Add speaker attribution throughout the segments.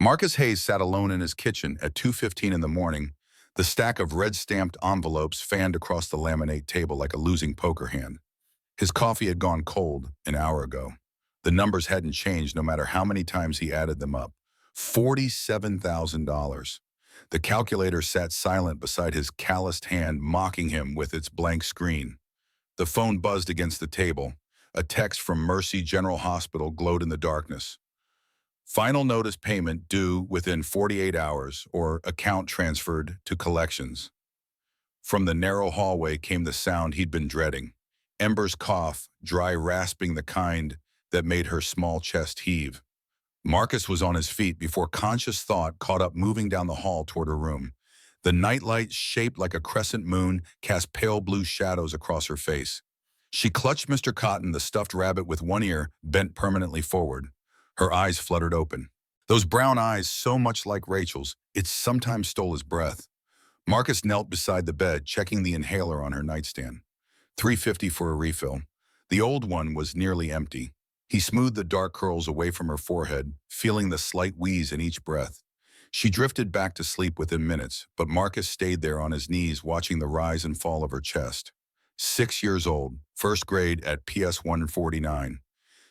Speaker 1: Marcus Hayes sat alone in his kitchen at 2:15 in the morning. The stack of red-stamped envelopes fanned across the laminate table like a losing poker hand. His coffee had gone cold an hour ago. The numbers hadn't changed no matter how many times he added them up. $47,000. The calculator sat silent beside his calloused hand, mocking him with its blank screen. The phone buzzed against the table. A text from Mercy General Hospital glowed in the darkness. Final notice payment due within 48 hours or account transferred to collections. From the narrow hallway came the sound he'd been dreading. Ember's cough, dry rasping, the kind that made her small chest heave. Marcus was on his feet before conscious thought caught up, moving down the hall toward her room. The nightlight, shaped like a crescent moon, cast pale blue shadows across her face. She clutched Mr. Cotton, the stuffed rabbit, with one ear bent permanently forward. Her eyes fluttered open. Those brown eyes, so much like Rachel's, it sometimes stole his breath. Marcus knelt beside the bed, checking the inhaler on her nightstand. $3.50 for a refill. The old one was nearly empty. He smoothed the dark curls away from her forehead, feeling the slight wheeze in each breath. She drifted back to sleep within minutes, but Marcus stayed there on his knees, watching the rise and fall of her chest. 6 years old, first grade at PS 149.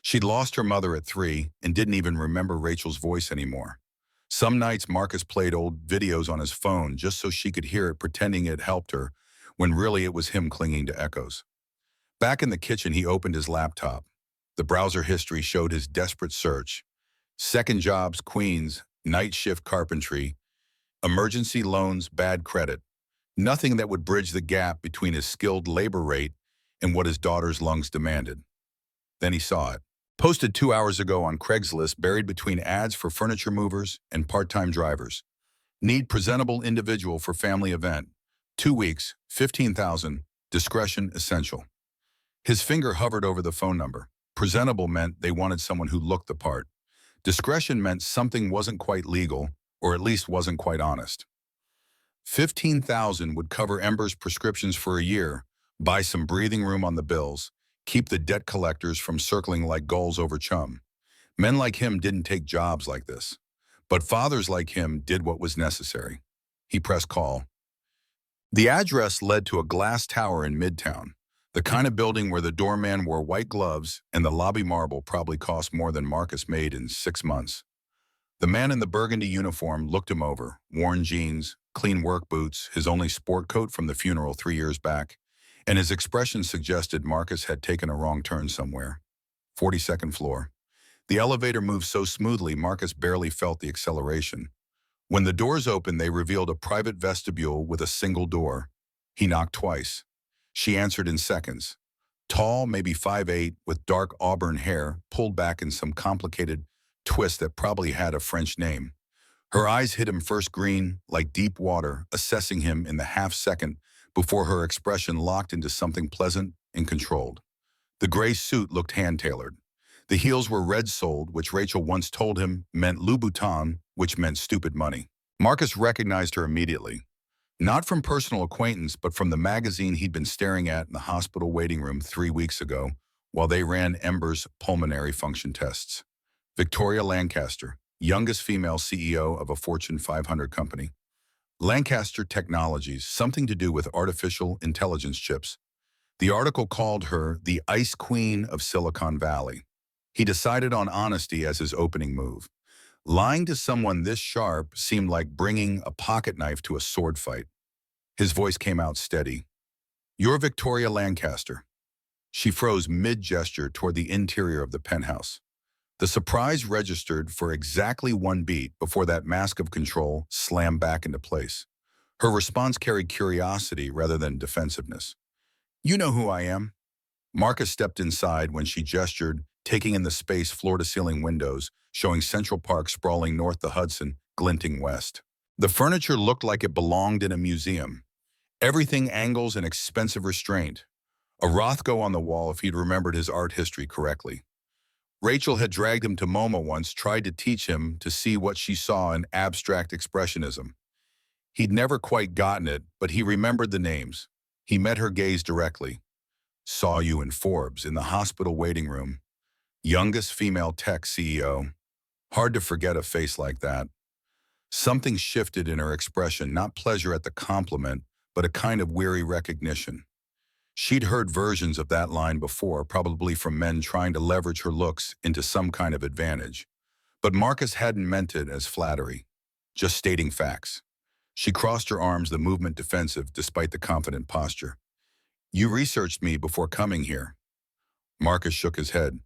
Speaker 1: She'd lost her mother at 3 and didn't even remember Rachel's voice anymore. Some nights Marcus played old videos on his phone just so she could hear it, pretending it helped her, when really it was him clinging to echoes. Back in the kitchen, he opened his laptop. The browser history showed his desperate search. Second jobs, Queens, night shift carpentry, emergency loans, bad credit. Nothing that would bridge the gap between his skilled labor rate and what his daughter's lungs demanded. Then he saw it. Posted 2 hours ago on Craigslist, buried between ads for furniture movers and part-time drivers. Need presentable individual for family event. 2 weeks, 15,000, discretion essential. His finger hovered over the phone number. Presentable meant they wanted someone who looked the part. Discretion meant something wasn't quite legal, or at least wasn't quite honest. 15,000 would cover Ember's prescriptions for a year, buy some breathing room on the bills, keep the debt collectors from circling like gulls over chum. Men like him didn't take jobs like this, but fathers like him did what was necessary. He pressed call. The address led to a glass tower in Midtown, the kind of building where the doorman wore white gloves and the lobby marble probably cost more than Marcus made in 6 months. The man in the burgundy uniform looked him over, worn jeans, clean work boots, his only sport coat from the funeral 3 years back, and his expression suggested Marcus had taken a wrong turn somewhere. 42nd floor. The elevator moved so smoothly Marcus barely felt the acceleration. When the doors opened, they revealed a private vestibule with a single door. He knocked twice. She answered in seconds. Tall, maybe 5'8", with dark auburn hair pulled back in some complicated twist that probably had a French name. Her eyes hit him first green, like deep water, assessing him in the half-second before her expression locked into something pleasant and controlled. The gray suit looked hand-tailored. The heels were red-soled, which Rachel once told him meant Louboutin, which meant stupid money. Marcus recognized her immediately. Not from personal acquaintance, but from the magazine he'd been staring at in the hospital waiting room 3 weeks ago while they ran Ember's pulmonary function tests. Victoria Lancaster, youngest female CEO of a Fortune 500 company. Lancaster Technologies, something to do with artificial intelligence chips. The article called her the Ice Queen of Silicon Valley. He decided on honesty as his opening move. Lying to someone this sharp seemed like bringing a pocket knife to a sword fight. His voice came out steady. "You're Victoria Lancaster." She froze mid-gesture toward the interior of the penthouse. The surprise registered for exactly 1 beat before that mask of control slammed back into place. Her response carried curiosity rather than defensiveness. "You know who I am." Marcus stepped inside when she gestured, taking in the space floor-to-ceiling windows, showing Central Park sprawling north, the Hudson glinting west. The furniture looked like it belonged in a museum. Everything angles and expensive restraint. A Rothko on the wall if he'd remembered his art history correctly. Rachel had dragged him to MoMA once, tried to teach him to see what she saw in abstract expressionism. He'd never quite gotten it, but he remembered the names. He met her gaze directly. "Saw you in Forbes, in the hospital waiting room. Youngest female tech CEO. Hard to forget a face like that." Something shifted in her expression, not pleasure at the compliment, but a kind of weary recognition. She'd heard versions of that line before, probably from men trying to leverage her looks into some kind of advantage. But Marcus hadn't meant it as flattery, just stating facts. She crossed her arms, the movement defensive despite the confident posture. You researched me before coming here. Marcus shook his head.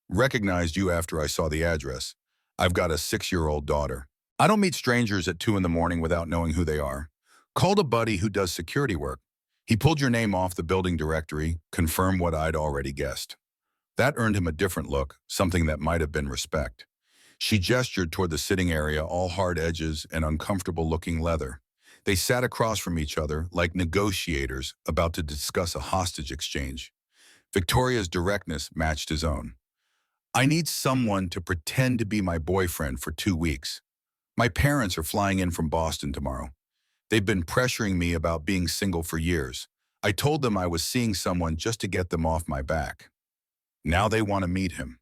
Speaker 1: Recognized you after I saw the address. I've got a 6-year-old daughter. I don't meet strangers at 2 in the morning without knowing who they are. Called a buddy who does security work. He pulled your name off the building directory, confirmed what I'd already guessed. That earned him a different look, something that might have been respect. She gestured toward the sitting area, all hard edges and uncomfortable-looking leather. They sat across from each other like negotiators about to discuss a hostage exchange. Victoria's directness matched his own. I need someone to pretend to be my boyfriend for 2 weeks. My parents are flying in from Boston tomorrow. They've been pressuring me about being single for years. I told them I was seeing someone just to get them off my back. Now they want to meet him.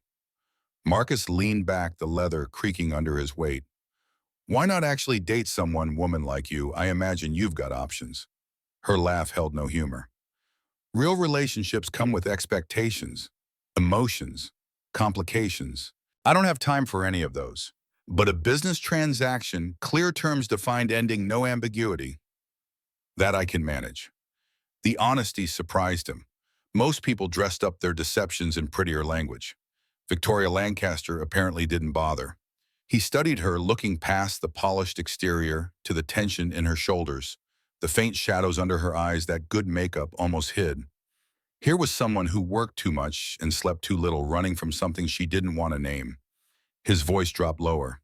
Speaker 1: Marcus leaned back, the leather creaking under his weight. Why not actually date someone, woman like you? I imagine you've got options. Her laugh held no humor. Real relationships come with expectations, emotions, complications. I don't have time for any of those. But a business transaction, clear terms defined ending, no ambiguity, that I can manage. The honesty surprised him. Most people dressed up their deceptions in prettier language. Victoria Lancaster apparently didn't bother. He studied her, looking past the polished exterior to the tension in her shoulders, the faint shadows under her eyes that good makeup almost hid. Here was someone who worked too much and slept too little, running from something she didn't want to name. His voice dropped lower.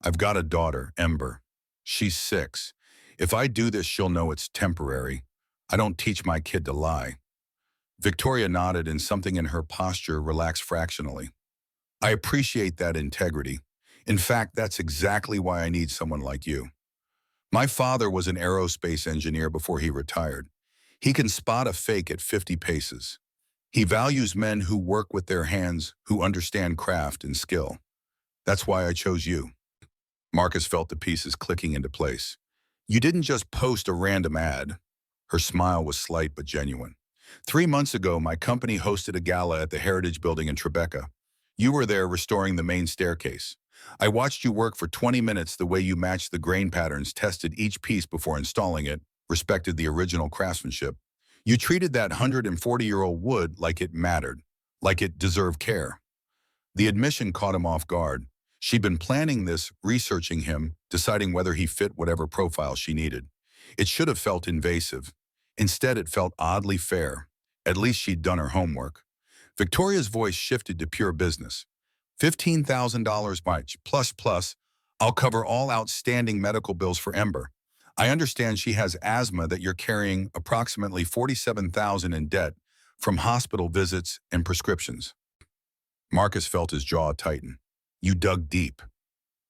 Speaker 1: I've got a daughter, Ember. She's 6. If I do this, she'll know it's temporary. I don't teach my kid to lie. Victoria nodded, and something in her posture relaxed fractionally. I appreciate that integrity. In fact, that's exactly why I need someone like you. My father was an aerospace engineer before he retired. He can spot a fake at 50 paces. He values men who work with their hands, who understand craft and skill. That's why I chose you. Marcus felt the pieces clicking into place. You didn't just post a random ad. Her smile was slight but genuine. 3 months ago, my company hosted a gala at the Heritage Building in Tribeca. You were there restoring the main staircase. I watched you work for 20 minutes, the way you matched the grain patterns, tested each piece before installing it, respected the original craftsmanship. You treated that 140-year-old wood like it mattered, like it deserved care. The admission caught him off guard. She'd been planning this, researching him, deciding whether he fit whatever profile she needed. It should have felt invasive. Instead, it felt oddly fair. At least she'd done her homework. Victoria's voice shifted to pure business. $15,000 much, plus, I'll cover all outstanding medical bills for Ember. I understand she has asthma, that you're carrying approximately $47,000 in debt from hospital visits and prescriptions. Marcus felt his jaw tighten. You dug deep.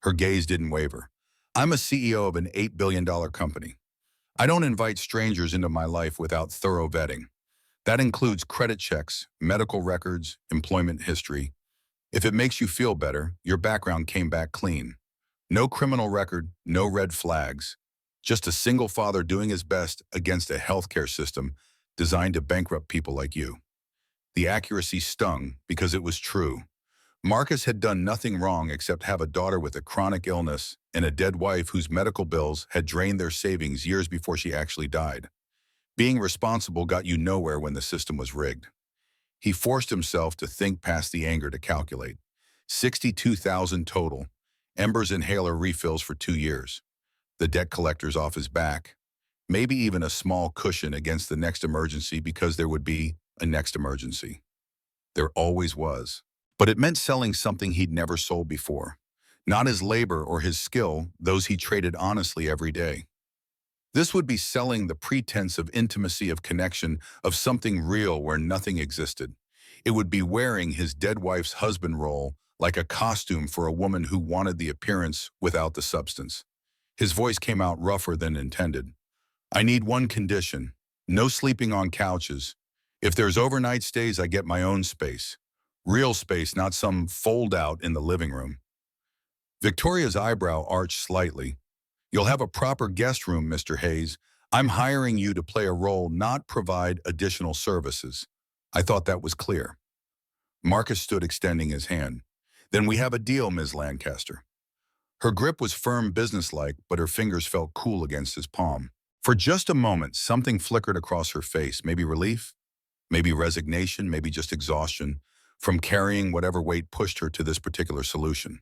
Speaker 1: Her gaze didn't waver. I'm a CEO of an $8 billion company. I don't invite strangers into my life without thorough vetting. That includes credit checks, medical records, employment history. If it makes you feel better, your background came back clean. No criminal record, no red flags. Just a single father doing his best against a healthcare system designed to bankrupt people like you. The accuracy stung because it was true. Marcus had done nothing wrong except have a daughter with a chronic illness and a dead wife whose medical bills had drained their savings years before she actually died. Being responsible got you nowhere when the system was rigged. He forced himself to think past the anger, to calculate. $62,000 total. Ember's inhaler refills for 2 years. The debt collector's off his back. Maybe even a small cushion against the next emergency, because there would be a next emergency. There always was. But it meant selling something he'd never sold before. Not his labor or his skill, those he traded honestly every day. This would be selling the pretense of intimacy, of connection, of something real where nothing existed. It would be wearing his dead wife's husband role like a costume for a woman who wanted the appearance without the substance. His voice came out rougher than intended. I need one condition: no sleeping on couches. If there's overnight stays, I get my own space. Real space, not some fold-out in the living room. Victoria's eyebrow arched slightly. You'll have a proper guest room, Mr. Hayes. I'm hiring you to play a role, not provide additional services. I thought that was clear. Marcus stood extending his hand. Then we have a deal, Ms. Lancaster. Her grip was firm, businesslike, but her fingers felt cool against his palm. For just a moment, something flickered across her face, maybe relief, maybe resignation, maybe just exhaustion from carrying whatever weight pushed her to this particular solution.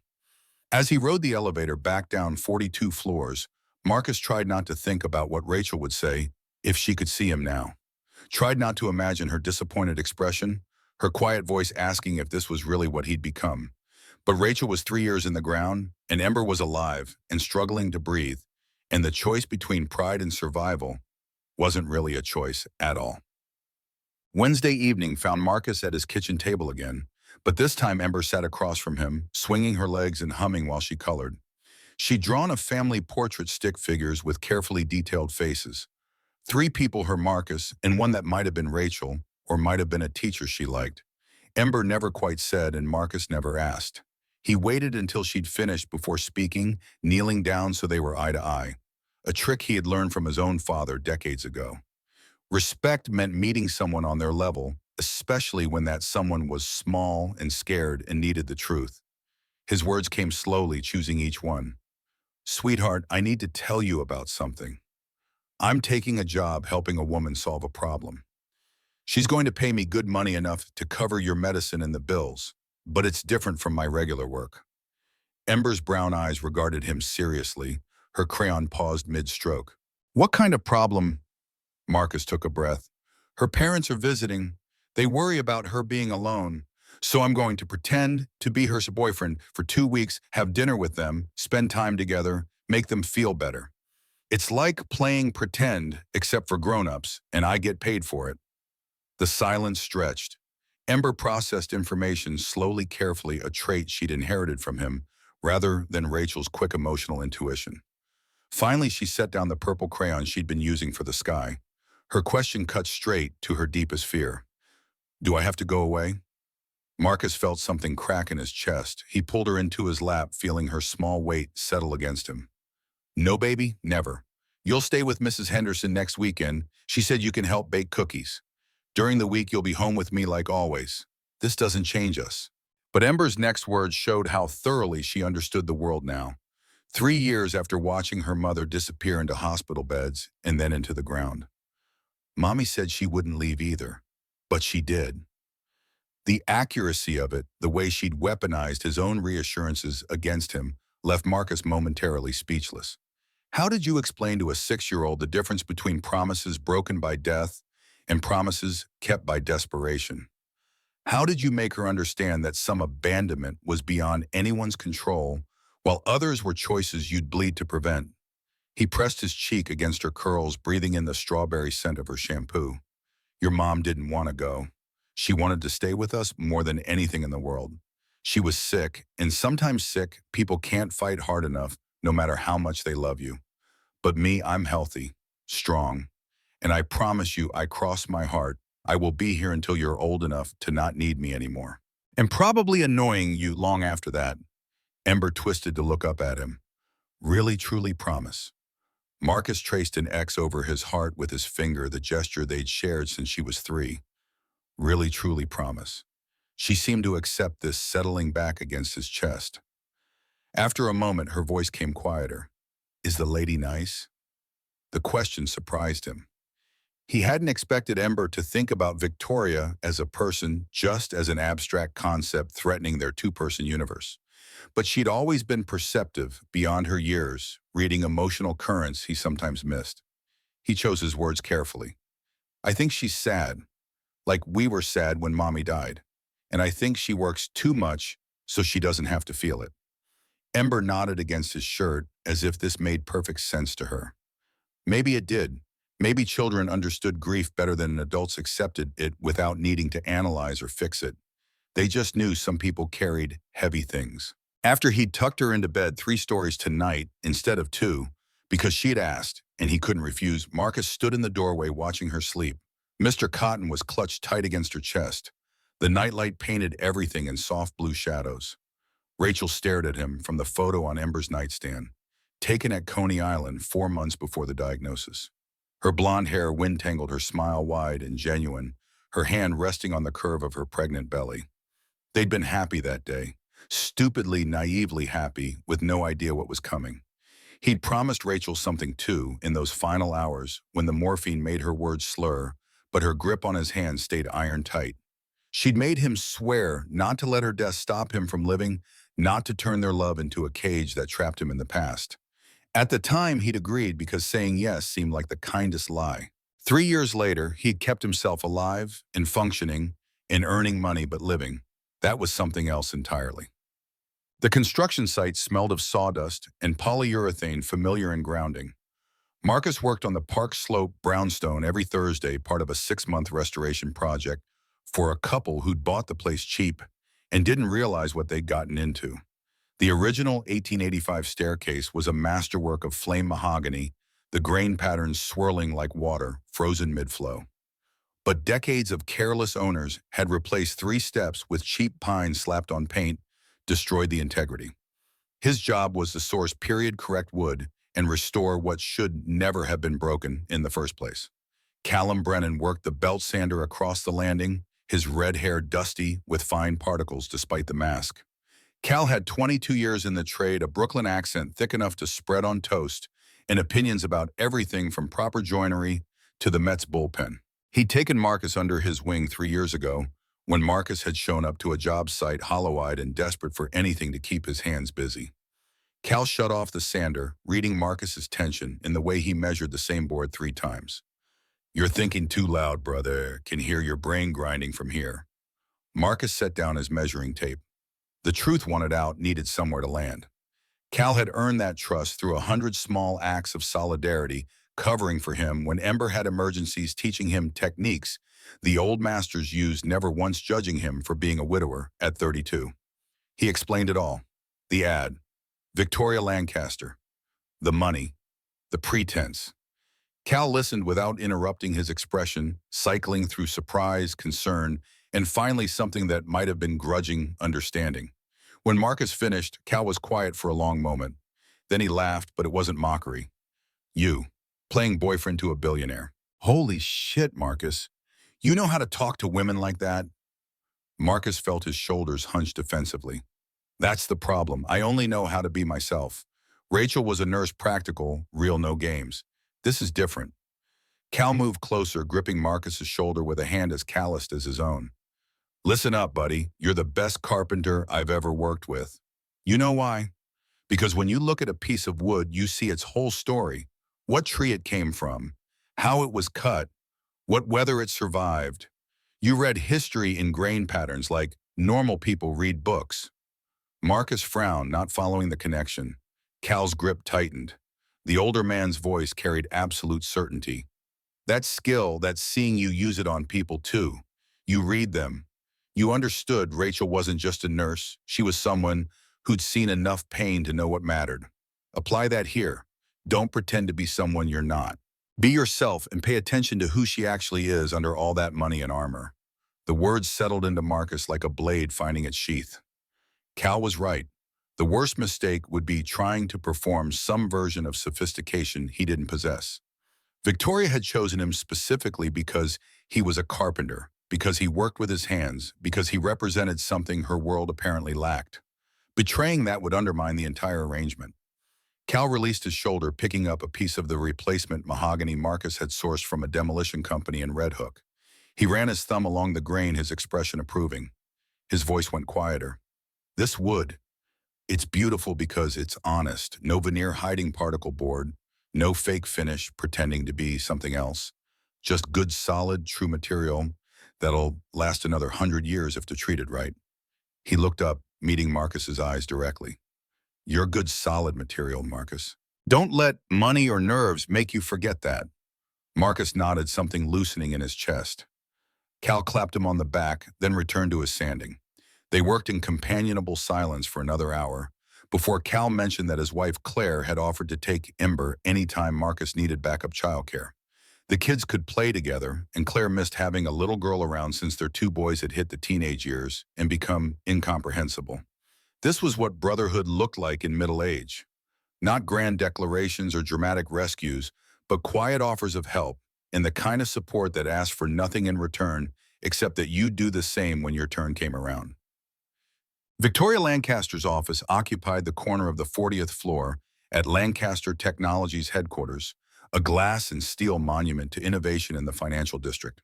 Speaker 1: As he rode the elevator back down 42 floors, Marcus tried not to think about what Rachel would say if she could see him now. Tried not to imagine her disappointed expression, her quiet voice asking if this was really what he'd become. But Rachel was 3 years in the ground, and Ember was alive and struggling to breathe, and the choice between pride and survival wasn't really a choice at all. Wednesday evening found Marcus at his kitchen table again, but this time Ember sat across from him, swinging her legs and humming while she colored. She'd drawn a family portrait stick figures with carefully detailed faces. 3 people her Marcus, and one that might have been Rachel, or might have been a teacher she liked. Ember never quite said, and Marcus never asked. He waited until she'd finished before speaking, kneeling down so they were eye to eye, a trick he had learned from his own father decades ago. Respect meant meeting someone on their level, especially when that someone was small and scared and needed the truth. His words came slowly, choosing each one. Sweetheart, I need to tell you about something. I'm taking a job helping a woman solve a problem. She's going to pay me good money enough to cover your medicine and the bills, but it's different from my regular work. Ember's brown eyes regarded him seriously. Her crayon paused mid-stroke. What kind of problem? Marcus took a breath. Her parents are visiting. They worry about her being alone. So I'm going to pretend to be her boyfriend for 2 weeks, have dinner with them, spend time together, make them feel better. It's like playing pretend, except for grown-ups, and I get paid for it. The silence stretched. Ember processed information slowly, carefully, a trait she'd inherited from him, rather than Rachel's quick emotional intuition. Finally, she set down the purple crayon she'd been using for the sky. Her question cut straight to her deepest fear. Do I have to go away? Marcus felt something crack in his chest. He pulled her into his lap, feeling her small weight settle against him. No, baby, never. You'll stay with Mrs. Henderson next weekend. She said you can help bake cookies. During the week, you'll be home with me like always. This doesn't change us. But Ember's next words showed how thoroughly she understood the world now. 3 years after watching her mother disappear into hospital beds and then into the ground. Mommy said she wouldn't leave either, but she did. The accuracy of it, the way she'd weaponized his own reassurances against him, left Marcus momentarily speechless. How did you explain to a 6-year-old the difference between promises broken by death and promises kept by desperation? How did you make her understand that some abandonment was beyond anyone's control, while others were choices you'd bleed to prevent? He pressed his cheek against her curls, breathing in the strawberry scent of her shampoo. Your mom didn't want to go. She wanted to stay with us more than anything in the world. She was sick, and sometimes sick people can't fight hard enough, no matter how much they love you. But me, I'm healthy, strong, and I promise you, I cross my heart, I will be here until you're old enough to not need me anymore. And probably annoying you long after that. Ember twisted to look up at him. Really, truly promise. Marcus traced an X over his heart with his finger, the gesture they'd shared since she was 3. Really, truly promise. She seemed to accept this, settling back against his chest. After a moment, her voice came quieter. Is the lady nice? The question surprised him. He hadn't expected Ember to think about Victoria as a person, just as an abstract concept threatening their 2-person universe. But she'd always been perceptive, beyond her years, reading emotional currents he sometimes missed. He chose his words carefully. I think she's sad, like we were sad when Mommy died. And I think she works too much so she doesn't have to feel it. Ember nodded against his shirt as if this made perfect sense to her. Maybe it did. Maybe children understood grief better than adults accepted it without needing to analyze or fix it. They just knew some people carried heavy things. After he'd tucked her into bed 3 stories tonight instead of 2, because she'd asked, and he couldn't refuse, Marcus stood in the doorway watching her sleep. Mr. Cotton was clutched tight against her chest. The nightlight painted everything in soft blue shadows. Rachel stared at him from the photo on Ember's nightstand. taken at Coney Island 4 months before the diagnosis. Her blonde hair wind-tangled, her smile wide and genuine, her hand resting on the curve of her pregnant belly. They'd been happy that day, stupidly, naively happy, with no idea what was coming. He'd promised Rachel something too in those final hours when the morphine made her words slur, but her grip on his hand stayed iron tight. She'd made him swear not to let her death stop him from living, not to turn their love into a cage that trapped him in the past. At the time, he'd agreed because saying yes seemed like the kindest lie. 3 years later, he'd kept himself alive and functioning and earning money but living. That was something else entirely. The construction site smelled of sawdust and polyurethane, familiar and grounding. Marcus worked on the Park Slope brownstone every Thursday, part of a 6-month restoration project for a couple who'd bought the place cheap and didn't realize what they'd gotten into. The original 1885 staircase was a masterwork of flame mahogany, the grain patterns swirling like water, frozen mid-flow. But decades of careless owners had replaced 3 steps with cheap pine slapped on paint, destroyed the integrity. His job was to source period-correct wood and restore what should never have been broken in the first place. Callum Brennan worked the belt sander across the landing, his red hair dusty with fine particles despite the mask. Cal had 22 years in the trade, a Brooklyn accent thick enough to spread on toast, and opinions about everything from proper joinery to the Mets bullpen. He'd taken Marcus under his wing 3 years ago, when Marcus had shown up to a job site hollow-eyed and desperate for anything to keep his hands busy. Cal shut off the sander, reading Marcus's tension in the way he measured the same board 3 times. "You're thinking too loud, brother. Can hear your brain grinding from here." Marcus set down his measuring tape. The truth wanted out, needed somewhere to land. Cal had earned that trust through 100 small acts of solidarity, covering for him when Ember had emergencies, teaching him techniques the old masters used, never once judging him for being a widower at 32. He explained it all. The ad, Victoria Lancaster, the money, the pretense. Cal listened without interrupting his expression, cycling through surprise, concern, and finally something that might have been grudging understanding. When Marcus finished, Cal was quiet for a long moment. Then he laughed, but it wasn't mockery. "You, playing boyfriend to a billionaire." "Holy shit, Marcus. You know how to talk to women like that?" Marcus felt his shoulders hunch defensively. "That's the problem. I only know how to be myself. Rachel was a nurse, practical, real, no games. This is different." Cal moved closer, gripping Marcus's shoulder with a hand as calloused as his own. "Listen up, buddy. You're the best carpenter I've ever worked with. You know why? Because when you look at a piece of wood, you see its whole story. What tree it came from, how it was cut, what weather it survived. You read history in grain patterns like normal people read books." Marcus frowned, not following the connection. Cal's grip tightened. The older man's voice carried absolute certainty. "That skill, that's seeing you use it on people too. You read them. You understood Rachel wasn't just a nurse. She was someone who'd seen enough pain to know what mattered. Apply that here. Don't pretend to be someone you're not. Be yourself and pay attention to who she actually is under all that money and armor." The words settled into Marcus like a blade finding its sheath. Cal was right. The worst mistake would be trying to perform some version of sophistication he didn't possess. Victoria had chosen him specifically because he was a carpenter, because he worked with his hands, because he represented something her world apparently lacked. Betraying that would undermine the entire arrangement. Cal released his shoulder, picking up a piece of the replacement mahogany Marcus had sourced from a demolition company in Red Hook. He ran his thumb along the grain, his expression approving. His voice went quieter. "This wood, it's beautiful because it's honest. No veneer hiding particle board, no fake finish pretending to be something else. Just good, solid, true material that'll last another 100 years if they're treated right." He looked up, meeting Marcus's eyes directly. "You're good, solid material, Marcus. Don't let money or nerves make you forget that." Marcus nodded, something loosening in his chest. Cal clapped him on the back, then returned to his sanding. They worked in companionable silence for another hour, before Cal mentioned that his wife Claire had offered to take Ember anytime Marcus needed backup childcare. The kids could play together, and Claire missed having a little girl around since their 2 boys had hit the teenage years and become incomprehensible. This was what brotherhood looked like in middle age. Not grand declarations or dramatic rescues, but quiet offers of help and the kind of support that asked for nothing in return except that you do the same when your turn came around. Victoria Lancaster's office occupied the corner of the 40th floor at Lancaster Technologies headquarters, a glass and steel monument to innovation in the financial district.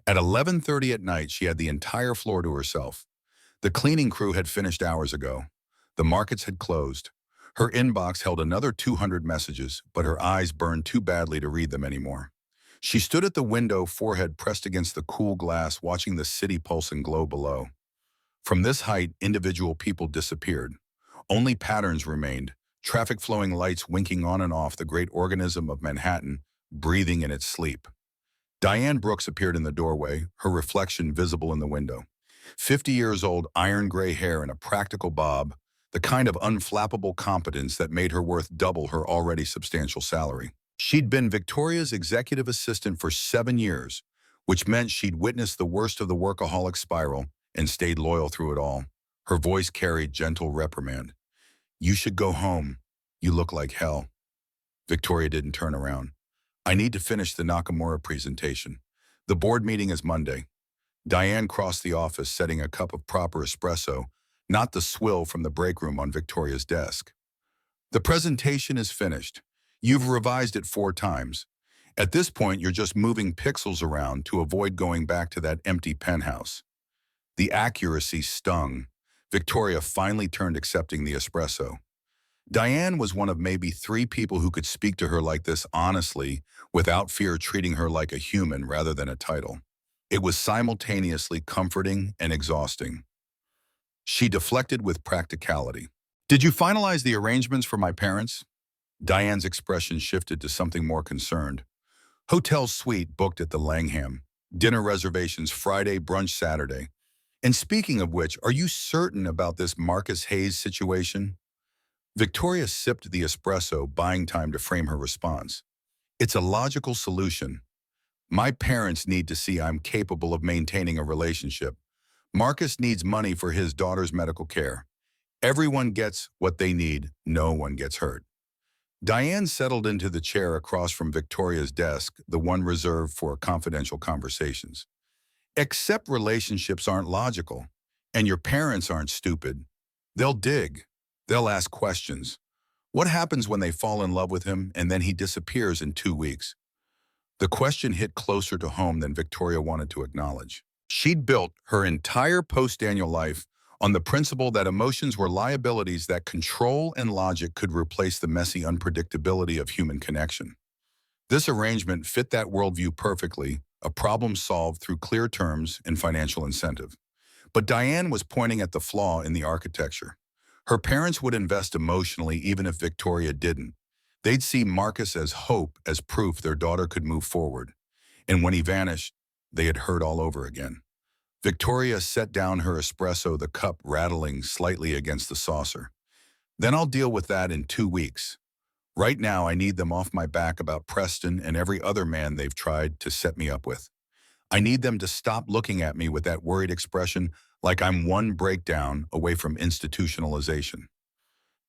Speaker 1: At 11:30 at night, she had the entire floor to herself. The cleaning crew had finished hours ago. The markets had closed. Her inbox held another 200 messages, but her eyes burned too badly to read them anymore. She stood at the window, forehead pressed against the cool glass, watching the city pulse and glow below. From this height, individual people disappeared. Only patterns remained, traffic flowing lights winking on and off the great organism of Manhattan, breathing in its sleep. Diane Brooks appeared in the doorway, her reflection visible in the window. 50 years old, iron gray hair and a practical bob, the kind of unflappable competence that made her worth double her already substantial salary. She'd been Victoria's executive assistant for 7 years, which meant she'd witnessed the worst of the workaholic spiral and stayed loyal through it all. Her voice carried gentle reprimand. "You should go home. You look like hell." Victoria didn't turn around. "I need to finish the Nakamura presentation. The board meeting is Monday." Diane crossed the office, setting a cup of proper espresso, not the swill from the break room, on Victoria's desk. "The presentation is finished. You've revised it 4 times. At this point, you're just moving pixels around to avoid going back to that empty penthouse." The accuracy stung. Victoria finally turned, accepting the espresso. Diane was one of maybe 3 people who could speak to her like this honestly, without fear, treating her like a human rather than a title. It was simultaneously comforting and exhausting. She deflected with practicality. "Did you finalize the arrangements for my parents?" Diane's expression shifted to something more concerned. "Hotel suite booked at the Langham. Dinner reservations Friday, brunch Saturday. And speaking of which, are you certain about this Marcus Hayes situation?" Victoria sipped the espresso, buying time to frame her response. "It's a logical solution. My parents need to see I'm capable of maintaining a relationship. Marcus needs money for his daughter's medical care. Everyone gets what they need. No one gets hurt." Diane settled into the chair across from Victoria's desk, the one reserved for confidential conversations. "Except relationships aren't logical, and your parents aren't stupid. They'll dig. They'll ask questions. What happens when they fall in love with him and then he disappears in 2 weeks?" The question hit closer to home than Victoria wanted to acknowledge. She'd built her entire post-Daniel life on the principle that emotions were liabilities, that control and logic could replace the messy unpredictability of human connection. This arrangement fit that worldview perfectly, a problem solved through clear terms and financial incentive. But Diane was pointing at the flaw in the architecture. Her parents would invest emotionally even if Victoria didn't. They'd see Marcus as hope, as proof their daughter could move forward. And when he vanished, they had hurt all over again. Victoria set down her espresso, the cup rattling slightly against the saucer. "Then I'll deal with that in 2 weeks. Right now, I need them off my back about Preston and every other man they've tried to set me up with. I need them to stop looking at me with that worried expression, like I'm one breakdown away from institutionalization."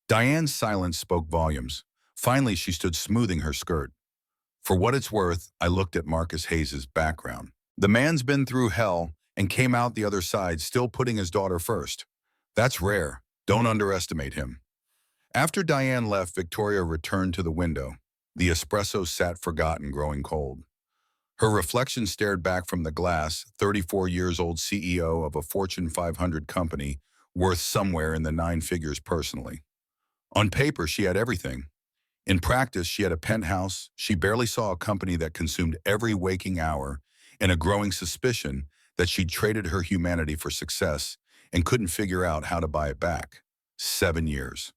Speaker 1: Diane's silence spoke volumes. Finally, she stood, smoothing her skirt. "For what it's worth, I looked at Marcus Hayes' background. The man's been through hell and came out the other side still putting his daughter first. That's rare. Don't underestimate him." After Diane left, Victoria returned to the window. The espresso sat forgotten, growing cold. Her reflection stared back from the glass, 34 years old CEO of a Fortune 500 company, worth somewhere in the 9 figures personally. On paper, she had everything. In practice, she had a penthouse, she barely saw a company that consumed every waking hour, and a growing suspicion that she'd traded her humanity for success and couldn't figure out how to buy it back. 7 years.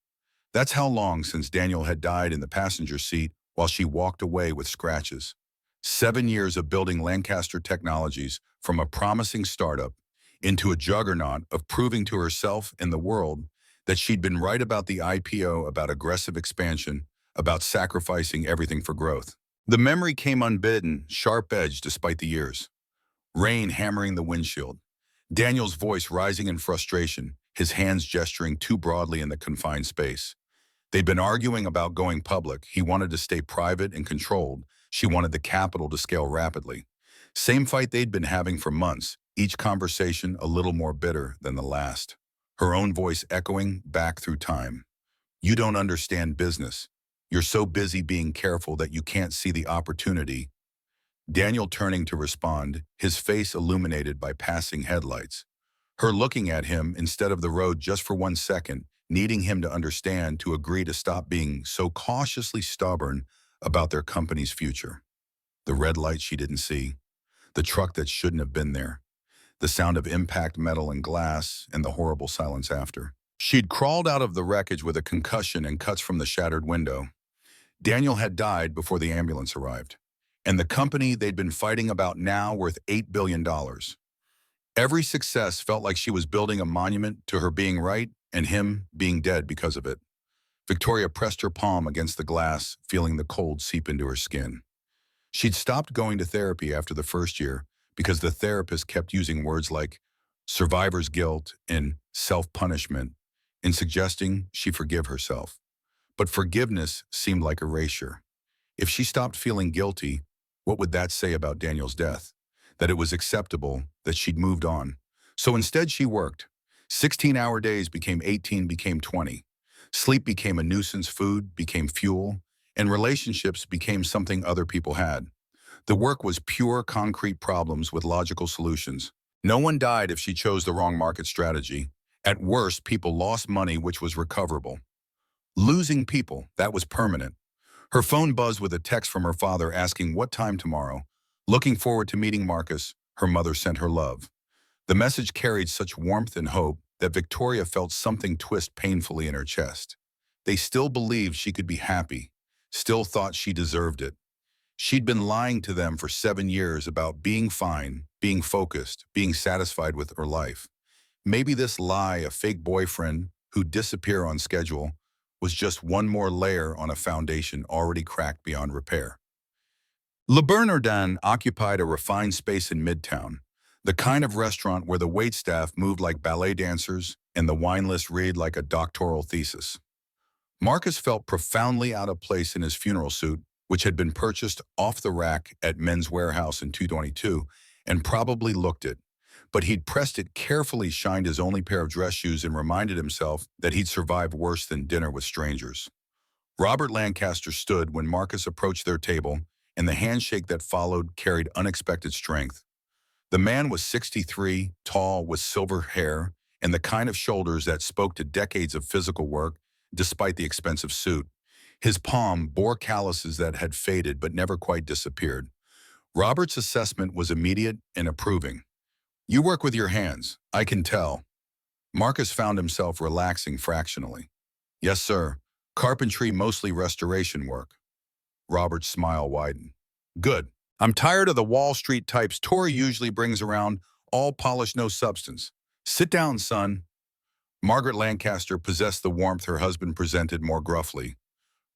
Speaker 1: That's how long since Daniel had died in the passenger seat while she walked away with scratches. 7 years of building Lancaster Technologies from a promising startup into a juggernaut, of proving to herself and the world that she'd been right about the IPO, about aggressive expansion, about sacrificing everything for growth. The memory came unbidden, sharp-edged despite the years. Rain hammering the windshield. Daniel's voice rising in frustration, his hands gesturing too broadly in the confined space. They'd been arguing about going public. He wanted to stay private and controlled. She wanted the capital to scale rapidly. Same fight they'd been having for months, each conversation a little more bitter than the last. Her own voice echoing back through time. You don't understand business. You're so busy being careful that you can't see the opportunity. Daniel turning to respond, his face illuminated by passing headlights. Her looking at him instead of the road just for 1 second, needing him to understand, to agree to stop being so cautiously stubborn about their company's future. The red light she didn't see, the truck that shouldn't have been there, the sound of impact metal and glass, and the horrible silence after. She'd crawled out of the wreckage with a concussion and cuts from the shattered window. Daniel had died before the ambulance arrived, and the company they'd been fighting about now worth $8 billion. Every success felt like she was building a monument to her being right and him being dead because of it. Victoria pressed her palm against the glass, feeling the cold seep into her skin. She'd stopped going to therapy after the first year because the therapist kept using words like survivor's guilt and self-punishment in suggesting she forgive herself. But forgiveness seemed like erasure. If she stopped feeling guilty, what would that say about Daniel's death? That it was acceptable, that she'd moved on. So instead she worked. 16-hour days became 18, became 20. Sleep became a nuisance, food became fuel, and relationships became something other people had. The work was pure, concrete problems with logical solutions. No one died if she chose the wrong market strategy. At worst, people lost money, which was recoverable. Losing people, that was permanent. Her phone buzzed with a text from her father asking what time tomorrow. Looking forward to meeting Marcus, her mother sent her love. The message carried such warmth and hope that Victoria felt something twist painfully in her chest. They still believed she could be happy, still thought she deserved it. She'd been lying to them for 7 years about being fine, being focused, being satisfied with her life. Maybe this lie, a fake boyfriend who'd disappear on schedule, was just one more layer on a foundation already cracked beyond repair. Le Bernardin occupied a refined space in Midtown, the kind of restaurant where the waitstaff moved like ballet dancers and the wine list read like a doctoral thesis. Marcus felt profoundly out of place in his funeral suit, which had been purchased off the rack at Men's Warehouse in 222, and probably looked it. But he'd pressed it carefully, shined his only pair of dress shoes, and reminded himself that he'd survived worse than dinner with strangers. Robert Lancaster stood when Marcus approached their table, and the handshake that followed carried unexpected strength. The man was 63, tall, with silver hair, and the kind of shoulders that spoke to decades of physical work, despite the expensive suit. His palm bore calluses that had faded but never quite disappeared. Robert's assessment was immediate and approving. You work with your hands, I can tell. Marcus found himself relaxing fractionally. Yes, sir. Carpentry, mostly restoration work. Robert's smile widened. Good. I'm tired of the Wall Street types Tori usually brings around, all polish, no substance. Sit down, son. Margaret Lancaster possessed the warmth her husband presented more gruffly.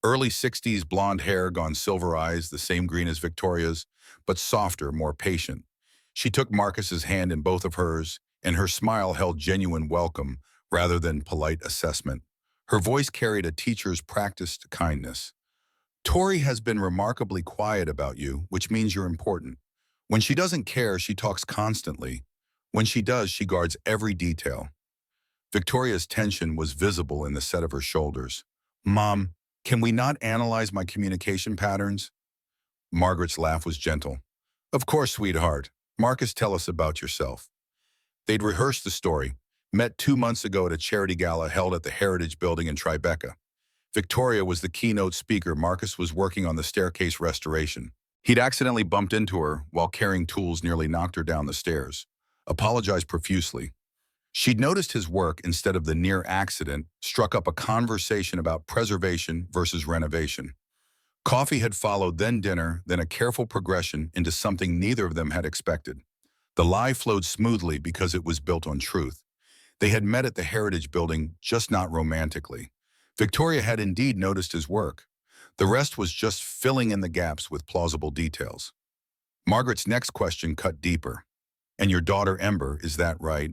Speaker 1: Early 60s blonde hair, gone silver eyes, the same green as Victoria's, but softer, more patient. She took Marcus's hand in both of hers, and her smile held genuine welcome rather than polite assessment. Her voice carried a teacher's practiced kindness. Tori has been remarkably quiet about you, which means you're important. When she doesn't care, she talks constantly. When she does, she guards every detail. Victoria's tension was visible in the set of her shoulders. Mom, can we not analyze my communication patterns? Margaret's laugh was gentle. Of course, sweetheart. Marcus, tell us about yourself. They'd rehearsed the story, met 2 months ago at a charity gala held at the Heritage Building in Tribeca. Victoria was the keynote speaker. Marcus was working on the staircase restoration. He'd accidentally bumped into her while carrying tools, nearly knocked her down the stairs. Apologized profusely. She'd noticed his work instead of the near accident, struck up a conversation about preservation versus renovation. Coffee had followed, then dinner, then a careful progression into something neither of them had expected. The lie flowed smoothly because it was built on truth. They had met at the Heritage Building, just not romantically. Victoria had indeed noticed his work. The rest was just filling in the gaps with plausible details. Margaret's next question cut deeper. And your daughter Ember, is that right?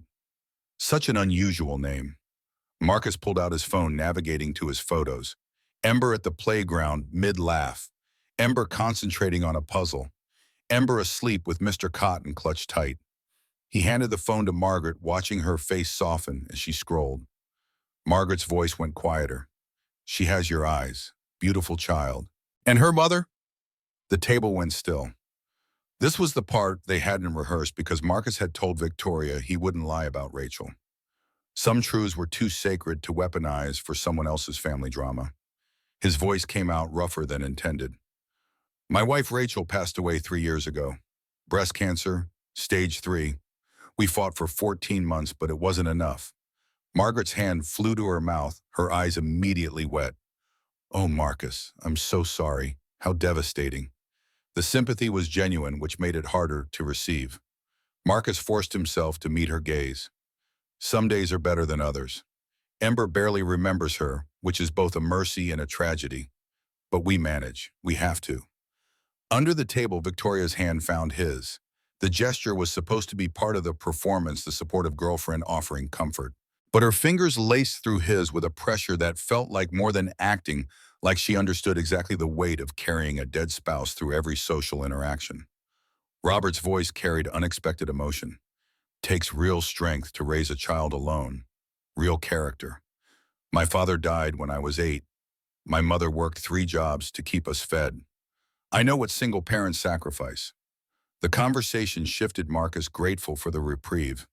Speaker 1: Such an unusual name. Marcus pulled out his phone, navigating to his photos. Ember at the playground, mid-laugh. Ember concentrating on a puzzle. Ember asleep with Mr. Cotton clutched tight. He handed the phone to Margaret, watching her face soften as she scrolled. Margaret's voice went quieter. She has your eyes. Beautiful child. And her mother? The table went still. This was the part they hadn't rehearsed because Marcus had told Victoria he wouldn't lie about Rachel. Some truths were too sacred to weaponize for someone else's family drama. His voice came out rougher than intended. My wife Rachel passed away 3 years ago. Breast cancer, stage 3. We fought for 14 months, but it wasn't enough. Margaret's hand flew to her mouth, her eyes immediately wet. Oh, Marcus, I'm so sorry. How devastating. The sympathy was genuine, which made it harder to receive. Marcus forced himself to meet her gaze. Some days are better than others. Ember barely remembers her, which is both a mercy and a tragedy. But we manage. We have to. Under the table, Victoria's hand found his. The gesture was supposed to be part of the performance, the supportive girlfriend offering comfort. But her fingers laced through his with a pressure that felt like more than acting, like she understood exactly the weight of carrying a dead spouse through every social interaction. Robert's voice carried unexpected emotion. Takes real strength to raise a child alone. Real character. My father died when I was 8. My mother worked 3 jobs to keep us fed. I know what single parents sacrifice. The conversation shifted. Marcus grateful for the reprieve.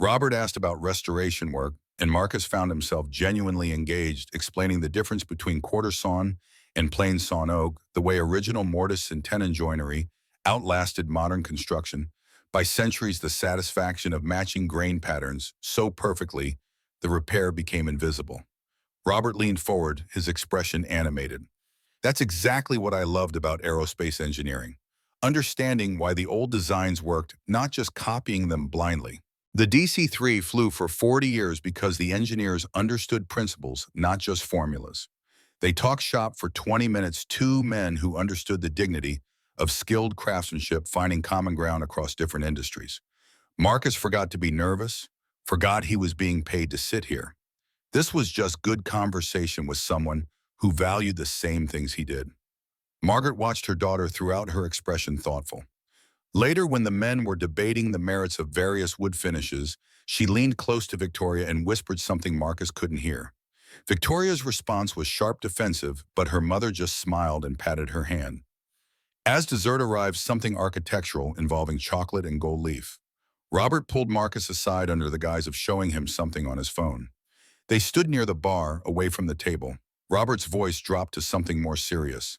Speaker 1: Robert asked about restoration work, and Marcus found himself genuinely engaged, explaining the difference between quarter sawn and plain sawn oak, the way original mortise and tenon joinery outlasted modern construction. By centuries, the satisfaction of matching grain patterns so perfectly, the repair became invisible. Robert leaned forward, his expression animated. That's exactly what I loved about aerospace engineering. Understanding why the old designs worked, not just copying them blindly. The DC-3 flew for 40 years because the engineers understood principles, not just formulas. They talked shop for 20 minutes, 2 men who understood the dignity of skilled craftsmanship finding common ground across different industries. Marcus forgot to be nervous, forgot he was being paid to sit here. This was just good conversation with someone who valued the same things he did. Margaret watched her daughter throughout, her expression thoughtful. Later, when the men were debating the merits of various wood finishes, she leaned close to Victoria and whispered something Marcus couldn't hear. Victoria's response was sharp defensive, but her mother just smiled and patted her hand. As dessert arrived, something architectural involving chocolate and gold leaf. Robert pulled Marcus aside under the guise of showing him something on his phone. They stood near the bar, away from the table. Robert's voice dropped to something more serious.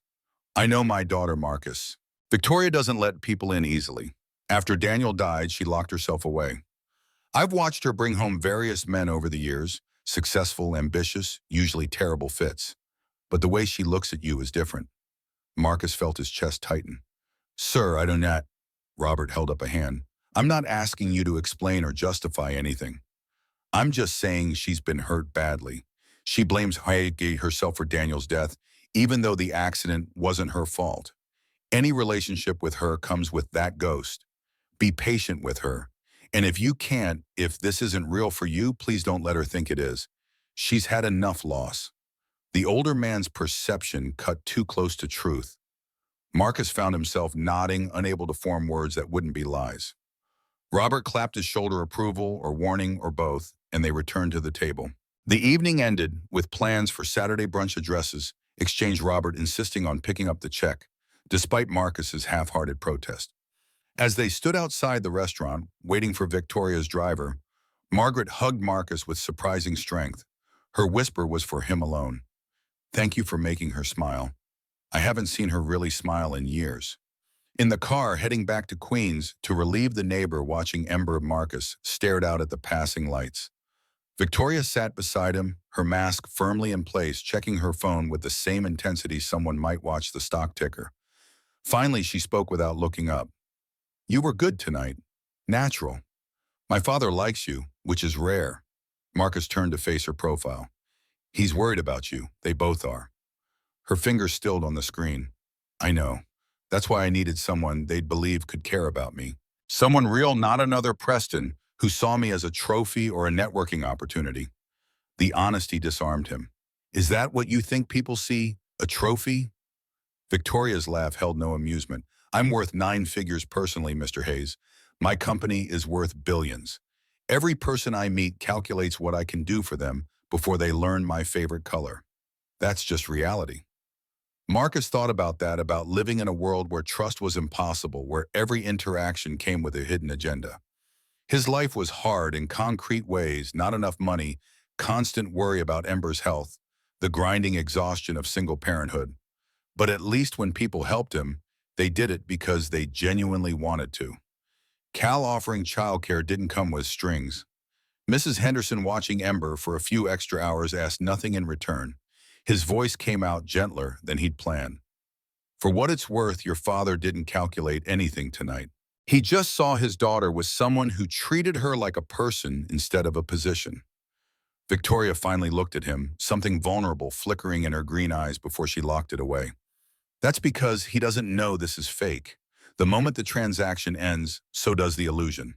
Speaker 1: I know my daughter, Marcus. Victoria doesn't let people in easily. After Daniel died, she locked herself away. I've watched her bring home various men over the years, successful, ambitious, usually terrible fits. But the way she looks at you is different. Marcus felt his chest tighten. Sir, I do not. Robert held up a hand. I'm not asking you to explain or justify anything. I'm just saying she's been hurt badly. She blames Heike herself for Daniel's death, even though the accident wasn't her fault. Any relationship with her comes with that ghost. Be patient with her. And if this isn't real for you, please don't let her think it is. She's had enough loss. The older man's perception cut too close to truth. Marcus found himself nodding, unable to form words that wouldn't be lies. Robert clapped his shoulder, approval or warning or both, and they returned to the table. The evening ended with plans for Saturday brunch addresses, exchanged, Robert insisting on picking up the check, despite Marcus's half-hearted protest. As they stood outside the restaurant, waiting for Victoria's driver, Margaret hugged Marcus with surprising strength. Her whisper was for him alone. Thank you for making her smile. I haven't seen her really smile in years. In the car, heading back to Queens, to relieve the neighbor watching Ember, Marcus stared out at the passing lights. Victoria sat beside him, her mask firmly in place, checking her phone with the same intensity someone might watch the stock ticker. Finally, she spoke without looking up. You were good tonight. Natural. My father likes you, which is rare. Marcus turned to face her profile. He's worried about you. They both are. Her fingers stilled on the screen. I know. That's why I needed someone they'd believe could care about me. Someone real, not another Preston, who saw me as a trophy or a networking opportunity. The honesty disarmed him. Is that what you think people see? A trophy? Victoria's laugh held no amusement. I'm worth 9 figures personally, Mr. Hayes. My company is worth billions. Every person I meet calculates what I can do for them before they learn my favorite color. That's just reality. Marcus thought about that, about living in a world where trust was impossible, where every interaction came with a hidden agenda. His life was hard in concrete ways, not enough money, constant worry about Ember's health, the grinding exhaustion of single parenthood. But at least when people helped him, they did it because they genuinely wanted to. Cal offering childcare didn't come with strings. Mrs. Henderson, watching Ember for a few extra hours, asked nothing in return. His voice came out gentler than he'd planned. For what it's worth, your father didn't calculate anything tonight. He just saw his daughter with someone who treated her like a person instead of a position. Victoria finally looked at him, something vulnerable flickering in her green eyes before she locked it away. That's because he doesn't know this is fake. The moment the transaction ends, so does the illusion.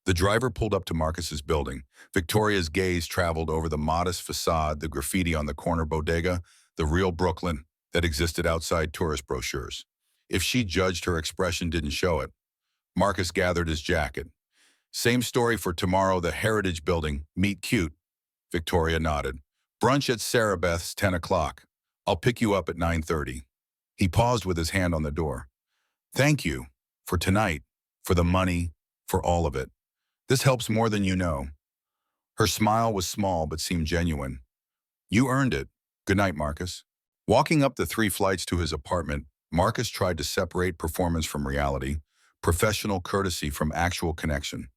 Speaker 1: The driver pulled up to Marcus's building. Victoria's gaze traveled over the modest facade, the graffiti on the corner bodega, the real Brooklyn that existed outside tourist brochures. If she judged, her expression didn't show it. Marcus gathered his jacket. Same story for tomorrow, the Heritage Building. Meet cute. Victoria nodded. Brunch at Sarah Beth's, 10 o'clock. I'll pick you up at 9:30. He paused with his hand on the door. Thank you. For tonight. For the money. For all of it. This helps more than you know. Her smile was small but seemed genuine. You earned it. Good night, Marcus. Walking up the 3 flights to his apartment, Marcus tried to separate performance from reality, professional courtesy from actual connection.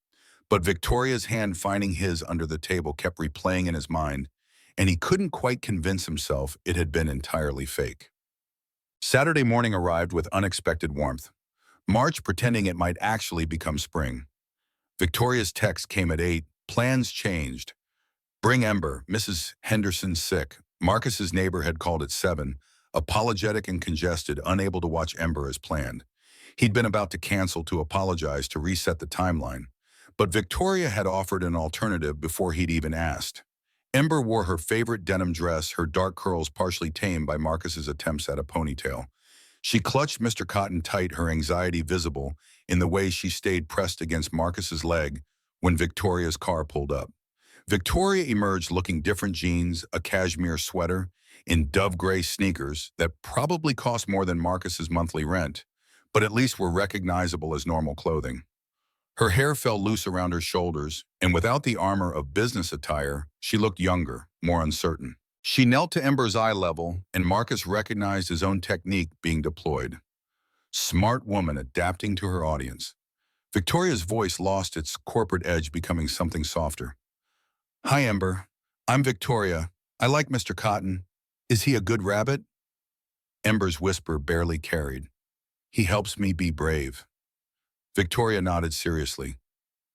Speaker 1: But Victoria's hand finding his under the table kept replaying in his mind, and he couldn't quite convince himself it had been entirely fake. Saturday morning arrived with unexpected warmth. March pretending it might actually become spring. Victoria's text came at 8. Plans changed. Bring Ember. Mrs. Henderson's sick. Marcus's neighbor had called at 7, apologetic and congested, unable to watch Ember as planned. He'd been about to cancel, to apologize, to reset the timeline. But Victoria had offered an alternative before he'd even asked. Ember wore her favorite denim dress, her dark curls partially tamed by Marcus's attempts at a ponytail. She clutched Mr. Cotton tight, her anxiety visible in the way she stayed pressed against Marcus's leg when Victoria's car pulled up. Victoria emerged looking different: jeans, a cashmere sweater, in dove gray sneakers that probably cost more than Marcus's monthly rent, but at least were recognizable as normal clothing. Her hair fell loose around her shoulders, and without the armor of business attire, she looked younger, more uncertain. She knelt to Ember's eye level, and Marcus recognized his own technique being deployed. Smart woman adapting to her audience. Victoria's voice lost its corporate edge, becoming something softer. Hi, Ember. I'm Victoria. I like Mr. Cotton. Is he a good rabbit? Ember's whisper barely carried. He helps me be brave. Victoria nodded seriously.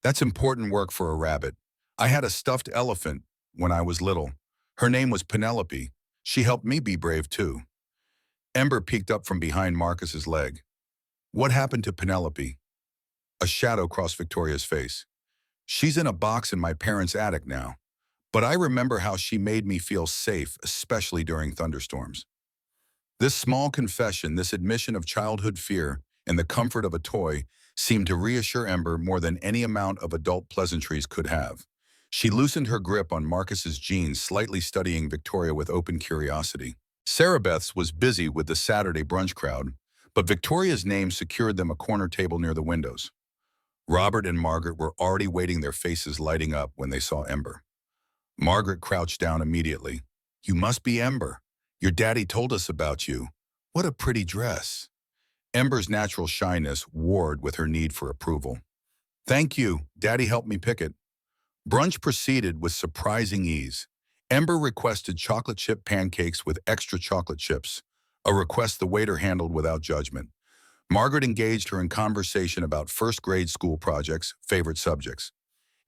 Speaker 1: That's important work for a rabbit. I had a stuffed elephant when I was little. Her name was Penelope. She helped me be brave too. Ember peeked up from behind Marcus's leg. What happened to Penelope? A shadow crossed Victoria's face. She's in a box in my parents' attic now. But I remember how she made me feel safe, especially during thunderstorms. This small confession, this admission of childhood fear and the comfort of a toy, seemed to reassure Ember more than any amount of adult pleasantries could have. She loosened her grip on Marcus's jeans, slightly studying Victoria with open curiosity. Sarah Beth's was busy with the Saturday brunch crowd, but Victoria's name secured them a corner table near the windows. Robert and Margaret were already waiting, their faces lighting up when they saw Ember. Margaret crouched down immediately. You must be Ember. Your daddy told us about you. What a pretty dress. Ember's natural shyness warred with her need for approval. Thank you. Daddy helped me pick it. Brunch proceeded with surprising ease. Ember requested chocolate chip pancakes with extra chocolate chips, a request the waiter handled without judgment. Margaret engaged her in conversation about first-grade school projects, favorite subjects.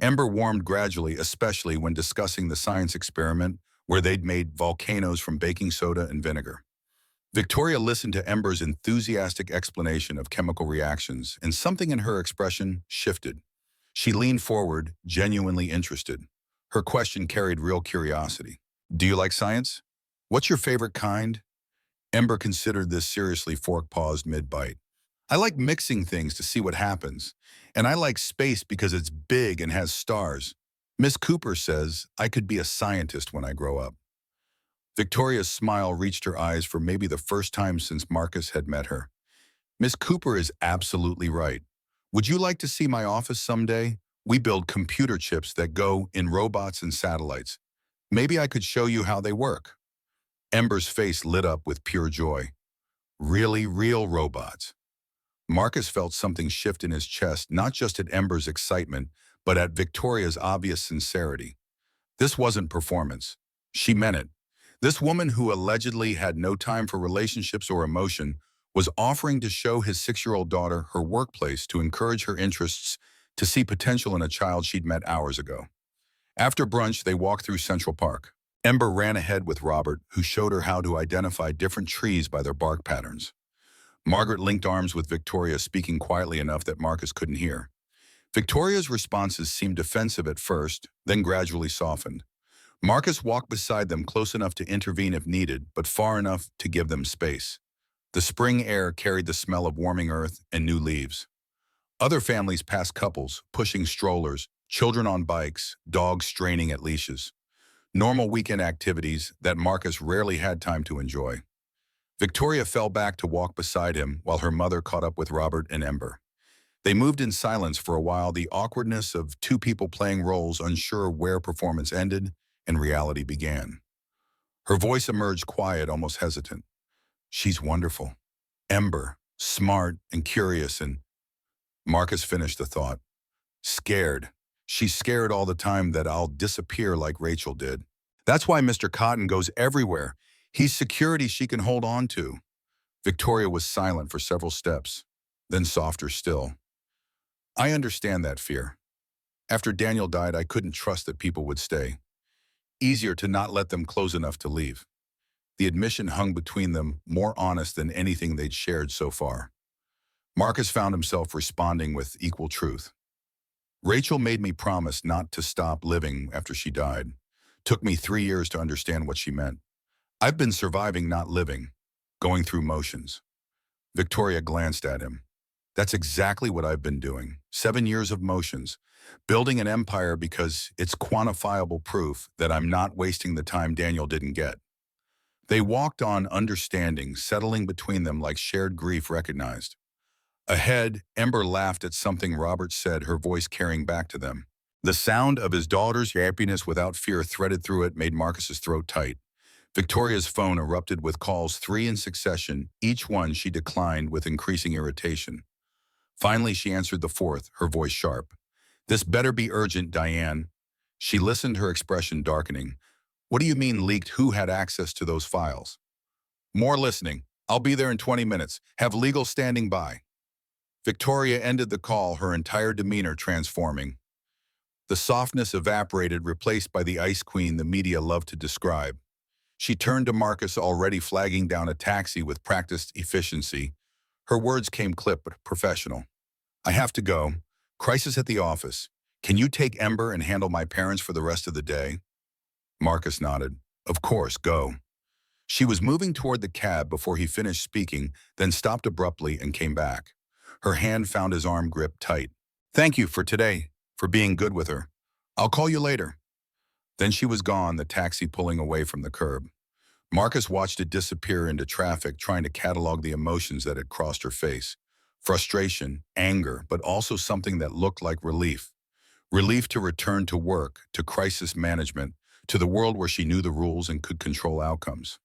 Speaker 1: Ember warmed gradually, especially when discussing the science experiment where they'd made volcanoes from baking soda and vinegar. Victoria listened to Ember's enthusiastic explanation of chemical reactions, and something in her expression shifted. She leaned forward, genuinely interested. Her question carried real curiosity. Do you like science? What's your favorite kind? Ember considered this seriously, fork paused mid-bite. I like mixing things to see what happens. And I like space because it's big and has stars. Miss Cooper says I could be a scientist when I grow up. Victoria's smile reached her eyes for maybe the first time since Marcus had met her. Miss Cooper is absolutely right. Would you like to see my office someday? We build computer chips that go in robots and satellites. Maybe I could show you how they work. Ember's face lit up with pure joy. Really, real robots. Marcus felt something shift in his chest, not just at Ember's excitement, but at Victoria's obvious sincerity. This wasn't performance. She meant it. This woman who allegedly had no time for relationships or emotion was offering to show his 6-year-old daughter her workplace to encourage her interests, to see potential in a child she'd met hours ago. After brunch, they walked through Central Park. Ember ran ahead with Robert, who showed her how to identify different trees by their bark patterns. Margaret linked arms with Victoria, speaking quietly enough that Marcus couldn't hear. Victoria's responses seemed defensive at first, then gradually softened. Marcus walked beside them, close enough to intervene if needed, but far enough to give them space. The spring air carried the smell of warming earth and new leaves. Other families passed, couples pushing strollers, children on bikes, dogs straining at leashes. Normal weekend activities that Marcus rarely had time to enjoy. Victoria fell back to walk beside him while her mother caught up with Robert and Ember. They moved in silence for a while, the awkwardness of two people playing roles, unsure where performance ended and reality began. Her voice emerged quiet, almost hesitant. She's wonderful. Ember, smart and curious, and Marcus finished the thought. Scared. She's scared all the time that I'll disappear like Rachel did. That's why Mr. Cotton goes everywhere. He's security she can hold on to. Victoria was silent for several steps, then softer still. I understand that fear. After Daniel died, I couldn't trust that people would stay. Easier to not let them close enough to leave. The admission hung between them, more honest than anything they'd shared so far. Marcus found himself responding with equal truth. Rachel made me promise not to stop living after she died. Took me 3 years to understand what she meant. I've been surviving, not living, going through motions. Victoria glanced at him. That's exactly what I've been doing. 7 years of motions, building an empire because it's quantifiable proof that I'm not wasting the time Daniel didn't get. They walked on, understanding, settling between them like shared grief recognized. Ahead, Ember laughed at something Robert said, her voice carrying back to them. The sound of his daughter's happiness without fear threaded through it made Marcus's throat tight. Victoria's phone erupted with calls, 3 in succession, each one she declined with increasing irritation. Finally, she answered the fourth, her voice sharp. This better be urgent, Diane. She listened, her expression darkening. What do you mean leaked? Who had access to those files? More listening. I'll be there in 20 minutes. Have legal standing by. Victoria ended the call, her entire demeanor transforming. The softness evaporated, replaced by the ice queen the media loved to describe. She turned to Marcus, already flagging down a taxi with practiced efficiency. Her words came clipped but professional. I have to go. Crisis at the office. Can you take Ember and handle my parents for the rest of the day? Marcus nodded. Of course, go. She was moving toward the cab before he finished speaking, then stopped abruptly and came back. Her hand found his arm gripped tight. Thank you for today, for being good with her. I'll call you later. Then she was gone, the taxi pulling away from the curb. Marcus watched it disappear into traffic, trying to catalog the emotions that had crossed her face. Frustration, anger, but also something that looked like relief. Relief to return to work, to crisis management, to the world where she knew the rules and could control outcomes.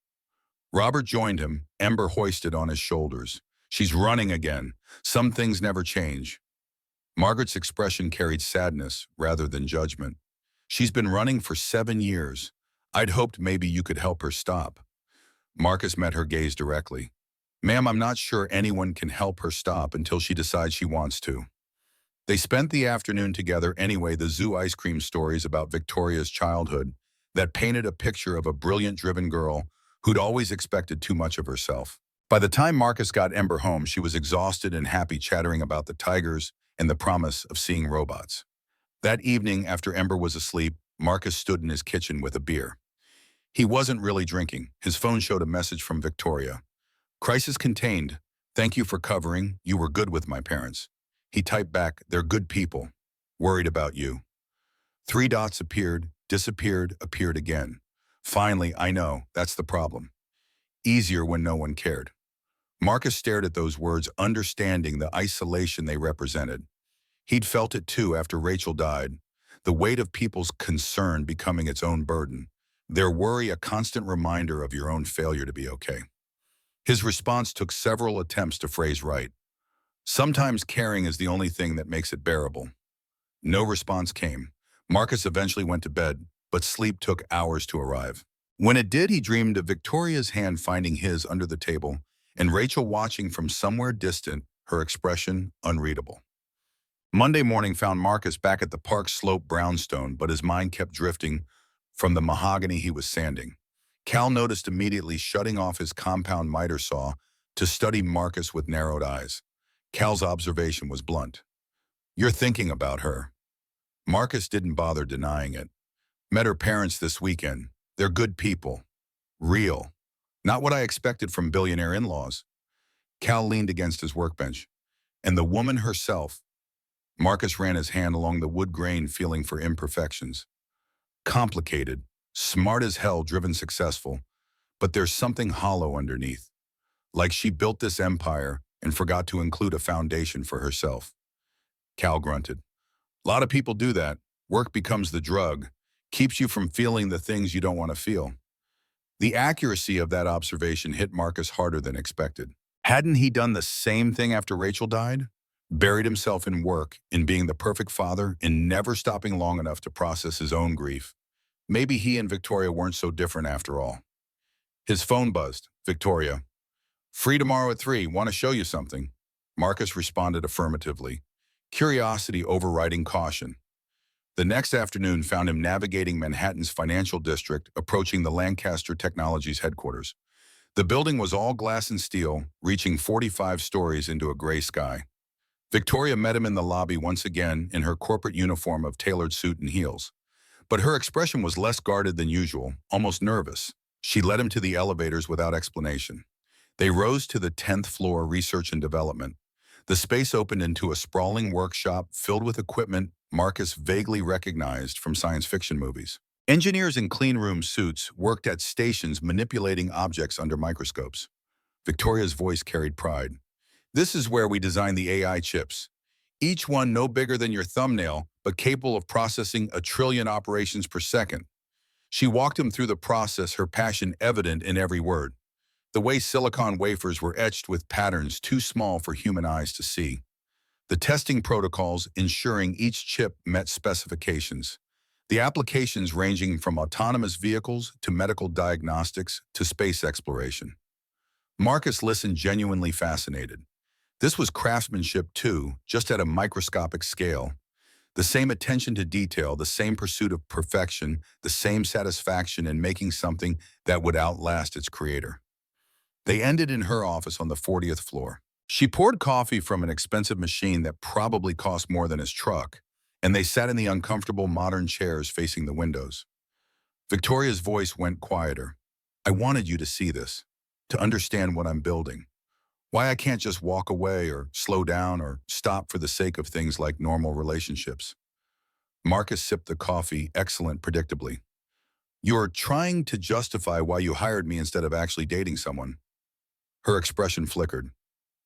Speaker 1: Robert joined him, Ember hoisted on his shoulders. She's running again. Some things never change. Margaret's expression carried sadness rather than judgment. She's been running for 7 years. I'd hoped maybe you could help her stop. Marcus met her gaze directly. Ma'am, I'm not sure anyone can help her stop until she decides she wants to. They spent the afternoon together anyway, the zoo ice cream stories about Victoria's childhood that painted a picture of a brilliant, driven girl who'd always expected too much of herself. By the time Marcus got Ember home, she was exhausted and happy, chattering about the tigers and the promise of seeing robots. That evening, after Ember was asleep, Marcus stood in his kitchen with a beer. He wasn't really drinking. His phone showed a message from Victoria. Crisis contained. Thank you for covering. You were good with my parents. He typed back, they're good people. Worried about you. Three dots appeared, disappeared, appeared again. Finally, I know, that's the problem. Easier when no one cared. Marcus stared at those words, understanding the isolation they represented. He'd felt it too after Rachel died, the weight of people's concern becoming its own burden, their worry a constant reminder of your own failure to be okay. His response took several attempts to phrase right. Sometimes caring is the only thing that makes it bearable. No response came. Marcus eventually went to bed, but sleep took hours to arrive. When it did, he dreamed of Victoria's hand finding his under the table and Rachel watching from somewhere distant, her expression unreadable. Monday morning found Marcus back at the park slope brownstone, but his mind kept drifting from the mahogany he was sanding. Cal noticed immediately, shutting off his compound miter saw to study Marcus with narrowed eyes. Cal's observation was blunt. You're thinking about her. Marcus didn't bother denying it. Met her parents this weekend. They're good people. Real. Not what I expected from billionaire in-laws. Cal leaned against his workbench. And the woman herself. Marcus ran his hand along the wood grain, feeling for imperfections. Complicated, smart as hell, driven, successful, but there's something hollow underneath. Like she built this empire and forgot to include a foundation for herself. Cal grunted. A lot of people do that. Work becomes the drug, keeps you from feeling the things you don't want to feel. The accuracy of that observation hit Marcus harder than expected. Hadn't he done the same thing after Rachel died? Buried himself in work, in being the perfect father, in never stopping long enough to process his own grief. Maybe he and Victoria weren't so different after all. His phone buzzed. Victoria. Free tomorrow at 3. Want to show you something? Marcus responded affirmatively, curiosity overriding caution. The next afternoon found him navigating Manhattan's financial district, approaching the Lancaster Technologies headquarters. The building was all glass and steel, reaching 45 stories into a gray sky. Victoria met him in the lobby once again in her corporate uniform of tailored suit and heels. But her expression was less guarded than usual, almost nervous. She led him to the elevators without explanation. They rose to the 10th floor, research and development. The space opened into a sprawling workshop filled with equipment Marcus vaguely recognized from science fiction movies. Engineers in cleanroom suits worked at stations manipulating objects under microscopes. Victoria's voice carried pride. This is where we design the AI chips. Each one no bigger than your thumbnail, but capable of processing 1 trillion operations per second. She walked him through the process, her passion evident in every word. The way silicon wafers were etched with patterns too small for human eyes to see. The testing protocols ensuring each chip met specifications. The applications ranging from autonomous vehicles to medical diagnostics to space exploration. Marcus listened, genuinely fascinated. This was craftsmanship too, just at a microscopic scale. The same attention to detail, the same pursuit of perfection, the same satisfaction in making something that would outlast its creator. They ended in her office on the 40th floor. She poured coffee from an expensive machine that probably cost more than his truck, and they sat in the uncomfortable modern chairs facing the windows. Victoria's voice went quieter. I wanted you to see this, to understand what I'm building. Why I can't just walk away or slow down or stop for the sake of things like normal relationships. Marcus sipped the coffee, excellent, predictably. You're trying to justify why you hired me instead of actually dating someone. Her expression flickered.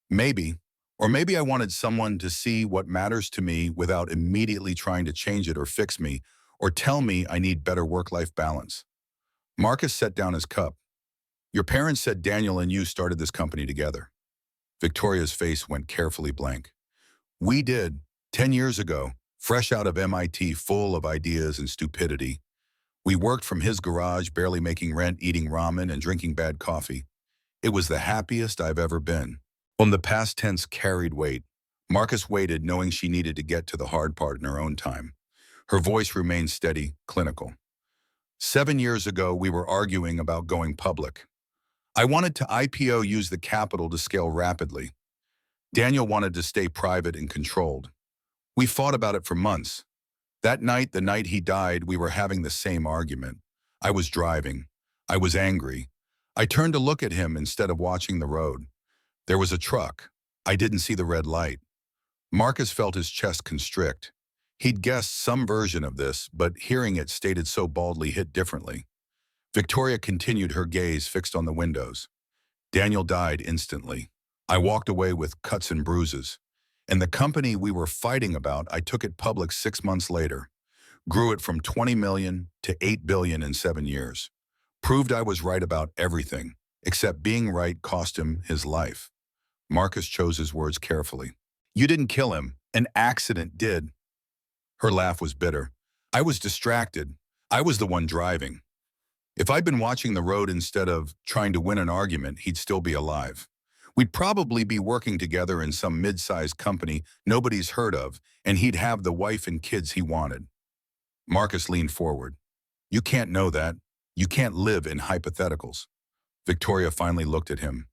Speaker 1: Maybe, or maybe I wanted someone to see what matters to me without immediately trying to change it or fix me, or tell me I need better work-life balance. Marcus set down his cup. Your parents said Daniel and you started this company together. Victoria's face went carefully blank. We did, 10 years ago, fresh out of MIT, full of ideas and stupidity. We worked from his garage, barely making rent, eating ramen and drinking bad coffee. It was the happiest I've ever been. On the past tense carried weight. Marcus waited, knowing she needed to get to the hard part in her own time. Her voice remained steady, clinical. 7 years ago, we were arguing about going public. I wanted to IPO, use the capital to scale rapidly. Daniel wanted to stay private and controlled. We fought about it for months. That night, the night he died, we were having the same argument. I was driving. I was angry. I turned to look at him instead of watching the road. There was a truck. I didn't see the red light. Marcus felt his chest constrict. He'd guessed some version of this, but hearing it stated so baldly hit differently. Victoria continued, her gaze fixed on the windows. Daniel died instantly. I walked away with cuts and bruises. And the company we were fighting about, I took it public 6 months later. Grew it from 20 million to 8 billion in 7 years. Proved I was right about everything, except being right cost him his life. Marcus chose his words carefully. You didn't kill him. An accident did. Her laugh was bitter. I was distracted. I was the one driving. If I'd been watching the road instead of trying to win an argument, he'd still be alive. We'd probably be working together in some mid-sized company nobody's heard of, and he'd have the wife and kids he wanted. Marcus leaned forward. You can't know that. You can't live in hypotheticals. Victoria finally looked at him.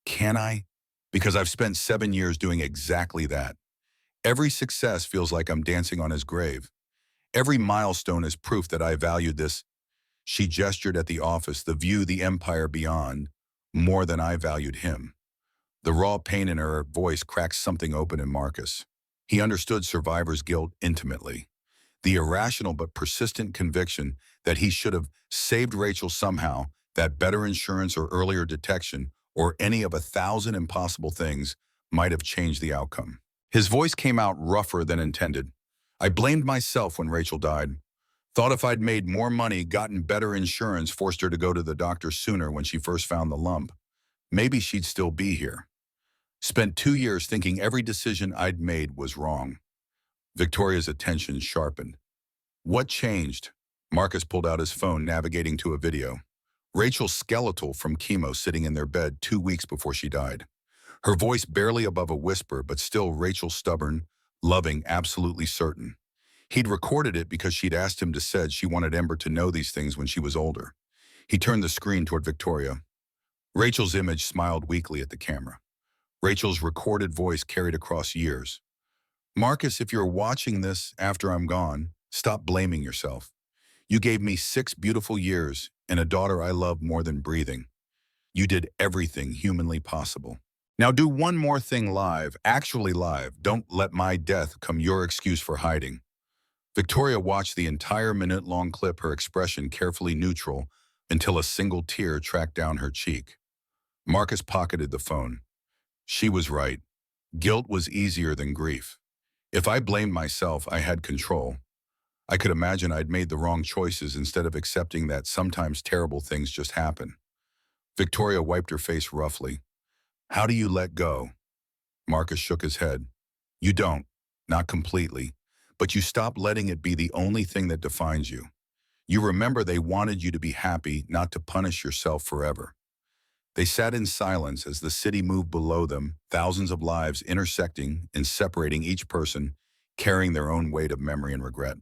Speaker 1: Can I? Because I've spent 7 years doing exactly that. Every success feels like I'm dancing on his grave. Every milestone is proof that I valued this. She gestured at the office, the view, the empire beyond, more than I valued him. The raw pain in her voice cracked something open in Marcus. He understood survivor's guilt intimately. The irrational but persistent conviction that he should have saved Rachel somehow, that better insurance or earlier detection, or any of 1,000 impossible things might have changed the outcome. His voice came out rougher than intended. I blamed myself when Rachel died. Thought if I'd made more money, gotten better insurance, forced her to go to the doctor sooner when she first found the lump, maybe she'd still be here. Spent 2 years thinking every decision I'd made was wrong. Victoria's attention sharpened. What changed? Marcus pulled out his phone, navigating to a video. Rachel's skeletal from chemo sitting in their bed 2 weeks before she died. Her voice barely above a whisper, but still Rachel stubborn, loving, absolutely certain. He'd recorded it because she'd asked him to said she wanted Ember to know these things when she was older. He turned the screen toward Victoria. Rachel's image smiled weakly at the camera. Rachel's recorded voice carried across years. Marcus, if you're watching this after I'm gone, stop blaming yourself. You gave me 6 beautiful years and a daughter I love more than breathing. You did everything humanly possible. Now do one more thing live, actually live. Don't let my death come your excuse for hiding. Victoria watched the entire minute-long clip, her expression carefully neutral, until a single tear tracked down her cheek. Marcus pocketed the phone. She was right. Guilt was easier than grief. If I blamed myself, I had control. I could imagine I'd made the wrong choices instead of accepting that sometimes terrible things just happen. Victoria wiped her face roughly. How do you let go? Marcus shook his head. You don't, not completely, but you stop letting it be the only thing that defines you. You remember they wanted you to be happy, not to punish yourself forever. They sat in silence as the city moved below them, thousands of lives intersecting and separating, each person carrying their own weight of memory and regret.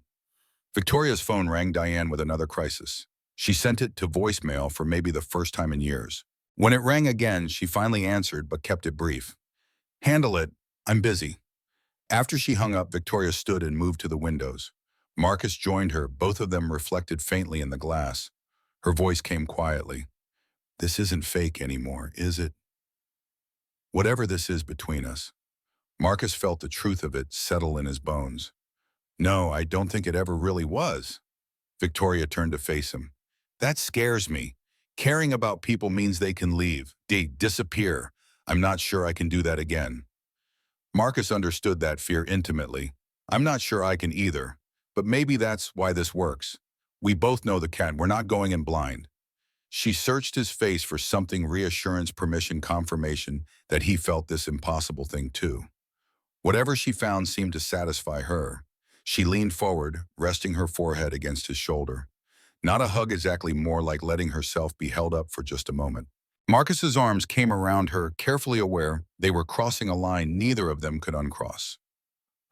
Speaker 1: Victoria's phone rang Diane with another crisis. She sent it to voicemail for maybe the first time in years. When it rang again, she finally answered but kept it brief. Handle it. I'm busy. After she hung up, Victoria stood and moved to the windows. Marcus joined her. Both of them reflected faintly in the glass. Her voice came quietly. This isn't fake anymore, is it? Whatever this is between us. Marcus felt the truth of it settle in his bones. No, I don't think it ever really was. Victoria turned to face him. That scares me. Caring about people means they can leave, disappear. I'm not sure I can do that again. Marcus understood that fear intimately. I'm not sure I can either, but maybe that's why this works. We both know the cat. We're not going in blind. She searched his face for something, reassurance, permission, confirmation that he felt this impossible thing too. Whatever she found seemed to satisfy her. She leaned forward, resting her forehead against his shoulder. Not a hug exactly, more like letting herself be held up for just a moment. Marcus's arms came around her, carefully aware they were crossing a line neither of them could uncross.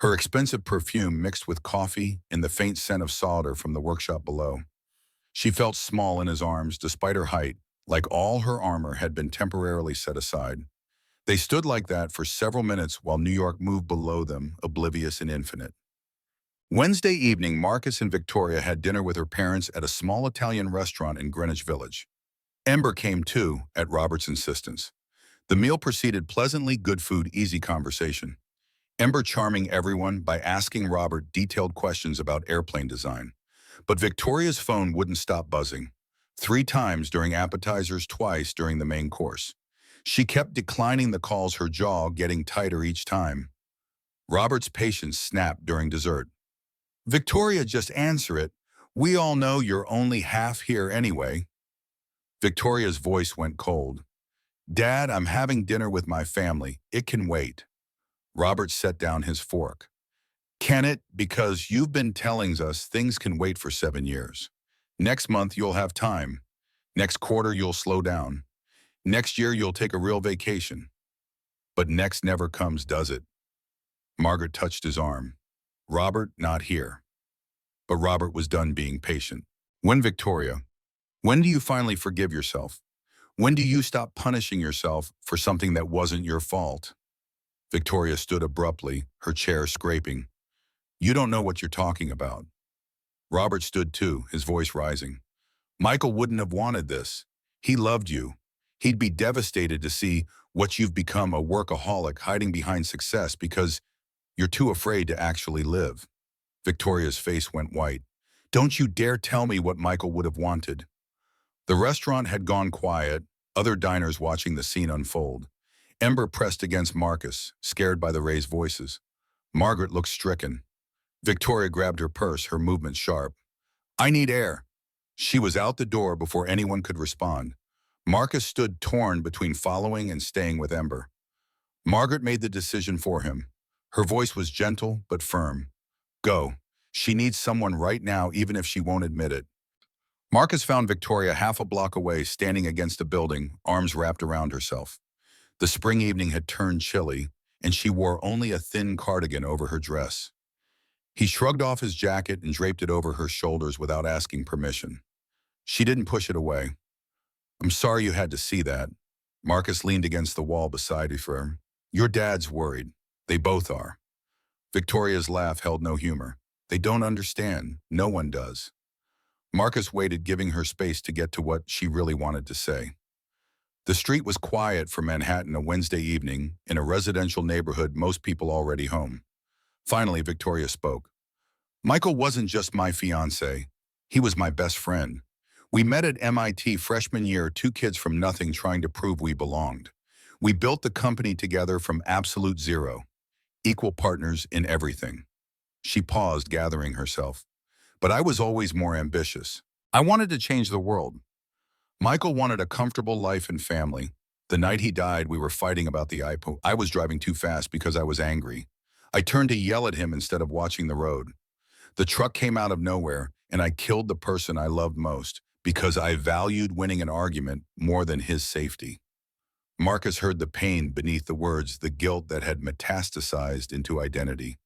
Speaker 1: Her expensive perfume mixed with coffee and the faint scent of solder from the workshop below. She felt small in his arms despite her height, like all her armor had been temporarily set aside. They stood like that for several minutes while New York moved below them, oblivious and infinite. Wednesday evening, Marcus and Victoria had dinner with her parents at a small Italian restaurant in Greenwich Village. Ember came too, at Robert's insistence. The meal proceeded pleasantly, good food, easy conversation. Ember charming everyone by asking Robert detailed questions about airplane design. But Victoria's phone wouldn't stop buzzing. 3 times during appetizers, twice during the main course. She kept declining the calls, her jaw getting tighter each time. Robert's patience snapped during dessert. Victoria, just answer it. We all know you're only half here anyway. Victoria's voice went cold. Dad, I'm having dinner with my family. It can wait. Robert set down his fork. Can it? Because you've been telling us things can wait for 7 years. Next month you'll have time. Next quarter you'll slow down. Next year you'll take a real vacation. But next never comes, does it? Margaret touched his arm. Robert, not here. But Robert was done being patient. When, Victoria? When do you finally forgive yourself? When do you stop punishing yourself for something that wasn't your fault? Victoria stood abruptly, her chair scraping. You don't know what you're talking about. Robert stood too, his voice rising. Michael wouldn't have wanted this. He loved you. He'd be devastated to see what you've become, a workaholic hiding behind success because you're too afraid to actually live. Victoria's face went white. Don't you dare tell me what Michael would have wanted. The restaurant had gone quiet, other diners watching the scene unfold. Ember pressed against Marcus, scared by the raised voices. Margaret looked stricken. Victoria grabbed her purse, her movements sharp. I need air. She was out the door before anyone could respond. Marcus stood torn between following and staying with Ember. Margaret made the decision for him. Her voice was gentle but firm. Go. She needs someone right now, even if she won't admit it. Marcus found Victoria half a block away, standing against a building, arms wrapped around herself. The spring evening had turned chilly, and she wore only a thin cardigan over her dress. He shrugged off his jacket and draped it over her shoulders without asking permission. She didn't push it away. I'm sorry you had to see that. Marcus leaned against the wall beside her. Your dad's worried. They both are. Victoria's laugh held no humor. They don't understand. No one does. Marcus waited, giving her space to get to what she really wanted to say. The street was quiet for Manhattan, a Wednesday evening, in a residential neighborhood, most people already home. Finally, Victoria spoke. Michael wasn't just my fiancé. He was my best friend. We met at MIT freshman year, 2 kids from nothing trying to prove we belonged. We built the company together from absolute zero, equal partners in everything. She paused, gathering herself. But I was always more ambitious. I wanted to change the world. Michael wanted a comfortable life and family. The night he died, we were fighting about the iPhone. I was driving too fast because I was angry. I turned to yell at him instead of watching the road. The truck came out of nowhere, and I killed the person I loved most because I valued winning an argument more than his safety. Marcus heard the pain beneath the words, the guilt that had metastasized into identity.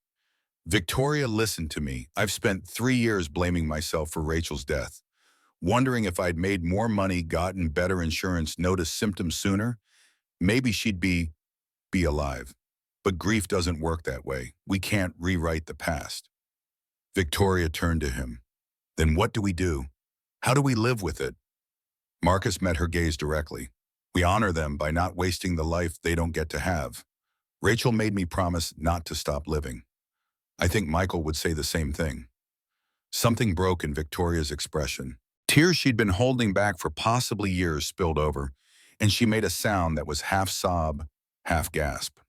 Speaker 1: Victoria, listen to me. I've spent 3 years blaming myself for Rachel's death, wondering if I'd made more money, gotten better insurance, noticed symptoms sooner, maybe she'd be alive. But grief doesn't work that way. We can't rewrite the past. Victoria turned to him. Then what do we do? How do we live with it? Marcus met her gaze directly. We honor them by not wasting the life they don't get to have. Rachel made me promise not to stop living. I think Michael would say the same thing. Something broke in Victoria's expression. Tears she'd been holding back for possibly years spilled over, and she made a sound that was half sob, half gasp.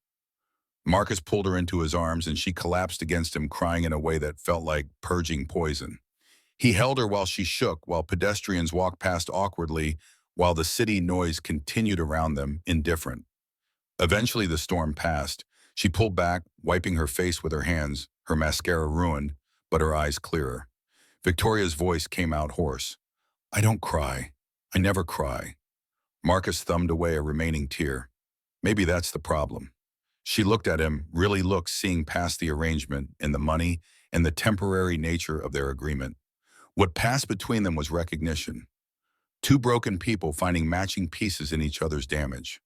Speaker 1: Marcus pulled her into his arms, and she collapsed against him, crying in a way that felt like purging poison. He held her while she shook, while pedestrians walked past awkwardly, while the city noise continued around them, indifferent. Eventually the storm passed. She pulled back, wiping her face with her hands, her mascara ruined, but her eyes clearer. Victoria's voice came out hoarse. I don't cry. I never cry. Marcus thumbed away a remaining tear. Maybe that's the problem. She looked at him, really looked, seeing past the arrangement and the money and the temporary nature of their agreement. What passed between them was recognition. 2 broken people finding matching pieces in each other's damage.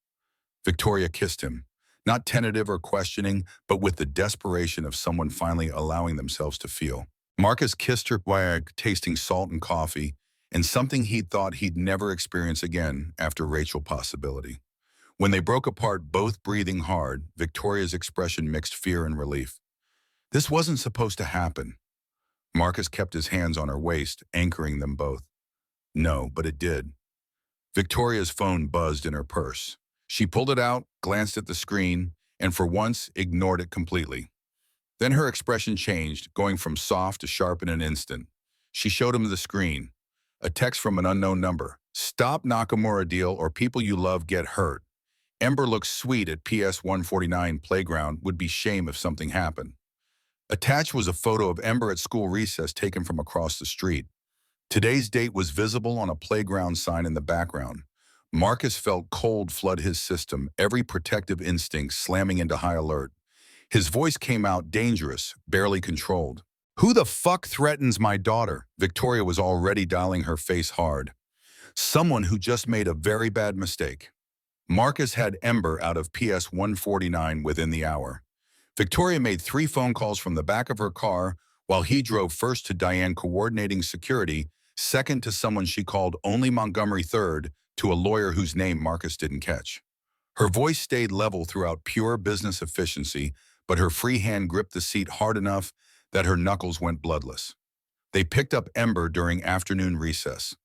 Speaker 1: Victoria kissed him, not tentative or questioning, but with the desperation of someone finally allowing themselves to feel. Marcus kissed her while tasting salt and coffee, and something he'd thought he'd never experience again after Rachel possibility. When they broke apart, both breathing hard, Victoria's expression mixed fear and relief. This wasn't supposed to happen. Marcus kept his hands on her waist, anchoring them both. No, but it did. Victoria's phone buzzed in her purse. She pulled it out, glanced at the screen, and for once ignored it completely. Then her expression changed, going from soft to sharp in an instant. She showed him the screen. A text from an unknown number. Stop Nakamura deal or people you love get hurt. Ember looks sweet at PS 149 playground, would be shame if something happened. Attached was a photo of Ember at school recess taken from across the street. Today's date was visible on a playground sign in the background. Marcus felt cold flood his system, every protective instinct slamming into high alert. His voice came out dangerous, barely controlled. Who the fuck threatens my daughter? Victoria was already dialing her face hard. Someone who just made a very bad mistake. Marcus had Ember out of PS 149 within the hour. Victoria made 3 phone calls from the back of her car while he drove first to Diane coordinating security, second to someone she called only Montgomery, third to a lawyer whose name Marcus didn't catch. Her voice stayed level throughout pure business efficiency, but her free hand gripped the seat hard enough that her knuckles went bloodless. They picked up Ember during afternoon recess.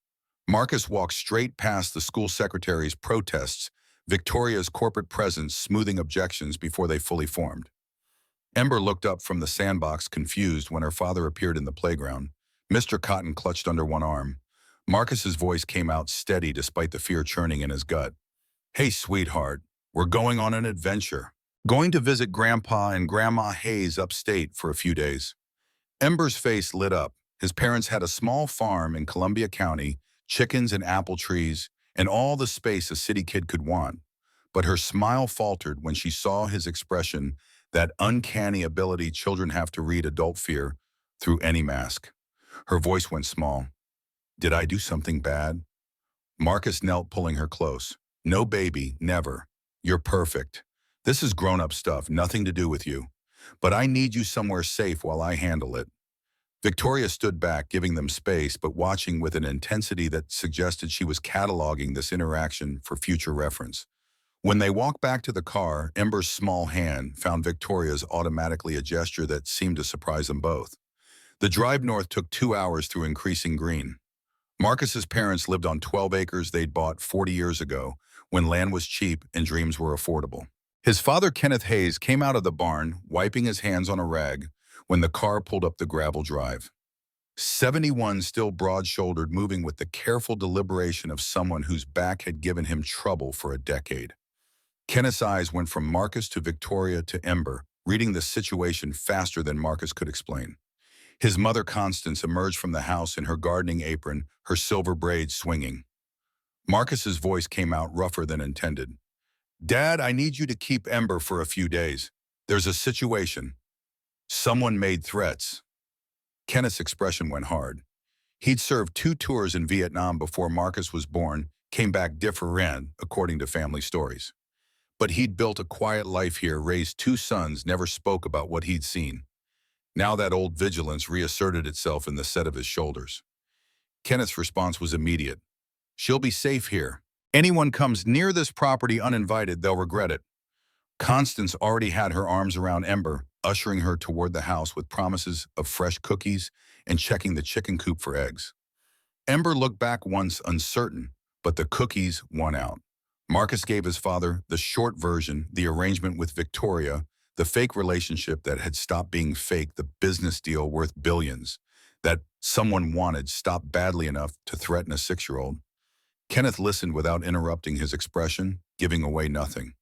Speaker 1: Marcus walked straight past the school secretary's protests, Victoria's corporate presence smoothing objections before they fully formed. Ember looked up from the sandbox confused when her father appeared in the playground. Mr. Cotton clutched under one arm. Marcus's voice came out steady despite the fear churning in his gut. Hey, sweetheart, we're going on an adventure. Going to visit Grandpa and Grandma Hayes upstate for a few days. Ember's face lit up. His parents had a small farm in Columbia County, chickens and apple trees, and all the space a city kid could want. But her smile faltered when she saw his expression, that uncanny ability children have to read adult fear through any mask. Her voice went small. Did I do something bad? Marcus knelt, pulling her close. No, baby, never. You're perfect. This is grown-up stuff, nothing to do with you. But I need you somewhere safe while I handle it. Victoria stood back, giving them space, but watching with an intensity that suggested she was cataloging this interaction for future reference. When they walked back to the car, Ember's small hand found Victoria's automatically, a gesture that seemed to surprise them both. The drive north took 2 hours through increasing green. Marcus's parents lived on 12 acres they'd bought 40 years ago, when land was cheap and dreams were affordable. His father, Kenneth Hayes, came out of the barn, wiping his hands on a rag, when the car pulled up the gravel drive. 71, still broad-shouldered, moving with the careful deliberation of someone whose back had given him trouble for a decade. Kenneth's eyes went from Marcus to Victoria to Ember, reading the situation faster than Marcus could explain. His mother, Constance, emerged from the house in her gardening apron, her silver braids swinging. Marcus's voice came out rougher than intended. Dad, I need you to keep Ember for a few days. There's a situation. Someone made threats. Kenneth's expression went hard. He'd served 2 tours in Vietnam before Marcus was born, came back different, according to family stories. But he'd built a quiet life here, raised 2 sons, never spoke about what he'd seen. Now that old vigilance reasserted itself in the set of his shoulders. Kenneth's response was immediate. She'll be safe here. Anyone comes near this property uninvited, they'll regret it. Constance already had her arms around Ember, ushering her toward the house with promises of fresh cookies and checking the chicken coop for eggs. Ember looked back once, uncertain, but the cookies won out. Marcus gave his father the short version, the arrangement with Victoria, the fake relationship that had stopped being fake, the business deal worth billions, that someone wanted stopped badly enough to threaten a 6-year-old. Kenneth listened without interrupting his expression, giving away nothing.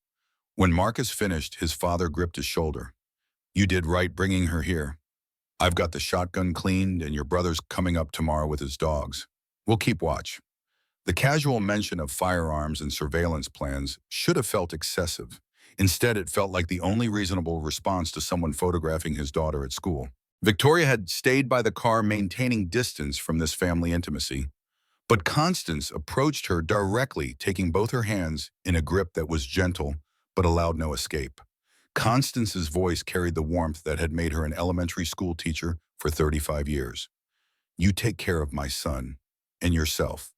Speaker 1: When Marcus finished, his father gripped his shoulder. You did right bringing her here. I've got the shotgun cleaned and your brother's coming up tomorrow with his dogs. We'll keep watch. The casual mention of firearms and surveillance plans should have felt excessive. Instead, it felt like the only reasonable response to someone photographing his daughter at school. Victoria had stayed by the car, maintaining distance from this family intimacy. But Constance approached her directly, taking both her hands in a grip that was gentle but allowed no escape. Constance's voice carried the warmth that had made her an elementary school teacher for 35 years. You take care of my son, and yourself.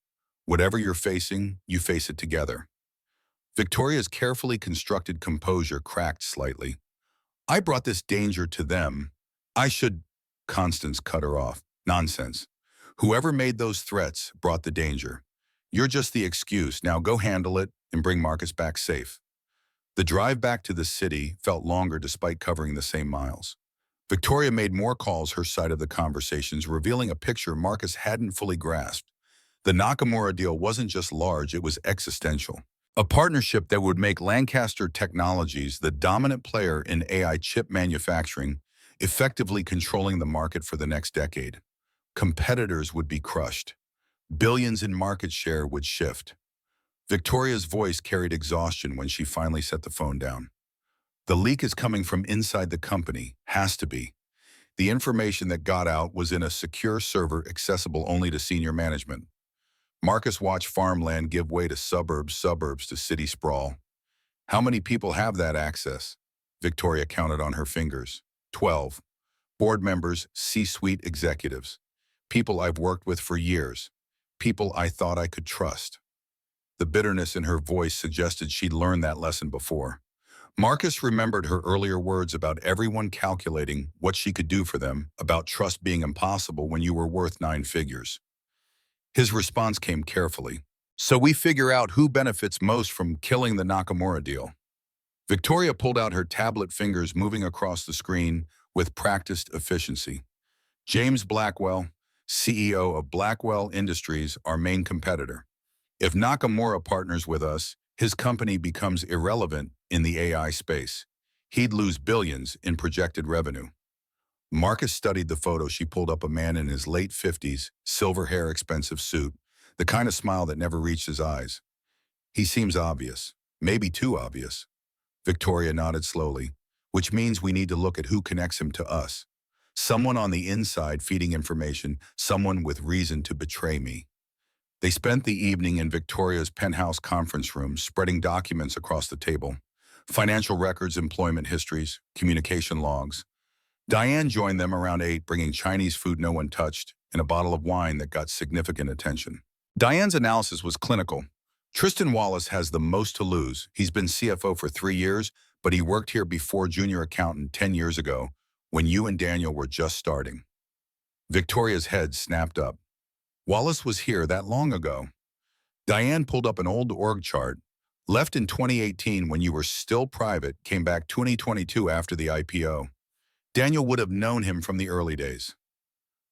Speaker 1: Whatever you're facing, you face it together. Victoria's carefully constructed composure cracked slightly. I brought this danger to them. I should... Constance cut her off. Nonsense. Whoever made those threats brought the danger. You're just the excuse. Now go handle it and bring Marcus back safe. The drive back to the city felt longer despite covering the same miles. Victoria made more calls her side of the conversations, revealing a picture Marcus hadn't fully grasped. The Nakamura deal wasn't just large, it was existential. A partnership that would make Lancaster Technologies the dominant player in AI chip manufacturing, effectively controlling the market for the next decade. Competitors would be crushed. Billions in market share would shift. Victoria's voice carried exhaustion when she finally set the phone down. The leak is coming from inside the company, has to be. The information that got out was in a secure server accessible only to senior management. Marcus watched farmland give way to suburbs to city sprawl. How many people have that access? Victoria counted on her fingers. 12. Board members, C-suite executives. People I've worked with for years. People I thought I could trust. The bitterness in her voice suggested she'd learned that lesson before. Marcus remembered her earlier words about everyone calculating what she could do for them, about trust being impossible when you were worth 9 figures. His response came carefully. So we figure out who benefits most from killing the Nakamura deal. Victoria pulled out her tablet, fingers moving across the screen with practiced efficiency. James Blackwell, CEO of Blackwell Industries, our main competitor. If Nakamura partners with us, his company becomes irrelevant in the AI space. He'd lose billions in projected revenue. Marcus studied the photo. She pulled up a man in his late 50s, silver hair, expensive suit, the kind of smile that never reached his eyes. He seems obvious, maybe too obvious. Victoria nodded slowly, which means we need to look at who connects him to us. Someone on the inside feeding information, someone with reason to betray me. They spent the evening in Victoria's penthouse conference room, spreading documents across the table. Financial records, employment histories, communication logs. Diane joined them around 8, bringing Chinese food no one touched and a bottle of wine that got significant attention. Diane's analysis was clinical. Tristan Wallace has the most to lose. He's been CFO for 3 years, but he worked here before junior accountant 10 years ago, when you and Daniel were just starting. Victoria's head snapped up. Wallace was here that long ago. Diane pulled up an old org chart. Left in 2018 when you were still private, came back 2022 after the IPO. Daniel would have known him from the early days.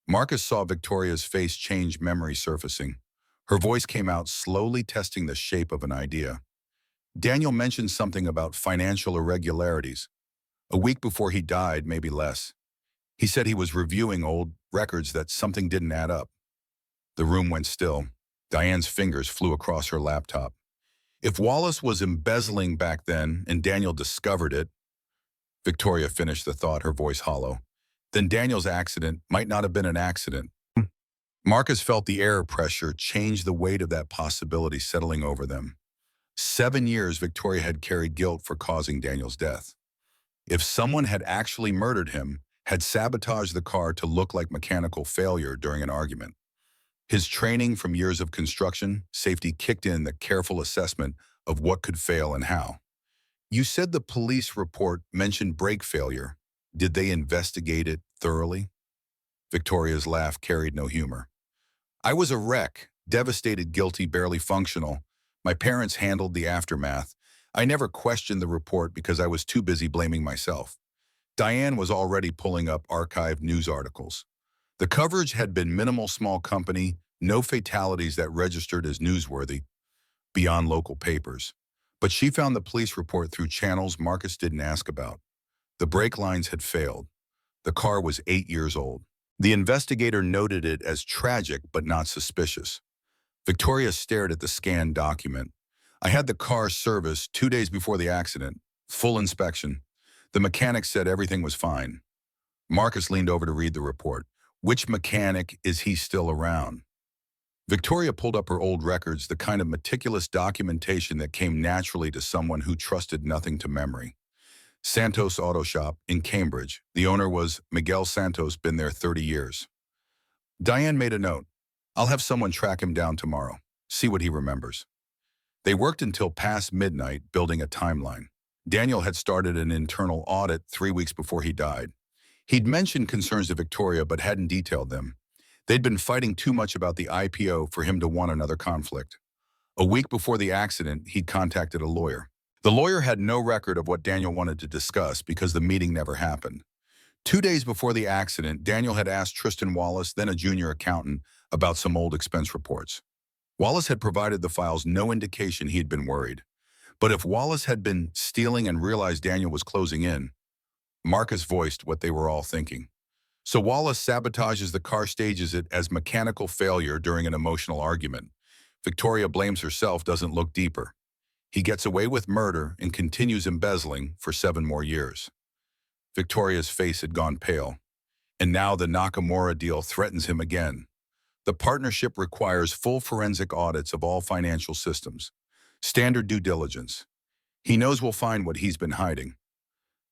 Speaker 1: Marcus saw Victoria's face change, memory surfacing. Her voice came out slowly, testing the shape of an idea. Daniel mentioned something about financial irregularities. A week before he died, maybe less. He said he was reviewing old records, that something didn't add up. The room went still. Diane's fingers flew across her laptop. If Wallace was embezzling back then and Daniel discovered it, Victoria finished the thought, her voice hollow, then Daniel's accident might not have been an accident. Marcus felt the air pressure change, the weight of that possibility settling over them. 7 years Victoria had carried guilt for causing Daniel's death. If someone had actually murdered him, had sabotaged the car to look like mechanical failure during an argument. His training from years of construction safety kicked in, the careful assessment of what could fail and how. You said the police report mentioned brake failure. Did they investigate it thoroughly? Victoria's laugh carried no humor. I was a wreck, devastated, guilty, barely functional. My parents handled the aftermath. I never questioned the report because I was too busy blaming myself. Diane was already pulling up archived news articles. The coverage had been minimal, small company, no fatalities that registered as newsworthy beyond local papers. But she found the police report through channels Marcus didn't ask about. The brake lines had failed. The car was 8 years old. The investigator noted it as tragic but not suspicious. Victoria stared at the scanned document. I had the car serviced 2 days before the accident. Full inspection. The mechanic said everything was fine. Marcus leaned over to read the report. Which mechanic is he still around? Victoria pulled up her old records, the kind of meticulous documentation that came naturally to someone who trusted nothing to memory. Santos Auto Shop in Cambridge. The owner was Miguel Santos, been there 30 years. Diane made a note. I'll have someone track him down tomorrow. See what he remembers. They worked until past midnight, building a timeline. Daniel had started an internal audit 3 weeks before he died. He'd mentioned concerns to Victoria but hadn't detailed them. They'd been fighting too much about the IPO for him to want another conflict. A week before the accident, he'd contacted a lawyer. The lawyer had no record of what Daniel wanted to discuss because the meeting never happened. 2 days before the accident, Daniel had asked Tristan Wallace, then a junior accountant, about some old expense reports. Wallace had provided the files, no indication he had been worried. But if Wallace had been stealing and realized Daniel was closing in, Marcus voiced what they were all thinking. So Wallace sabotages the car, stages it as mechanical failure during an emotional argument. Victoria blames herself, doesn't look deeper. He gets away with murder and continues embezzling for 7 more years. Victoria's face had gone pale, and now the Nakamura deal threatens him again. The partnership requires full forensic audits of all financial systems. Standard due diligence. He knows we'll find what he's been hiding.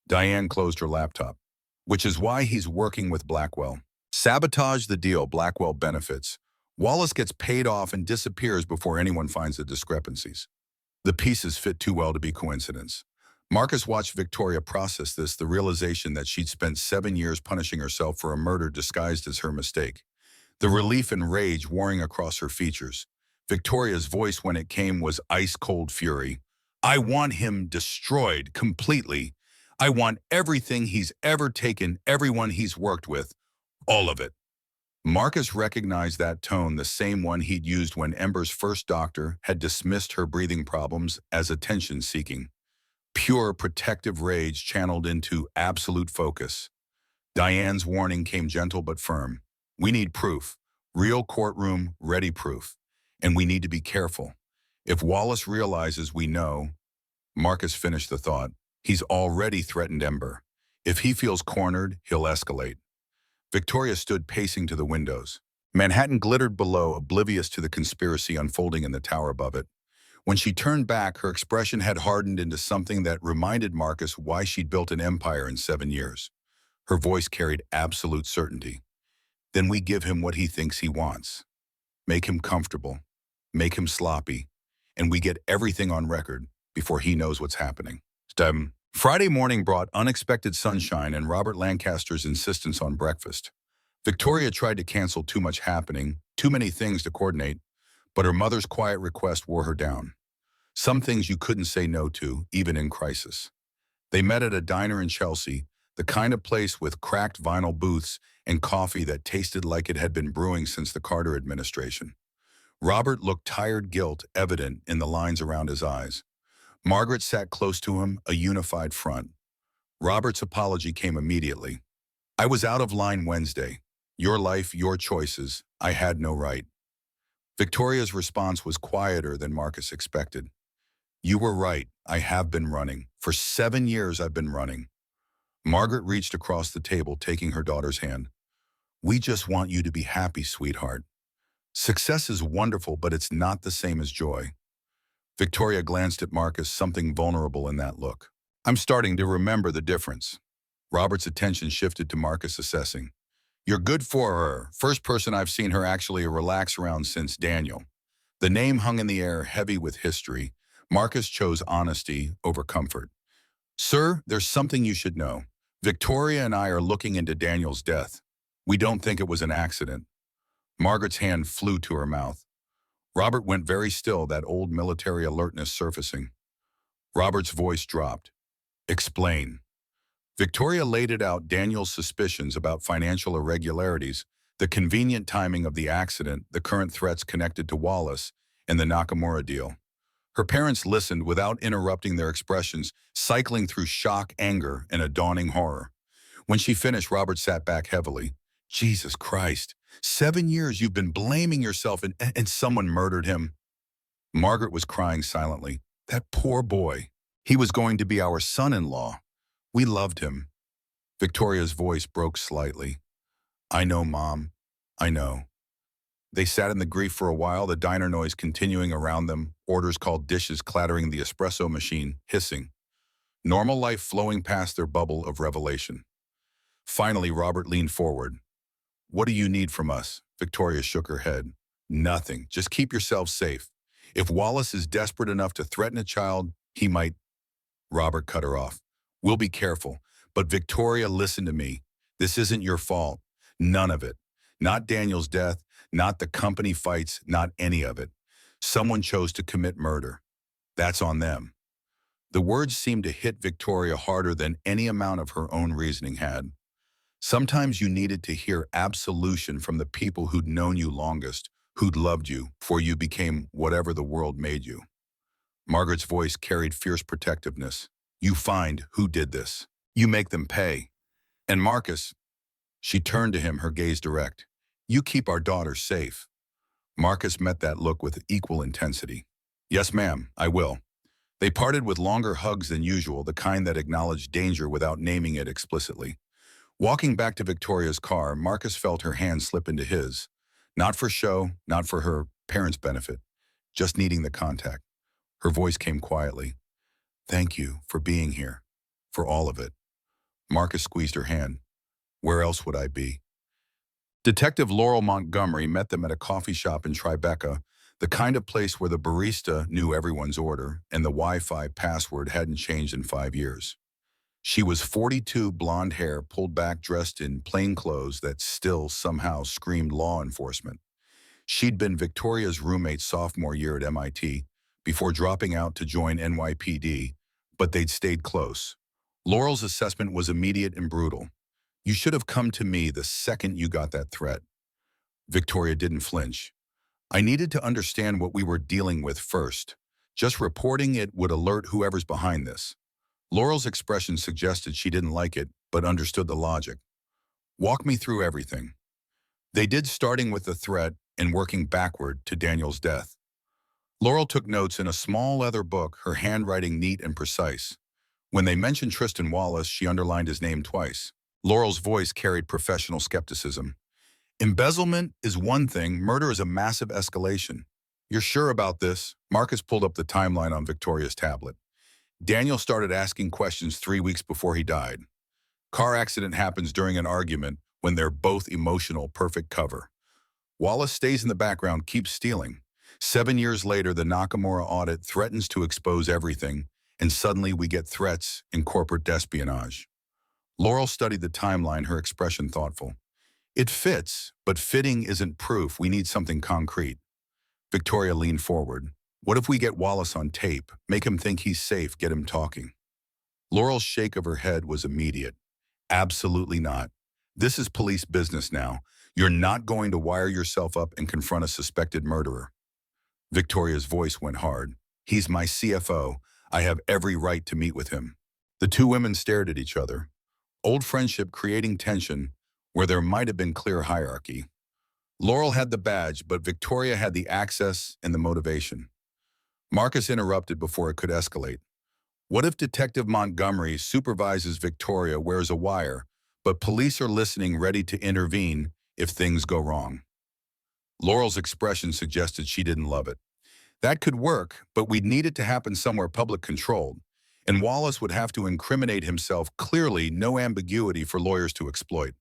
Speaker 1: Diane closed her laptop, which is why he's working with Blackwell. Sabotage the deal, Blackwell benefits. Wallace gets paid off and disappears before anyone finds the discrepancies. The pieces fit too well to be coincidence. Marcus watched Victoria process this, the realization that she'd spent 7 years punishing herself for a murder disguised as her mistake. The relief and rage warring across her features. Victoria's voice when it came was ice-cold fury. I want him destroyed completely. I want everything he's ever taken, everyone he's worked with, all of it. Marcus recognized that tone, the same one he'd used when Ember's first doctor had dismissed her breathing problems as attention-seeking. Pure protective rage channeled into absolute focus. Diane's warning came gentle but firm. We need proof. Real courtroom, ready proof. And we need to be careful. If Wallace realizes we know, Marcus finished the thought, he's already threatened Ember. If he feels cornered, he'll escalate. Victoria stood pacing to the windows. Manhattan glittered below, oblivious to the conspiracy unfolding in the tower above it. When she turned back, her expression had hardened into something that reminded Marcus why she'd built an empire in 7 years. Her voice carried absolute certainty. Then we give him what he thinks he wants. Make him comfortable. Make him sloppy. And we get everything on record before he knows what's happening. Friday morning brought unexpected sunshine and Robert Lancaster's insistence on breakfast. Victoria tried to cancel too much happening, too many things to coordinate, but her mother's quiet request wore her down. Some things you couldn't say no to, even in crisis. They met at a diner in Chelsea, the kind of place with cracked vinyl booths and coffee that tasted like it had been brewing since the Carter administration. Robert looked tired, guilt evident in the lines around his eyes. Margaret sat close to him, a unified front. Robert's apology came immediately. I was out of line Wednesday. Your life, your choices. I had no right. Victoria's response was quieter than Marcus expected. You were right. I have been running. For 7 years I've been running. Margaret reached across the table, taking her daughter's hand. We just want you to be happy, sweetheart. Success is wonderful, but it's not the same as joy. Victoria glanced at Marcus, something vulnerable in that look. I'm starting to remember the difference. Robert's attention shifted to Marcus, assessing. You're good for her. First person I've seen her actually relax around since Daniel. The name hung in the air, heavy with history. Marcus chose honesty over comfort. Sir, there's something you should know. Victoria and I are looking into Daniel's death. We don't think it was an accident. Margaret's hand flew to her mouth. Robert went very still, that old military alertness surfacing. Robert's voice dropped. Explain. Victoria laid it out, Daniel's suspicions about financial irregularities, the convenient timing of the accident, the current threats connected to Wallace, and the Nakamura deal. Her parents listened without interrupting their expressions, cycling through shock, anger, and a dawning horror. When she finished, Robert sat back heavily. Jesus Christ, 7 years you've been blaming yourself and someone murdered him. Margaret was crying silently. That poor boy. He was going to be our son-in-law. We loved him. Victoria's voice broke slightly. I know, Mom. I know. They sat in the grief for a while, the diner noise continuing around them, orders called, dishes clattering, the espresso machine hissing. Normal life flowing past their bubble of revelation. Finally, Robert leaned forward. What do you need from us? Victoria shook her head. Nothing. Just keep yourself safe. If Wallace is desperate enough to threaten a child, he might. Robert cut her off. We'll be careful. But Victoria, listen to me. This isn't your fault. None of it. Not Daniel's death, not the company fights, not any of it. Someone chose to commit murder. That's on them. The words seemed to hit Victoria harder than any amount of her own reasoning had. Sometimes you needed to hear absolution from the people who'd known you longest, who'd loved you, before you became whatever the world made you. Margaret's voice carried fierce protectiveness. You find who did this. You make them pay. And Marcus, she turned to him, her gaze direct. You keep our daughter safe. Marcus met that look with equal intensity. Yes, ma'am, I will. They parted with longer hugs than usual, the kind that acknowledged danger without naming it explicitly. Walking back to Victoria's car, Marcus felt her hand slip into his. Not for show, not for her parents' benefit, just needing the contact. Her voice came quietly. Thank you for being here, for all of it. Marcus squeezed her hand. Where else would I be? Detective Laurel Montgomery met them at a coffee shop in Tribeca, the kind of place where the barista knew everyone's order and the Wi-Fi password hadn't changed in 5 years. She was 42, blonde hair, pulled back, dressed in plain clothes that still somehow screamed law enforcement. She'd been Victoria's roommate sophomore year at MIT before dropping out to join NYPD, but they'd stayed close. Laurel's assessment was immediate and brutal. You should have come to me the second you got that threat. Victoria didn't flinch. I needed to understand what we were dealing with first. Just reporting it would alert whoever's behind this. Laurel's expression suggested she didn't like it, but understood the logic. Walk me through everything. They did, starting with the threat and working backward to Daniel's death. Laurel took notes in a small leather book, her handwriting neat and precise. When they mentioned Tristan Wallace, she underlined his name twice. Laurel's voice carried professional skepticism. Embezzlement is one thing, murder is a massive escalation. You're sure about this? Marcus pulled up the timeline on Victoria's tablet. Daniel started asking questions 3 weeks before he died. Car accident happens during an argument when they're both emotional, perfect cover. Wallace stays in the background, keeps stealing. 7 years later, the Nakamura audit threatens to expose everything, and suddenly we get threats and corporate espionage. Laurel studied the timeline, her expression thoughtful. It fits, but fitting isn't proof. We need something concrete. Victoria leaned forward. What if we get Wallace on tape, make him think he's safe, get him talking? Laurel's shake of her head was immediate. Absolutely not. This is police business now. You're not going to wire yourself up and confront a suspected murderer. Victoria's voice went hard. He's my CFO. I have every right to meet with him. The two women stared at each other. Old friendship creating tension where there might have been clear hierarchy. Laurel had the badge, but Victoria had the access and the motivation. Marcus interrupted before it could escalate. What if Detective Montgomery supervises Victoria, wears a wire, but police are listening, ready to intervene if things go wrong? Laurel's expression suggested she didn't love it. That could work, but we'd need it to happen somewhere public-controlled, and Wallace would have to incriminate himself clearly, no ambiguity for lawyers to exploit.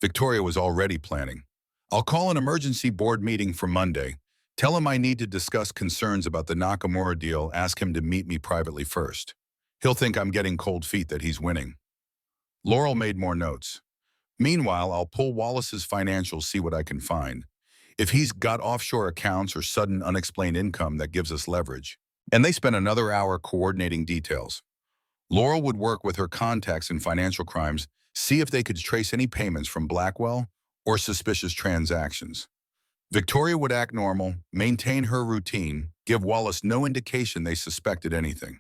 Speaker 1: Victoria was already planning. I'll call an emergency board meeting for Monday. Tell him I need to discuss concerns about the Nakamura deal, ask him to meet me privately first. He'll think I'm getting cold feet, that he's winning. Laurel made more notes. Meanwhile, I'll pull Wallace's financials, see what I can find. If he's got offshore accounts or sudden unexplained income, that gives us leverage. And they spent another hour coordinating details. Laurel would work with her contacts in financial crimes, see if they could trace any payments from Blackwell or suspicious transactions. Victoria would act normal, maintain her routine, give Wallace no indication they suspected anything.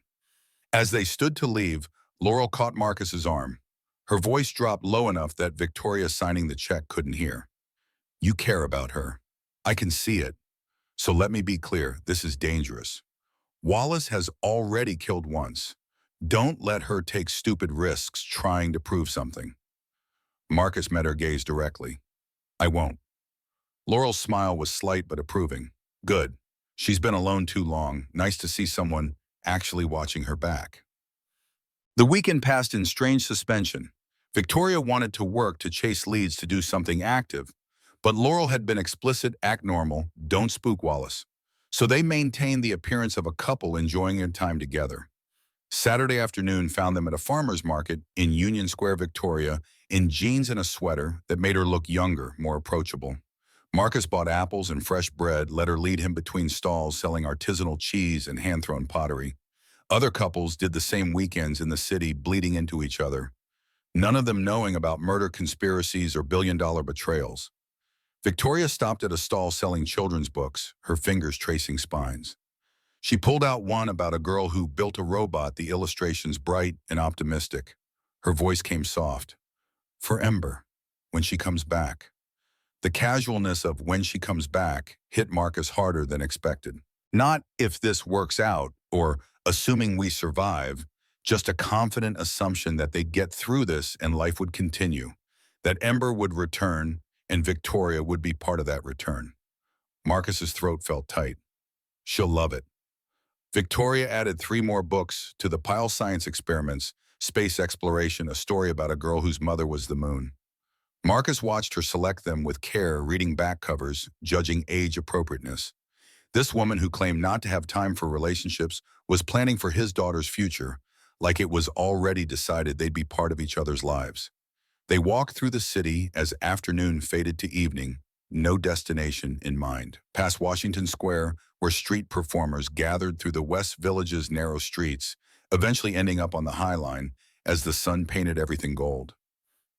Speaker 1: As they stood to leave, Laurel caught Marcus's arm. Her voice dropped low enough that Victoria signing the check couldn't hear. You care about her. I can see it. So let me be clear, this is dangerous. Wallace has already killed once. Don't let her take stupid risks trying to prove something. Marcus met her gaze directly. I won't. Laurel's smile was slight but approving. Good. She's been alone too long. Nice to see someone actually watching her back. The weekend passed in strange suspension. Victoria wanted to work, to chase leads, to do something active, But Laurel had been explicit, act normal, don't spook Wallace. So they maintained the appearance of a couple enjoying their time together. Saturday afternoon found them at a farmer's market in Union Square, Victoria, in jeans and a sweater that made her look younger, more approachable. Marcus bought apples and fresh bread, let her lead him between stalls selling artisanal cheese and hand-thrown pottery. Other couples did the same weekends in the city, bleeding into each other, none of them knowing about murder conspiracies or billion-dollar betrayals. Victoria stopped at a stall selling children's books, her fingers tracing spines. She pulled out one about a girl who built a robot, the illustrations bright and optimistic. Her voice came soft. For Ember, when she comes back. The casualness of when she comes back hit Marcus harder than expected. Not if this works out or assuming we survive, just a confident assumption that they'd get through this and life would continue, that Ember would return and Victoria would be part of that return. Marcus's throat felt tight. She'll love it. Victoria added 3 more books to the pile: Science Experiments, Space Exploration, a story about a girl whose mother was the moon. Marcus watched her select them with care, reading back covers, judging age appropriateness. This woman who claimed not to have time for relationships was planning for his daughter's future, like it was already decided they'd be part of each other's lives. They walked through the city as afternoon faded to evening, no destination in mind. Past Washington Square, where street performers gathered through the West Village's narrow streets, eventually ending up on the High Line as the sun painted everything gold.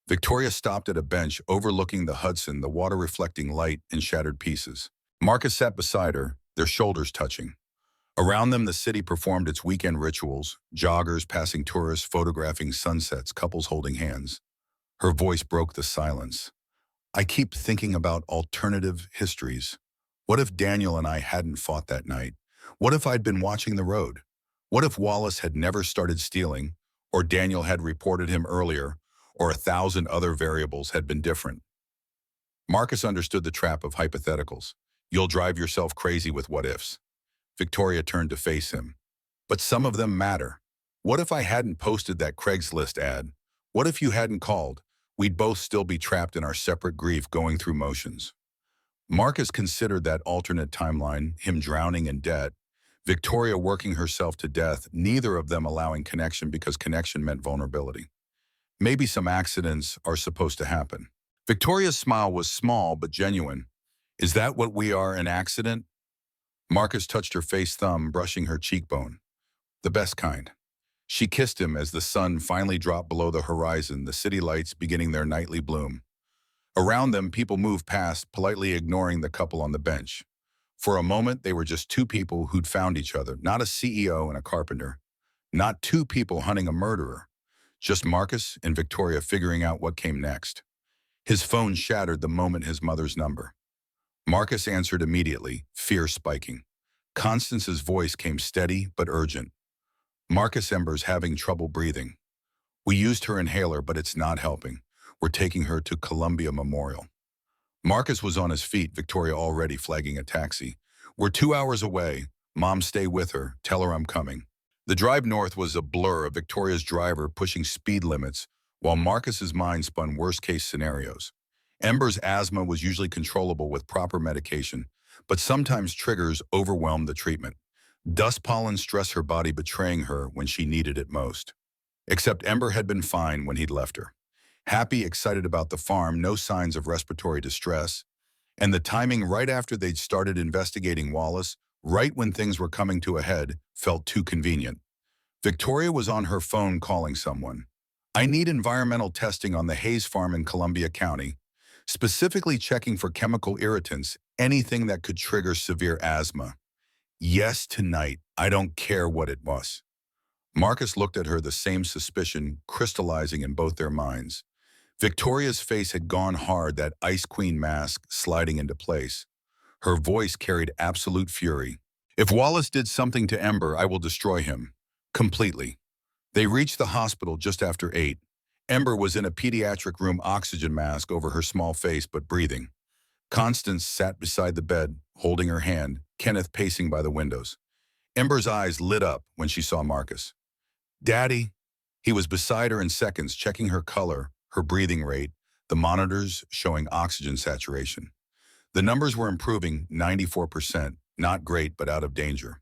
Speaker 1: Victoria stopped at a bench overlooking the Hudson, the water reflecting light in shattered pieces. Marcus sat beside her, their shoulders touching. Around them, the city performed its weekend rituals, joggers passing tourists, photographing sunsets, couples holding hands. Her voice broke the silence. I keep thinking about alternative histories. What if Daniel and I hadn't fought that night? What if I'd been watching the road? What if Wallace had never started stealing, or Daniel had reported him earlier, or 1,000 other variables had been different? Marcus understood the trap of hypotheticals. You'll drive yourself crazy with what-ifs. Victoria turned to face him. But some of them matter. What if I hadn't posted that Craigslist ad? What if you hadn't called? We'd both still be trapped in our separate grief, going through motions. Marcus considered that alternate timeline, him drowning in debt, Victoria working herself to death, neither of them allowing connection because connection meant vulnerability. Maybe some accidents are supposed to happen. Victoria's smile was small but genuine. Is that what we are, an accident? Marcus touched her face, thumb brushing her cheekbone. The best kind. She kissed him as the sun finally dropped below the horizon, the city lights beginning their nightly bloom. Around them, people moved past, politely ignoring the couple on the bench. For a moment, they were just 2 people who'd found each other, not a CEO and a carpenter. Not 2 people hunting a murderer. Just Marcus and Victoria figuring out what came next. His phone shattered the moment his mother's number. Marcus answered immediately, fear spiking. Constance's voice came steady but urgent. Marcus, Ember's having trouble breathing. We used her inhaler, but it's not helping. We're taking her to Columbia Memorial. Marcus was on his feet, Victoria already flagging a taxi. We're 2 hours away. Mom, stay with her. Tell her I'm coming. The drive north was a blur of Victoria's driver pushing speed limits, while Marcus's mind spun worst-case scenarios. Ember's asthma was usually controllable with proper medication, but sometimes triggers overwhelmed the treatment. Dust pollen stressed her body, betraying her when she needed it most. Except Ember had been fine when he'd left her. Happy, excited about the farm, no signs of respiratory distress. And the timing right after they'd started investigating Wallace, right when things were coming to a head, felt too convenient. Victoria was on her phone calling someone. I need environmental testing on the Hayes farm in Columbia County, specifically checking for chemical irritants, anything that could trigger severe asthma. Yes, tonight. I don't care what it was. Marcus looked at her, the same suspicion crystallizing in both their minds. Victoria's face had gone hard, that Ice Queen mask sliding into place. Her voice carried absolute fury. If Wallace did something to Ember, I will destroy him. Completely. They reached the hospital just after 8. Ember was in a pediatric room, oxygen mask over her small face but breathing. Constance sat beside the bed, holding her hand, Kenneth pacing by the windows. Ember's eyes lit up when she saw Marcus. Daddy. He was beside her in seconds, checking her color, her breathing rate, the monitors showing oxygen saturation. The numbers were improving, 94%, not great but out of danger.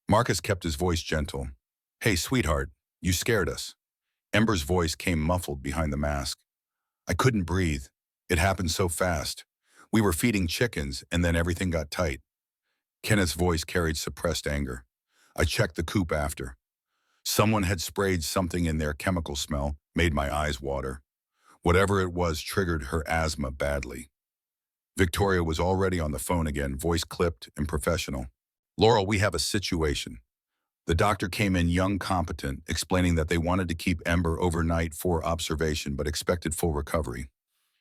Speaker 1: Marcus kept his voice gentle. "Hey, sweetheart, you scared us." Ember's voice came muffled behind the mask. "I couldn't breathe. It happened so fast. We were feeding chickens and then everything got tight." Kenneth's voice carried suppressed anger. "I checked the coop after. Someone had sprayed something in there. Chemical smell made my eyes water. Whatever it was triggered her asthma badly." Victoria was already on the phone again, voice clipped and professional. "Laurel, we have a situation." The doctor came in young, competent, explaining that they wanted to keep Ember overnight for observation but expected full recovery.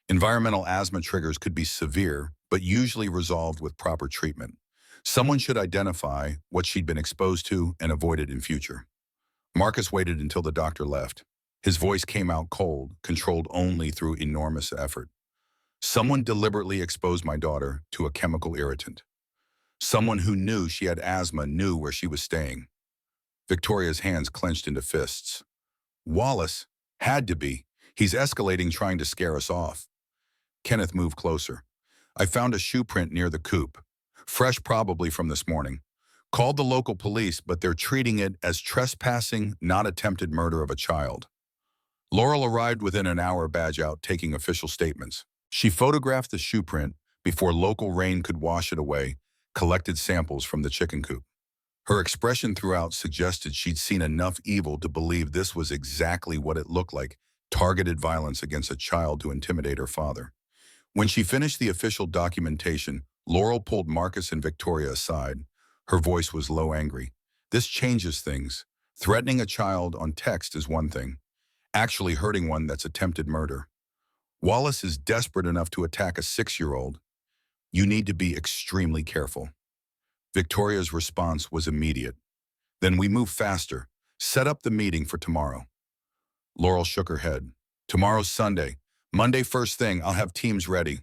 Speaker 1: Environmental asthma triggers could be severe, but usually resolved with proper treatment. Someone should identify what she'd been exposed to and avoid it in future. Marcus waited until the doctor left. His voice came out cold, controlled only through enormous effort. "Someone deliberately exposed my daughter to a chemical irritant. Someone who knew she had asthma knew where she was staying." Victoria's hands clenched into fists. "Wallace had to be. He's escalating, trying to scare us off." Kenneth moved closer. "I found a shoe print near the coop. Fresh probably from this morning. Called the local police, but they're treating it as trespassing, not attempted murder of a child." Laurel arrived within an hour, badge out, taking official statements. She photographed the shoe print before local rain could wash it away, collected samples from the chicken coop. Her expression throughout suggested she'd seen enough evil to believe this was exactly what it looked like, targeted violence against a child to intimidate her father. When she finished the official documentation, Laurel pulled Marcus and Victoria aside. Her voice was low, angry. "This changes things. Threatening a child on text is one thing. Actually hurting one, that's attempted murder. Wallace is desperate enough to attack a 6-year-old. You need to be extremely careful." Victoria's response was immediate. "Then we move faster. Set up the meeting for tomorrow." Laurel shook her head. "Tomorrow's Sunday. Monday first thing, I'll have teams ready."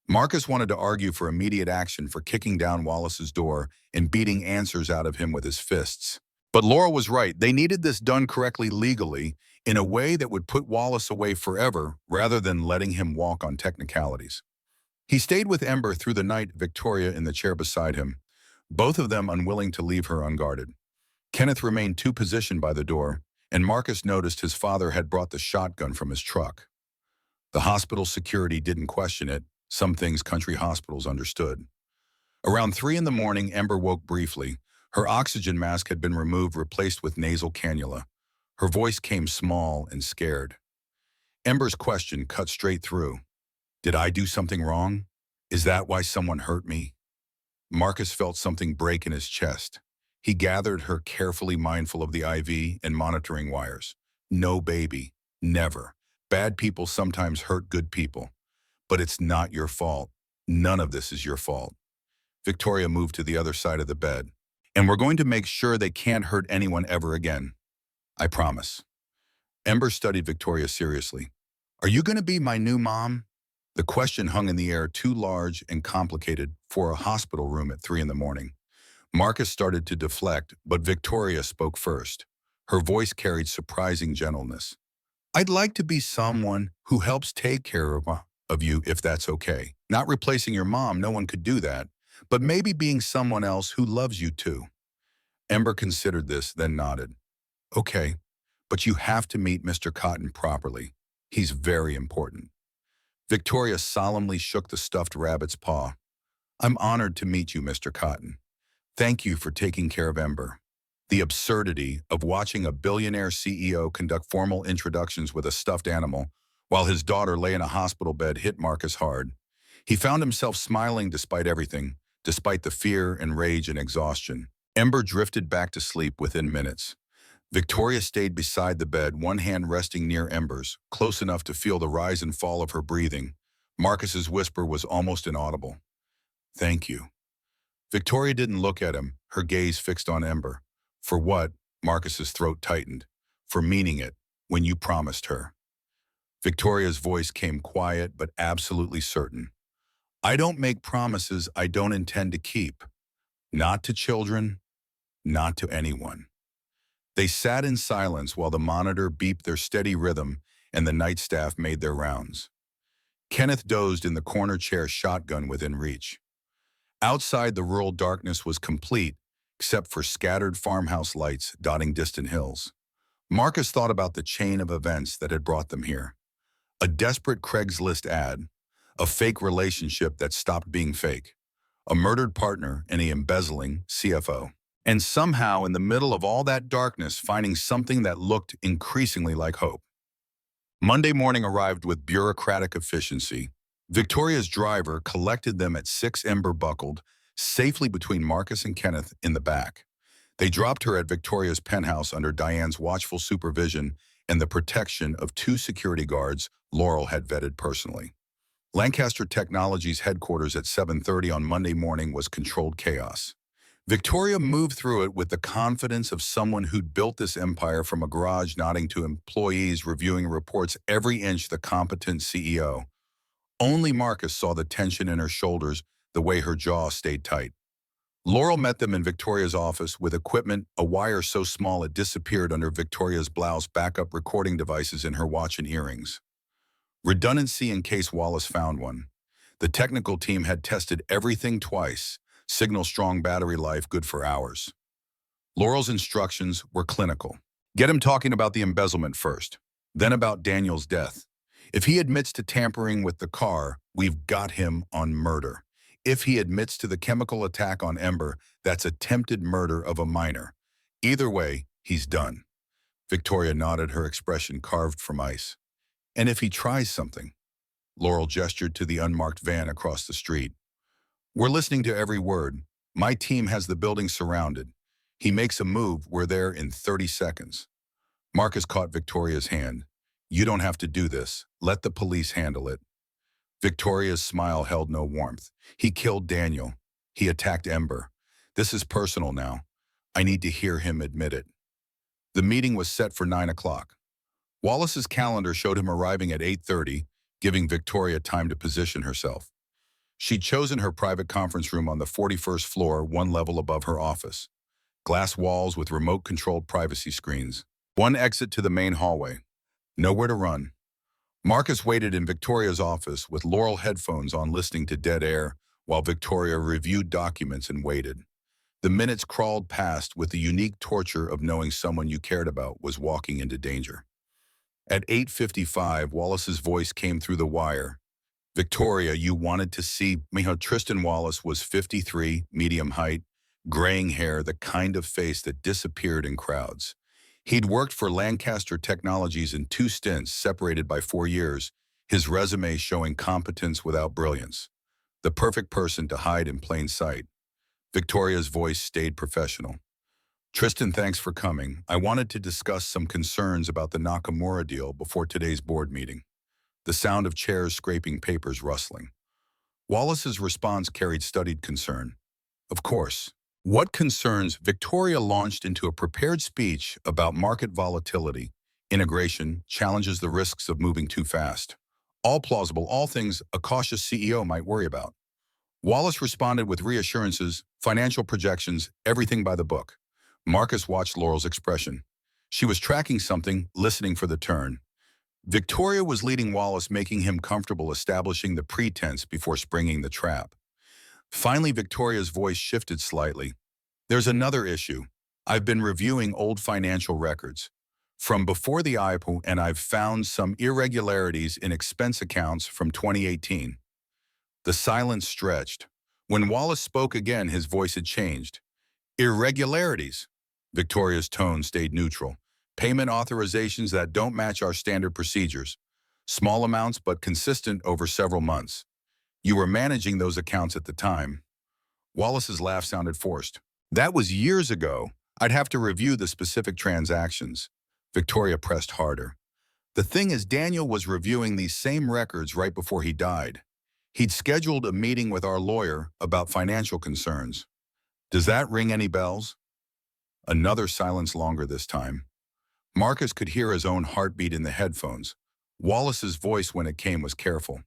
Speaker 1: Marcus wanted to argue for immediate action for kicking down Wallace's door and beating answers out of him with his fists. But Laurel was right. They needed this done correctly legally, in a way that would put Wallace away forever rather than letting him walk on technicalities. He stayed with Ember through the night, Victoria in the chair beside him, both of them unwilling to leave her unguarded. Kenneth remained positioned by the door, and Marcus noticed his father had brought the shotgun from his truck. The hospital security didn't question it. Some things country hospitals understood. Around 3 in the morning, Ember woke briefly. Her oxygen mask had been removed, replaced with nasal cannula. Her voice came small and scared. Ember's question cut straight through. "Did I do something wrong? Is that why someone hurt me?" Marcus felt something break in his chest. He gathered her carefully, mindful of the IV and monitoring wires. "No, baby. Never. Bad people sometimes hurt good people. But it's not your fault. None of this is your fault." Victoria moved to the other side of the bed. "And we're going to make sure they can't hurt anyone ever again. I promise." Ember studied Victoria seriously. "Are you going to be my new mom?" The question hung in the air, too large and complicated for a hospital room at 3 in the morning. Marcus started to deflect, but Victoria spoke first. Her voice carried surprising gentleness. "I'd like to be someone who helps take care of you, if that's okay. Not replacing your mom, no one could do that, but maybe being someone else who loves you too." Ember considered this, then nodded. "Okay, but you have to meet Mr. Cotton properly. He's very important." Victoria solemnly shook the stuffed rabbit's paw. "I'm honored to meet you, Mr. Cotton. Thank you for taking care of Ember." The absurdity of watching a billionaire CEO conduct formal introductions with a stuffed animal while his daughter lay in a hospital bed hit Marcus hard. He found himself smiling despite everything, despite the fear and rage and exhaustion. Ember drifted back to sleep within minutes. Victoria stayed beside the bed, one hand resting near Ember's, close enough to feel the rise and fall of her breathing. Marcus's whisper was almost inaudible. "Thank you." Victoria didn't look at him, her gaze fixed on Ember. "For what?" Marcus's throat tightened. "For meaning it, when you promised her." Victoria's voice came quiet but absolutely certain. "I don't make promises I don't intend to keep. Not to children, not to anyone." They sat in silence while the monitor beeped their steady rhythm and the night staff made their rounds. Kenneth dozed in the corner chair, shotgun within reach. Outside, the rural darkness was complete, except for scattered farmhouse lights dotting distant hills. Marcus thought about the chain of events that had brought them here. A desperate Craigslist ad, a fake relationship that stopped being fake, a murdered partner and an embezzling CFO. And somehow, in the middle of all that darkness, finding something that looked increasingly like hope. Monday morning arrived with bureaucratic efficiency. Victoria's driver collected them at 6 Ember buckled, safely between Marcus and Kenneth in the back. They dropped her at Victoria's penthouse under Diane's watchful supervision and the protection of 2 security guards Laurel had vetted personally. Lancaster Technologies' headquarters at 7:30 on Monday morning was controlled chaos. Victoria moved through it with the confidence of someone who'd built this empire from a garage, nodding to employees, reviewing reports every inch the competent CEO. Only Marcus saw the tension in her shoulders, the way her jaw stayed tight. Laurel met them in Victoria's office with equipment, a wire so small it disappeared under Victoria's blouse, backup recording devices in her watch and earrings. Redundancy in case Wallace found one. The technical team had tested everything twice. Signal strong, battery life good for hours. Laurel's instructions were clinical. Get him talking about the embezzlement first, then about Daniel's death. If he admits to tampering with the car, we've got him on murder. If he admits to the chemical attack on Ember, that's attempted murder of a minor. Either way, he's done. Victoria nodded, her expression carved from ice. And if he tries something? Laurel gestured to the unmarked van across the street. We're listening to every word. My team has the building surrounded. He makes a move, we're there in 30 seconds. Marcus caught Victoria's hand. You don't have to do this. Let the police handle it. Victoria's smile held no warmth. He killed Daniel. He attacked Ember. This is personal now. I need to hear him admit it. The meeting was set for 9 o'clock. Wallace's calendar showed him arriving at 8:30, giving Victoria time to position herself. She'd chosen her private conference room on the 41st floor, one level above her office. Glass walls with remote-controlled privacy screens. One exit to the main hallway. Nowhere to run. Marcus waited in Victoria's office with Laurel headphones on, listening to dead air, while Victoria reviewed documents and waited. The minutes crawled past with the unique torture of knowing someone you cared about was walking into danger. At 8:55, Wallace's voice came through the wire. Victoria, you wanted to see me. Tristan Wallace was 53, medium height, graying hair, the kind of face that disappeared in crowds. He'd worked for Lancaster Technologies in 2 stints, separated by 4 years, his resume showing competence without brilliance. The perfect person to hide in plain sight. Victoria's voice stayed professional. Tristan, thanks for coming. I wanted to discuss some concerns about the Nakamura deal before today's board meeting. The sound of chairs scraping, papers rustling. Wallace's response carried studied concern. Of course. What concerns? Victoria launched into a prepared speech about market volatility, integration, challenges, the risks of moving too fast. All plausible, all things a cautious CEO might worry about. Wallace responded with reassurances, financial projections, everything by the book. Marcus watched Laurel's expression. She was tracking something, listening for the turn. Victoria was leading Wallace, making him comfortable, establishing the pretense before springing the trap. Finally, Victoria's voice shifted slightly. There's another issue. I've been reviewing old financial records from before the IPO, and I've found some irregularities in expense accounts from 2018. The silence stretched. When Wallace spoke again, his voice had changed. Irregularities. Victoria's tone stayed neutral. Payment authorizations that don't match our standard procedures. Small amounts but consistent over several months. You were managing those accounts at the time. Wallace's laugh sounded forced. That was years ago. I'd have to review the specific transactions. Victoria pressed harder. The thing is, Daniel was reviewing these same records right before he died. He'd scheduled a meeting with our lawyer about financial concerns. Does that ring any bells? Another silence, longer this time. Marcus could hear his own heartbeat in the headphones. Wallace's voice, when it came, was careful.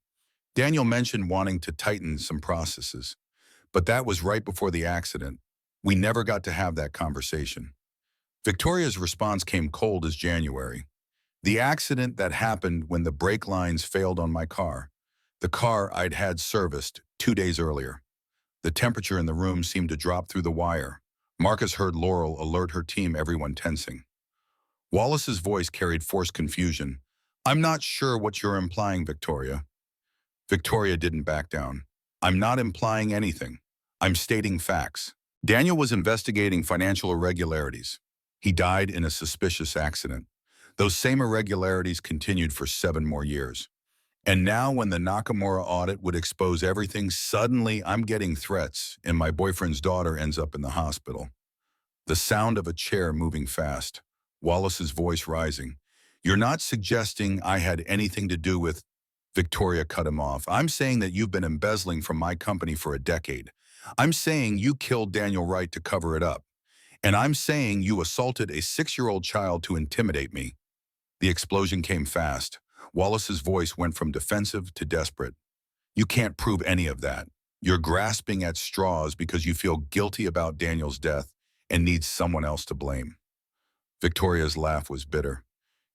Speaker 1: Daniel mentioned wanting to tighten some processes, but that was right before the accident. We never got to have that conversation. Victoria's response came cold as January. The accident that happened when the brake lines failed on my car. the car I'd had serviced 2 days earlier. The temperature in the room seemed to drop through the wire. Marcus heard Laurel alert her team, everyone tensing. Wallace's voice carried forced confusion. "I'm not sure what you're implying, Victoria." Victoria didn't back down. "I'm not implying anything. I'm stating facts. Daniel was investigating financial irregularities. He died in a suspicious accident. Those same irregularities continued for 7 more years. And now when the Nakamura audit would expose everything, suddenly I'm getting threats and my boyfriend's daughter ends up in the hospital." The sound of a chair moving fast, Wallace's voice rising. "You're not suggesting I had anything to do with—" Victoria cut him off. "I'm saying that you've been embezzling from my company for a decade. I'm saying you killed Daniel Wright to cover it up. And I'm saying you assaulted a 6-year-old child to intimidate me." The explosion came fast. Wallace's voice went from defensive to desperate. "You can't prove any of that. You're grasping at straws because you feel guilty about Daniel's death and need someone else to blame." Victoria's laugh was bitter.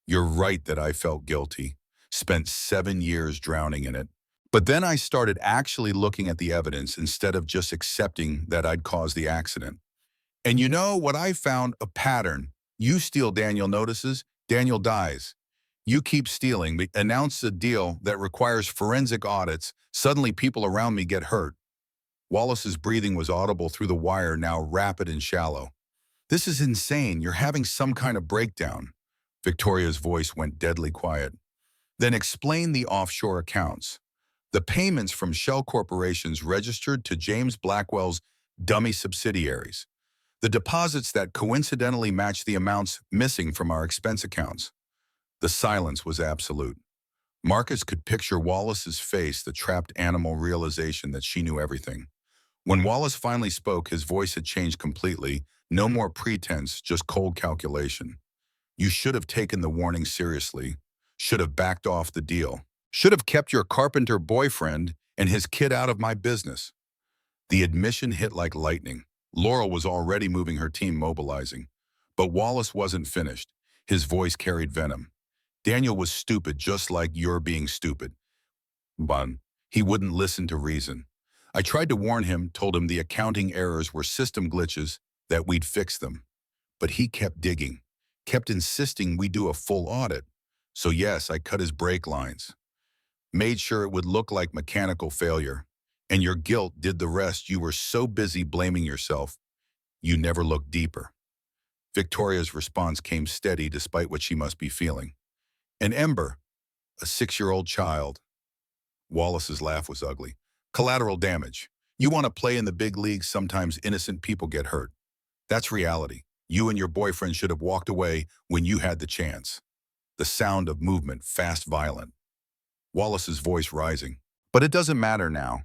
Speaker 1: "You're right that I felt guilty. Spent 7 years drowning in it. But then I started actually looking at the evidence instead of just accepting that I'd caused the accident. And you know what I found? A pattern. You steal, Daniel notices. Daniel dies. You keep stealing. We announce a deal that requires forensic audits. Suddenly people around me get hurt." Wallace's breathing was audible through the wire, now rapid and shallow. "This is insane. You're having some kind of breakdown." Victoria's voice went deadly quiet. "Then explain the offshore accounts. The payments from shell corporations registered to James Blackwell's dummy subsidiaries. The deposits that coincidentally match the amounts missing from our expense accounts." The silence was absolute. Marcus could picture Wallace's face, the trapped animal realization that she knew everything. When Wallace finally spoke, his voice had changed completely. No more pretense, just cold calculation. "You should have taken the warning seriously. Should have backed off the deal. Should have kept your carpenter boyfriend and his kid out of my business." The admission hit like lightning. Laurel was already moving her team, mobilizing. But Wallace wasn't finished. His voice carried venom. "Daniel was stupid, just like you're being stupid. But he wouldn't listen to reason. I tried to warn him, told him the accounting errors were system glitches, that we'd fix them. But he kept digging, kept insisting we do a full audit. So yes, I cut his brake lines. Made sure it would look like mechanical failure. And your guilt did the rest. You were so busy blaming yourself, you never looked deeper." Victoria's response came steady despite what she must be feeling. "An ember, a 6-year-old child." Wallace's laugh was ugly. "Collateral damage. You want to play in the big leagues, sometimes innocent people get hurt. That's reality. You and your boyfriend should have walked away when you had the chance." The sound of movement, fast, violent. Wallace's voice rising. "But it doesn't matter now.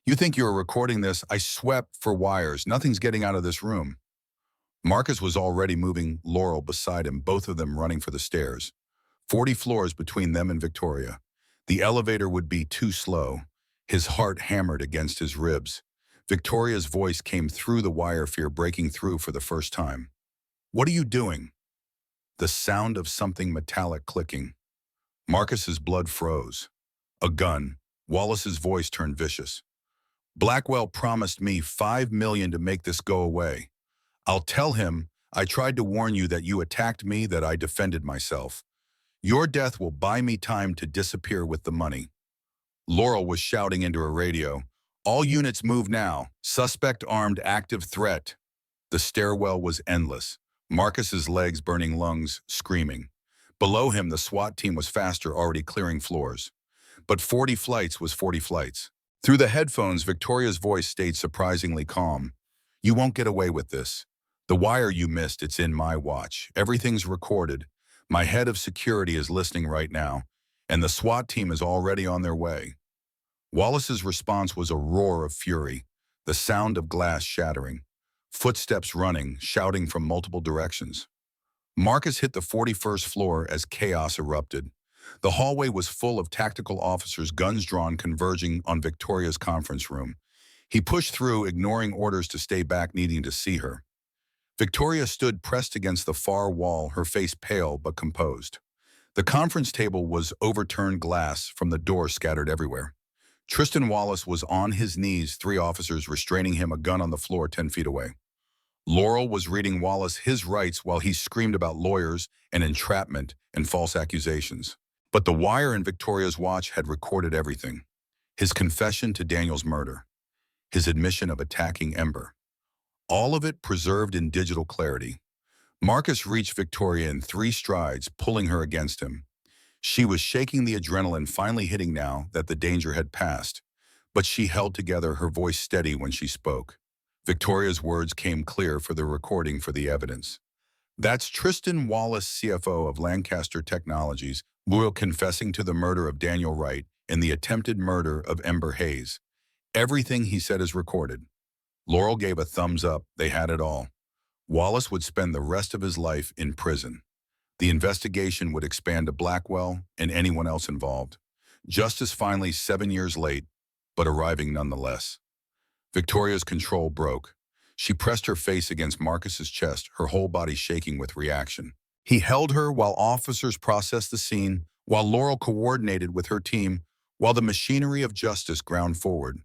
Speaker 1: You think you're recording this? I swept for wires. Nothing's getting out of this room." Marcus was already moving, Laurel beside him, both of them running for the stairs. 40 floors between them and Victoria. The elevator would be too slow. His heart hammered against his ribs. Victoria's voice came through the wire, fear breaking through for the first time. "What are you doing?" The sound of something metallic clicking. Marcus's blood froze. "A gun." Wallace's voice turned vicious. "Blackwell promised me $5 million to make this go away. I'll tell him I tried to warn you that you attacked me, that I defended myself. Your death will buy me time to disappear with the money." Laurel was shouting into her radio. "All units move now. Suspect armed, active threat." The stairwell was endless. Marcus's legs, burning lungs, screaming. Below him, the SWAT team was faster, already clearing floors. But 40 flights was 40 flights. Through the headphones, Victoria's voice stayed surprisingly calm. "You won't get away with this. The wire you missed, it's in my watch. Everything's recorded. My head of security is listening right now, and the SWAT team is already on their way." Wallace's response was a roar of fury, the sound of glass shattering, footsteps running, shouting from multiple directions. Marcus hit the 41st floor as chaos erupted. The hallway was full of tactical officers, guns drawn, converging on Victoria's conference room. He pushed through, ignoring orders to stay back, needing to see her. Victoria stood pressed against the far wall, her face pale but composed. The conference table was overturned, glass from the door scattered everywhere. Tristan Wallace was on his knees, three officers restraining him, a gun on the floor 10 feet away. Laurel was reading Wallace his rights while he screamed about lawyers and entrapment and false accusations. But the wire in Victoria's watch had recorded everything. His confession to Daniel's murder, his admission of attacking Ember, all of it preserved in digital clarity. Marcus reached Victoria in 3 strides, pulling her against him. She was shaking, the adrenaline finally hitting now that the danger had passed, but she held together, her voice steady when she spoke. Victoria's words came clear for the recording, for the evidence. That's Tristan Wallace, CFO of Lancaster Technologies, Boyle, confessing to the murder of Daniel Wright and the attempted murder of Ember Hayes. Everything he said is recorded. Laurel gave a thumbs up. They had it all. Wallace would spend the rest of his life in prison. The investigation would expand to Blackwell and anyone else involved. Justice finally 7 years late, but arriving nonetheless. Victoria's control broke. She pressed her face against Marcus's chest, her whole body shaking with reaction. He held her while officers processed the scene, while Laurel coordinated with her team, while the machinery of justice ground forward.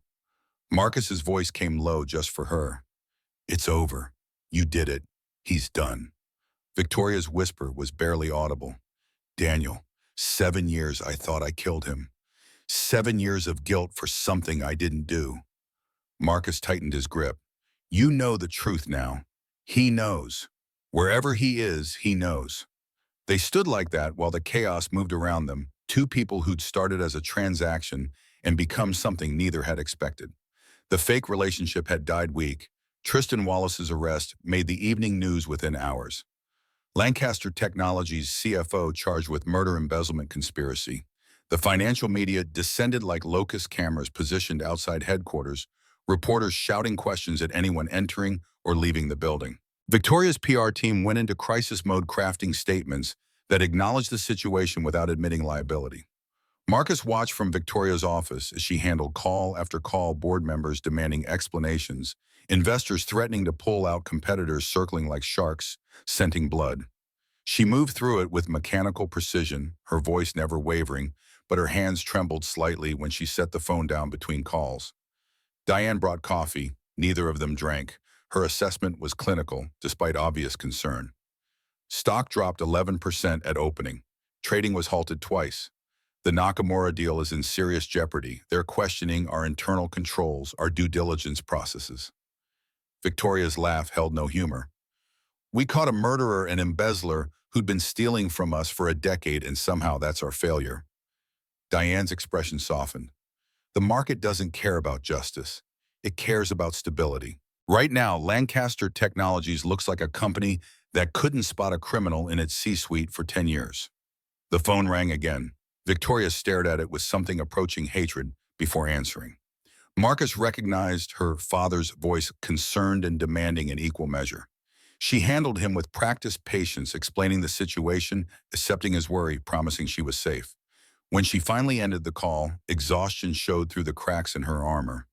Speaker 1: Marcus's voice came low just for her. "It's over. You did it. He's done." Victoria's whisper was barely audible. "Daniel, 7 years I thought I killed him. 7 years of guilt for something I didn't do." Marcus tightened his grip. "You know the truth now. He knows. Wherever he is, he knows." They stood like that while the chaos moved around them, 2 people who'd started as a transaction and become something neither had expected. The fake relationship had died weak. Tristan Wallace's arrest made the evening news within hours. Lancaster Technologies' CFO charged with murder, embezzlement, conspiracy. The financial media descended like locust cameras positioned outside headquarters, reporters shouting questions at anyone entering or leaving the building. Victoria's PR team went into crisis mode, crafting statements that acknowledged the situation without admitting liability. Marcus watched from Victoria's office as she handled call after call, board members demanding explanations, investors threatening to pull out, competitors circling like sharks, scenting blood. She moved through it with mechanical precision, her voice never wavering, but her hands trembled slightly when she set the phone down between calls. Diane brought coffee. Neither of them drank. Her assessment was clinical, despite obvious concern. Stock dropped 11% at opening. Trading was halted twice. The Nakamura deal is in serious jeopardy. They're questioning our internal controls, our due diligence processes. Victoria's laugh held no humor. "We caught a murderer and embezzler who'd been stealing from us for a decade, and somehow that's our failure." Diane's expression softened. "The market doesn't care about justice. It cares about stability. Right now, Lancaster Technologies looks like a company that couldn't spot a criminal in its C-suite for 10 years. The phone rang again. Victoria stared at it with something approaching hatred before answering. Marcus recognized her father's voice, concerned and demanding in equal measure. She handled him with practiced patience, explaining the situation, accepting his worry, promising she was safe. When she finally ended the call, exhaustion showed through the cracks in her armor.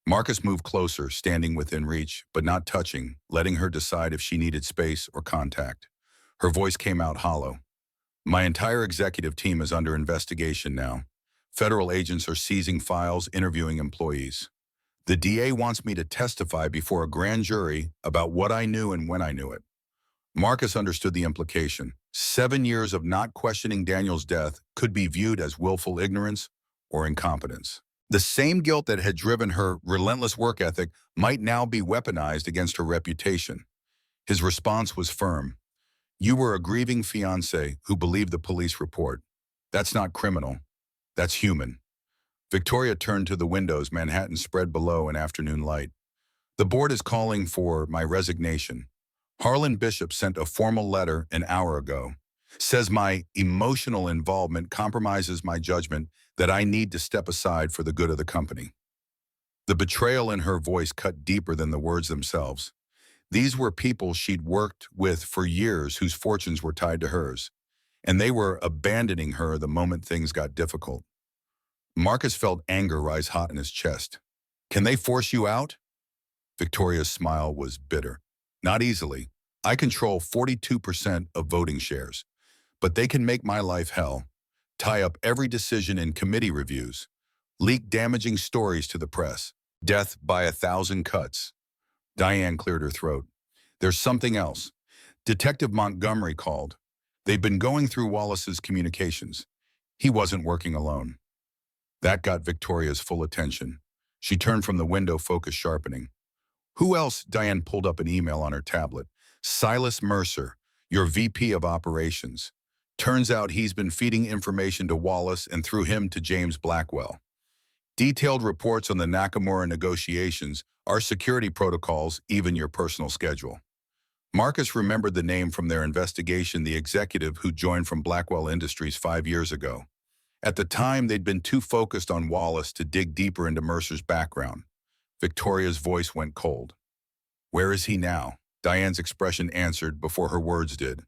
Speaker 1: Marcus moved closer, standing within reach, but not touching, letting her decide if she needed space or contact. Her voice came out hollow. "My entire executive team is under investigation now. Federal agents are seizing files, interviewing employees. The DA wants me to testify before a grand jury about what I knew and when I knew it." Marcus understood the implication. 7 years of not questioning Daniel's death could be viewed as willful ignorance or incompetence. The same guilt that had driven her relentless work ethic might now be weaponized against her reputation. His response was firm. "You were a grieving fiancé who believed the police report. That's not criminal. That's human." Victoria turned to the windows, Manhattan spread below in afternoon light. "The board is calling for my resignation. Harlan Bishop sent a formal letter an hour ago. Says my emotional involvement compromises my judgment that I need to step aside for the good of the company." The betrayal in her voice cut deeper than the words themselves. These were people she'd worked with for years whose fortunes were tied to hers, and they were abandoning her the moment things got difficult. Marcus felt anger rise hot in his chest. "Can they force you out?" Victoria's smile was bitter. "Not easily. I control 42% of voting shares, but they can make my life hell, tie up every decision in committee reviews. leaked damaging stories to the press. Death by 1,000 cuts. Diane cleared her throat. There's something else. Detective Montgomery called. They've been going through Wallace's communications. He wasn't working alone. That got Victoria's full attention. She turned from the window, focus sharpening. Who else? Diane pulled up an email on her tablet. Silas Mercer, your VP of Operations. Turns out he's been feeding information to Wallace and through him to James Blackwell. Detailed reports on the Nakamura negotiations, our security protocols, even your personal schedule. Marcus remembered the name from their investigation, the executive who joined from Blackwell Industries 5 years ago. At the time, they'd been too focused on Wallace to dig deeper into Mercer's background. Victoria's voice went cold. Where is he now? Diane's expression answered before her words did.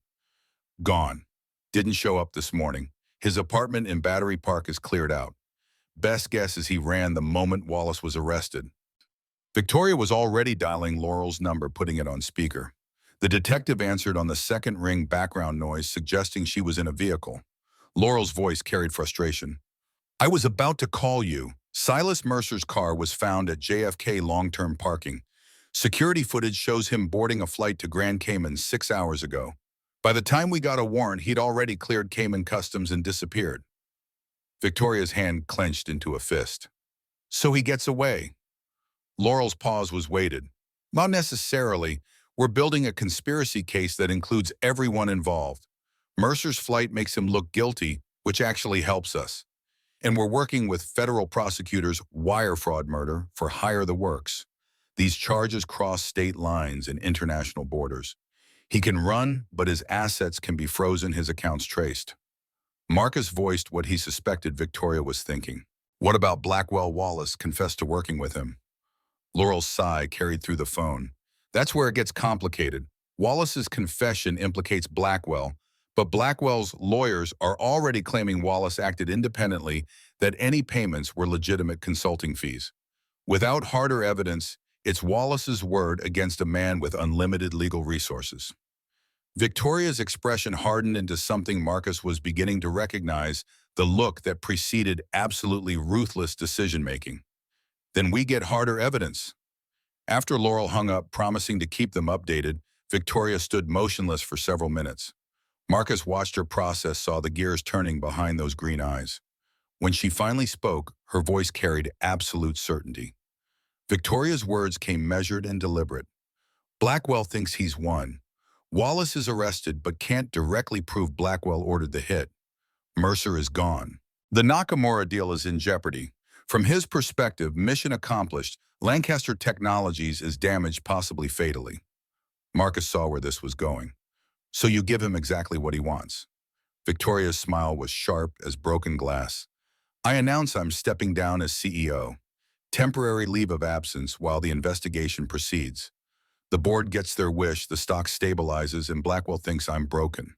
Speaker 1: Gone. Didn't show up this morning. His apartment in Battery Park is cleared out. Best guess is he ran the moment Wallace was arrested. Victoria was already dialing Laurel's number, putting it on speaker. The detective answered on the second ring, background noise suggesting she was in a vehicle. Laurel's voice carried frustration. I was about to call you. Silas Mercer's car was found at JFK long-term parking. Security footage shows him boarding a flight to Grand Cayman 6 hours ago. By the time we got a warrant, he'd already cleared Cayman Customs and disappeared. Victoria's hand clenched into a fist. So he gets away. Laurel's pause was weighted. Not necessarily. We're building a conspiracy case that includes everyone involved. Mercer's flight makes him look guilty, which actually helps us. And we're working with federal prosecutors' wire fraud murder for hire the works. These charges cross state lines and international borders. He can run, but his assets can be frozen, his accounts traced. Marcus voiced what he suspected Victoria was thinking. What about Blackwell? Wallace confessed to working with him. Laurel's sigh carried through the phone. That's where it gets complicated. Wallace's confession implicates Blackwell, but Blackwell's lawyers are already claiming Wallace acted independently, that any payments were legitimate consulting fees. Without harder evidence, it's Wallace's word against a man with unlimited legal resources. Victoria's expression hardened into something Marcus was beginning to recognize, the look that preceded absolutely ruthless decision-making. Then we get harder evidence. After Laurel hung up, promising to keep them updated, Victoria stood motionless for several minutes. Marcus watched her process, saw the gears turning behind those green eyes. When she finally spoke, her voice carried absolute certainty. Victoria's words came measured and deliberate. Blackwell thinks he's won. Wallace is arrested but can't directly prove Blackwell ordered the hit. Mercer is gone. The Nakamura deal is in jeopardy. From his perspective, mission accomplished. Lancaster Technologies is damaged, possibly fatally. Marcus saw where this was going. So you give him exactly what he wants. Victoria's smile was sharp as broken glass. I announce I'm stepping down as CEO. Temporary leave of absence while the investigation proceeds. The board gets their wish, the stock stabilizes, and Blackwell thinks I'm broken.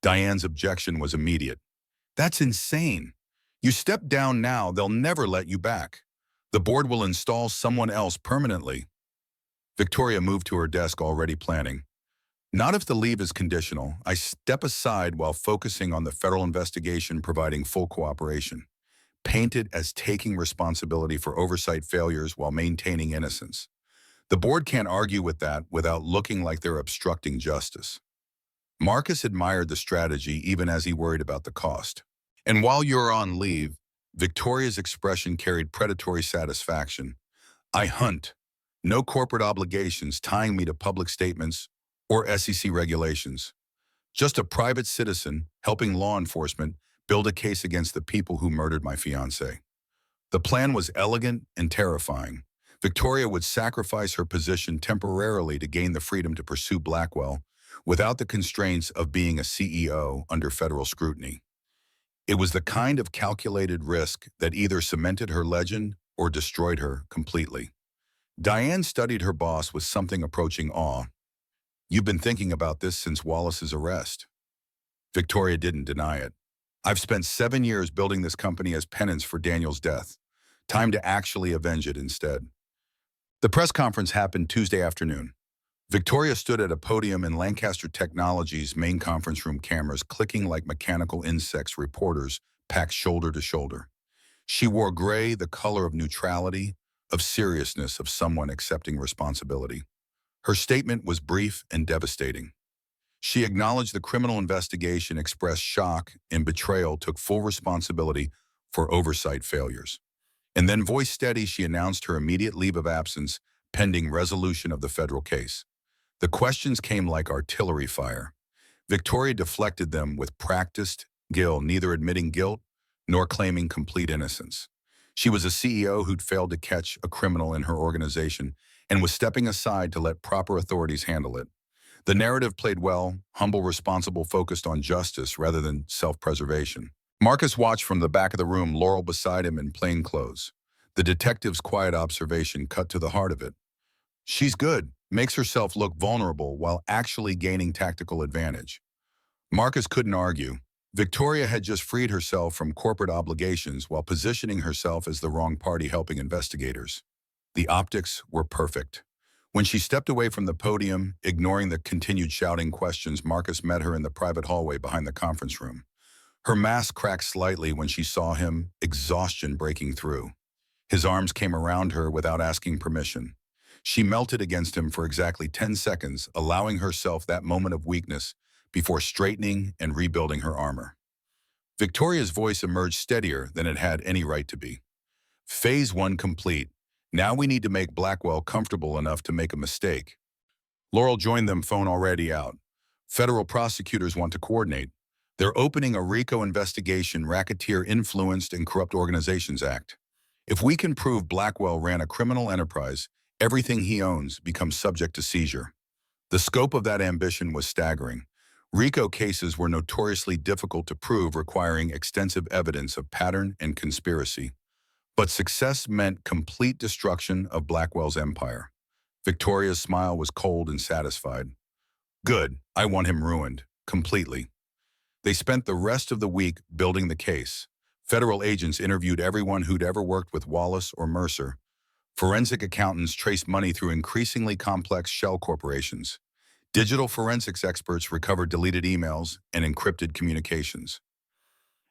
Speaker 1: Diane's objection was immediate. That's insane. You step down now, they'll never let you back. The board will install someone else permanently. Victoria moved to her desk, already planning. Not if the leave is conditional. I step aside while focusing on the federal investigation, providing full cooperation. Paint it as taking responsibility for oversight failures while maintaining innocence. The board can't argue with that without looking like they're obstructing justice. Marcus admired the strategy even as he worried about the cost. And while you're on leave, Victoria's expression carried predatory satisfaction. I hunt. No corporate obligations tying me to public statements or SEC regulations. Just a private citizen helping law enforcement build a case against the people who murdered my fiancé. The plan was elegant and terrifying. Victoria would sacrifice her position temporarily to gain the freedom to pursue Blackwell without the constraints of being a CEO under federal scrutiny. It was the kind of calculated risk that either cemented her legend or destroyed her completely. Diane studied her boss with something approaching awe. You've been thinking about this since Wallace's arrest. Victoria didn't deny it. I've spent 7 years building this company as penance for Daniel's death. Time to actually avenge it instead. The press conference happened Tuesday afternoon. Victoria stood at a podium in Lancaster Technologies' main conference room, cameras clicking like mechanical insects, reporters packed shoulder to shoulder. She wore gray, the color of neutrality, of seriousness, of someone accepting responsibility. Her statement was brief and devastating. She acknowledged the criminal investigation, expressed shock and betrayal, took full responsibility for oversight failures. And then, voice steady, she announced her immediate leave of absence pending resolution of the federal case. The questions came like artillery fire. Victoria deflected them with practiced skill, neither admitting guilt nor claiming complete innocence. She was a CEO who'd failed to catch a criminal in her organization and was stepping aside to let proper authorities handle it. The narrative played well, humble, responsible, focused on justice rather than self-preservation. Marcus watched from the back of the room, Laurel beside him in plain clothes. The detective's quiet observation cut to the heart of it. She's good, makes herself look vulnerable while actually gaining tactical advantage. Marcus couldn't argue. Victoria had just freed herself from corporate obligations while positioning herself as the wrong party helping investigators. The optics were perfect. When she stepped away from the podium, ignoring the continued shouting questions, Marcus met her in the private hallway behind the conference room. Her mask cracked slightly when she saw him, exhaustion breaking through. His arms came around her without asking permission. She melted against him for exactly 10 seconds, allowing herself that moment of weakness before straightening and rebuilding her armor. Victoria's voice emerged steadier than it had any right to be. Phase 1 complete. Now we need to make Blackwell comfortable enough to make a mistake. Laurel joined them, phone already out. Federal prosecutors want to coordinate. They're opening a RICO investigation, Racketeer Influenced and Corrupt Organizations Act. If we can prove Blackwell ran a criminal enterprise, everything he owns becomes subject to seizure. The scope of that ambition was staggering. RICO cases were notoriously difficult to prove, requiring extensive evidence of pattern and conspiracy. But success meant complete destruction of Blackwell's empire. Victoria's smile was cold and satisfied. Good, I want him ruined, completely. They spent the rest of the week building the case. Federal agents interviewed everyone who'd ever worked with Wallace or Mercer. Forensic accountants traced money through increasingly complex shell corporations. Digital forensics experts recovered deleted emails and encrypted communications.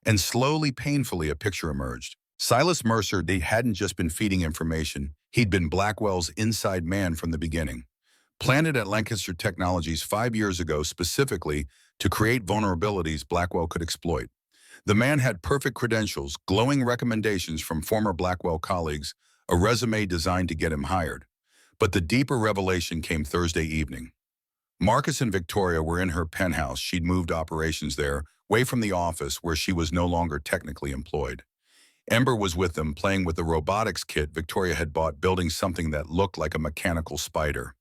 Speaker 1: And slowly, painfully, a picture emerged. Silas Mercer, they hadn't just been feeding information, he'd been Blackwell's inside man from the beginning. Planted at Lancaster Technologies 5 years ago specifically to create vulnerabilities Blackwell could exploit. The man had perfect credentials, glowing recommendations from former Blackwell colleagues, a resume designed to get him hired. But the deeper revelation came Thursday evening. Marcus and Victoria were in her penthouse. She'd moved operations there, away from the office where she was no longer technically employed. Ember was with them, playing with the robotics kit Victoria had bought, building something that looked like a mechanical spider.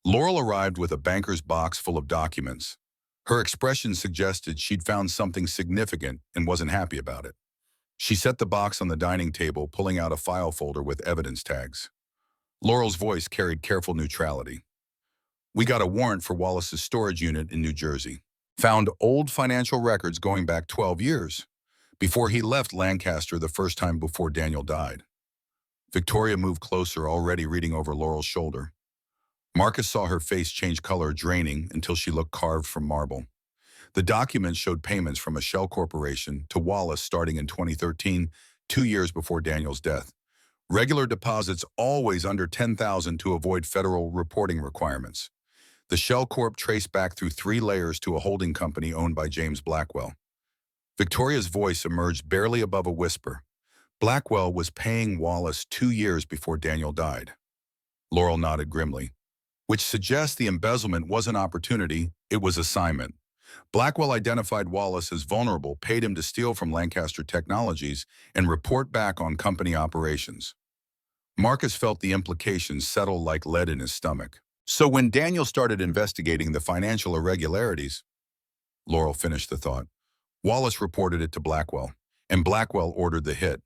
Speaker 1: Laurel arrived with a banker's box full of documents. Her expression suggested she'd found something significant and wasn't happy about it. She set the box on the dining table, pulling out a file folder with evidence tags. Laurel's voice carried careful neutrality. We got a warrant for Wallace's storage unit in New Jersey. Found old financial records going back 12 years, before he left Lancaster the first time before Daniel died. Victoria moved closer, already reading over Laurel's shoulder. Marcus saw her face change color, draining until she looked carved from marble. The documents showed payments from a shell corporation to Wallace starting in 2013, 2 years before Daniel's death. Regular deposits always under $10,000 to avoid federal reporting requirements. The Shell Corp traced back through 3 layers to a holding company owned by James Blackwell. Victoria's voice emerged barely above a whisper. Blackwell was paying Wallace 2 years before Daniel died. Laurel nodded grimly, which suggests the embezzlement wasn't opportunity, it was assignment. Blackwell identified Wallace as vulnerable, paid him to steal from Lancaster Technologies, and report back on company operations. Marcus felt the implications settle like lead in his stomach. So when Daniel started investigating the financial irregularities, Laurel finished the thought, Wallace reported it to Blackwell, and Blackwell ordered the hit.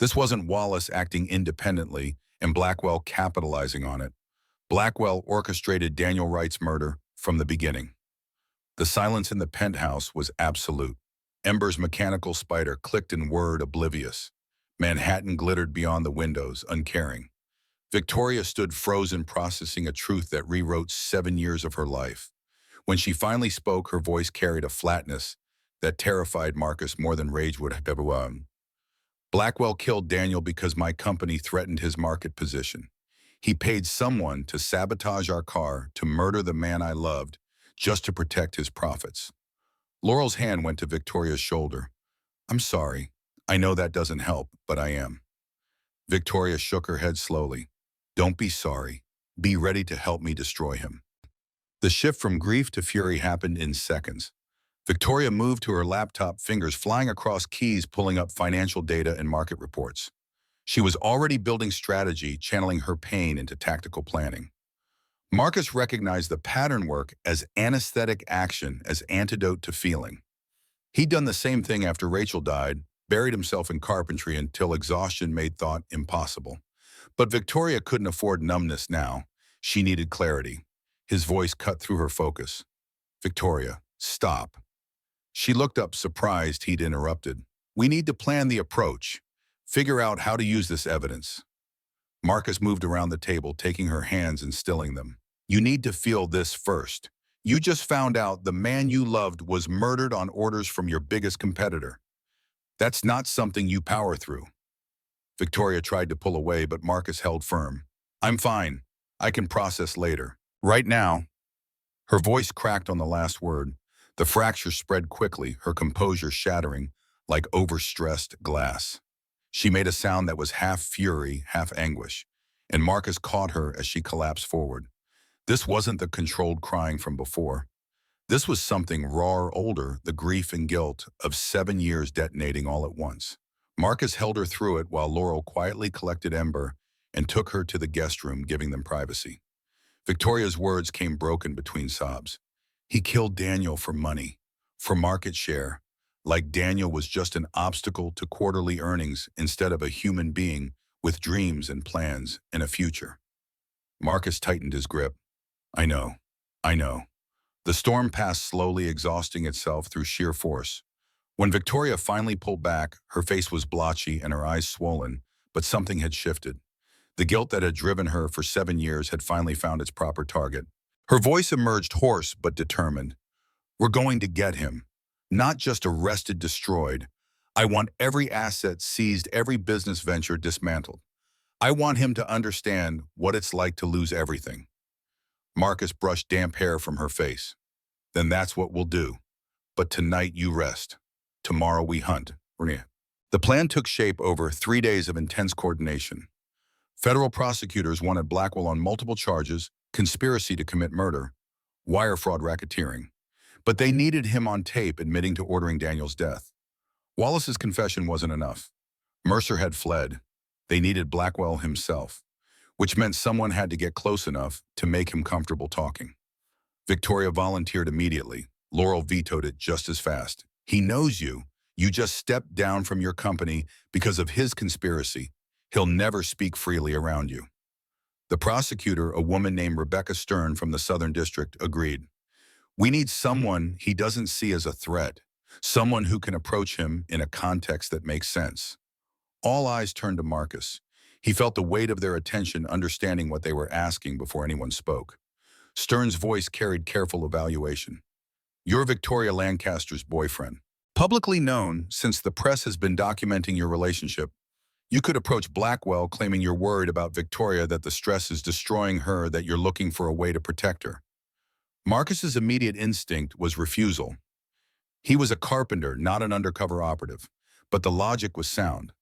Speaker 1: This wasn't Wallace acting independently and Blackwell capitalizing on it. Blackwell orchestrated Daniel Wright's murder from the beginning. The silence in the penthouse was absolute. Ember's mechanical spider clicked and whirred, oblivious. Manhattan glittered beyond the windows, uncaring. Victoria stood frozen, processing a truth that rewrote 7 years of her life. When she finally spoke, her voice carried a flatness that terrified Marcus more than rage would have ever. Blackwell killed Daniel because my company threatened his market position. He paid someone to sabotage our car, to murder the man I loved, just to protect his profits. Laurel's hand went to Victoria's shoulder. I'm sorry. I know that doesn't help, but I am. Victoria shook her head slowly. Don't be sorry. Be ready to help me destroy him. The shift from grief to fury happened in seconds. Victoria moved to her laptop, fingers flying across keys, pulling up financial data and market reports. She was already building strategy, channeling her pain into tactical planning. Marcus recognized the pattern work as anesthetic action, as antidote to feeling. He'd done the same thing after Rachel died, buried himself in carpentry until exhaustion made thought impossible. But Victoria couldn't afford numbness now. She needed clarity. His voice cut through her focus. Victoria, stop. She looked up, surprised he'd interrupted. We need to plan the approach. Figure out how to use this evidence. Marcus moved around the table, taking her hands and stilling them. You need to feel this first. You just found out the man you loved was murdered on orders from your biggest competitor. That's not something you power through. Victoria tried to pull away, but Marcus held firm. I'm fine. I can process later. Right now. Her voice cracked on the last word. The fracture spread quickly, her composure shattering like overstressed glass. She made a sound that was half fury, half anguish, and Marcus caught her as she collapsed forward. This wasn't the controlled crying from before. This was something raw, older, the grief and guilt of 7 years detonating all at once. Marcus held her through it while Laurel quietly collected Ember and took her to the guest room, giving them privacy. Victoria's words came broken between sobs. He killed Daniel for money, for market share, like Daniel was just an obstacle to quarterly earnings instead of a human being with dreams and plans and a future. Marcus tightened his grip. I know. The storm passed slowly, exhausting itself through sheer force. When Victoria finally pulled back, her face was blotchy and her eyes swollen, but something had shifted. The guilt that had driven her for 7 years had finally found its proper target. Her voice emerged hoarse but determined. We're going to get him. Not just arrested, destroyed. I want every asset seized, every business venture dismantled. I want him to understand what it's like to lose everything. Marcus brushed damp hair from her face. Then that's what we'll do. But tonight you rest. Tomorrow we hunt. The plan took shape over 3 days of intense coordination. Federal prosecutors wanted Blackwell on multiple charges, conspiracy to commit murder, wire fraud, racketeering. But they needed him on tape admitting to ordering Daniel's death. Wallace's confession wasn't enough. Mercer had fled. They needed Blackwell himself, which meant someone had to get close enough to make him comfortable talking. Victoria volunteered immediately. Laurel vetoed it just as fast. He knows you. You just stepped down from your company because of his conspiracy. He'll never speak freely around you. The prosecutor, a woman named Rebecca Stern from the Southern District, agreed. We need someone he doesn't see as a threat, someone who can approach him in a context that makes sense. All eyes turned to Marcus. He felt the weight of their attention, understanding what they were asking before anyone spoke. Stern's voice carried careful evaluation. You're Victoria Lancaster's boyfriend. Publicly known, since the press has been documenting your relationship, you could approach Blackwell claiming you're worried about Victoria, that the stress is destroying her, that you're looking for a way to protect her. Marcus's immediate instinct was refusal. He was a carpenter, not an undercover operative, but the logic was sound.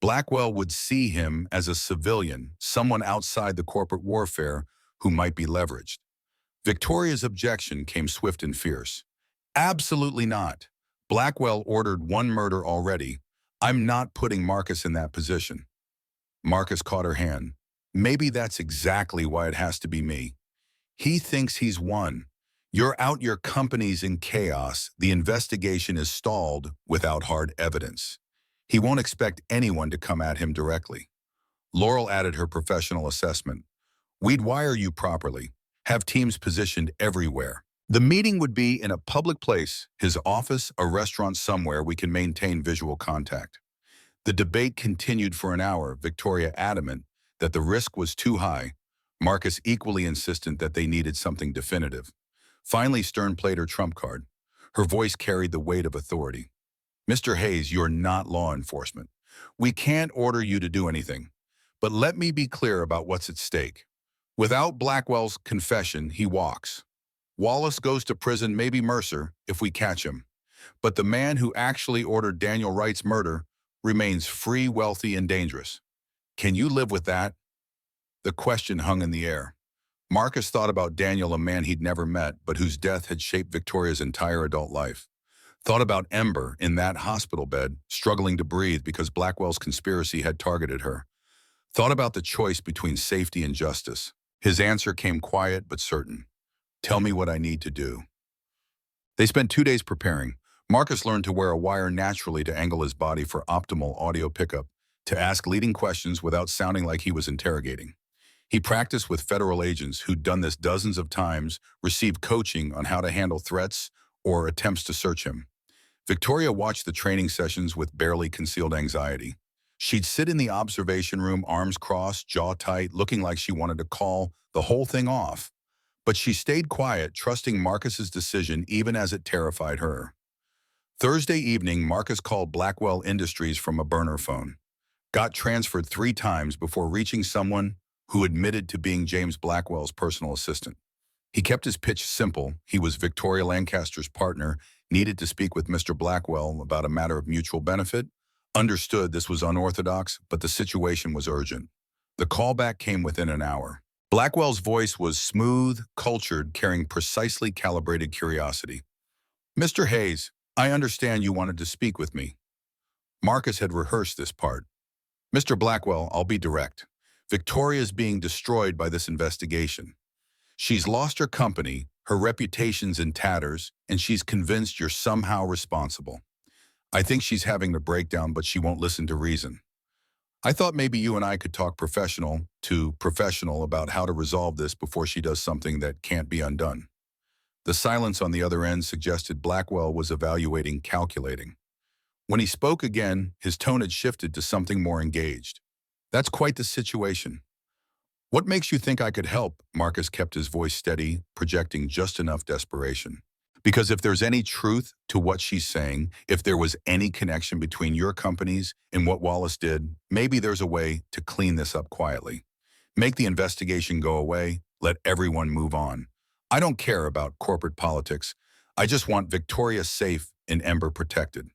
Speaker 1: Blackwell would see him as a civilian, someone outside the corporate warfare who might be leveraged. Victoria's objection came swift and fierce. Absolutely not. Blackwell ordered one murder already. I'm not putting Marcus in that position. Marcus caught her hand. Maybe that's exactly why it has to be me. He thinks he's won. You're out, your company's in chaos. The investigation is stalled without hard evidence. He won't expect anyone to come at him directly. Laurel added her professional assessment. We'd wire you properly, have teams positioned everywhere. The meeting would be in a public place, his office, a restaurant somewhere we can maintain visual contact. The debate continued for an hour, Victoria adamant that the risk was too high, Marcus equally insistent that they needed something definitive. Finally, Stern played her trump card. Her voice carried the weight of authority. Mr. Hayes, you're not law enforcement. We can't order you to do anything, but let me be clear about what's at stake. Without Blackwell's confession, he walks. Wallace goes to prison, maybe Mercer, if we catch him. But the man who actually ordered Daniel Wright's murder remains free, wealthy, and dangerous. Can you live with that? The question hung in the air. Marcus thought about Daniel, a man he'd never met, but whose death had shaped Victoria's entire adult life. Thought about Ember in that hospital bed, struggling to breathe because Blackwell's conspiracy had targeted her. Thought about the choice between safety and justice. His answer came quiet but certain. Tell me what I need to do. They spent 2 days preparing. Marcus learned to wear a wire naturally to angle his body for optimal audio pickup, to ask leading questions without sounding like he was interrogating. He practiced with federal agents who'd done this dozens of times, received coaching on how to handle threats or attempts to search him. Victoria watched the training sessions with barely concealed anxiety. She'd sit in the observation room, arms crossed, jaw tight, looking like she wanted to call the whole thing off. But she stayed quiet, trusting Marcus's decision even as it terrified her. Thursday evening, Marcus called Blackwell Industries from a burner phone. Got transferred 3 times before reaching someone who admitted to being James Blackwell's personal assistant. He kept his pitch simple. He was Victoria Lancaster's partner, needed to speak with Mr. Blackwell about a matter of mutual benefit. Understood this was unorthodox, but the situation was urgent. The callback came within an hour. Blackwell's voice was smooth, cultured, carrying precisely calibrated curiosity. Mr. Hayes, I understand you wanted to speak with me. Marcus had rehearsed this part. Mr. Blackwell, I'll be direct. Victoria's being destroyed by this investigation. She's lost her company, her reputation's in tatters, and she's convinced you're somehow responsible. I think she's having a breakdown, but she won't listen to reason. I thought maybe you and I could talk professional to professional about how to resolve this before she does something that can't be undone. The silence on the other end suggested Blackwell was evaluating, calculating. When he spoke again, his tone had shifted to something more engaged. That's quite the situation. What makes you think I could help? Marcus kept his voice steady, projecting just enough desperation. Because if there's any truth to what she's saying, if there was any connection between your companies and what Wallace did, maybe there's a way to clean this up quietly. Make the investigation go away, let everyone move on. I don't care about corporate politics. I just want Victoria safe and Ember protected.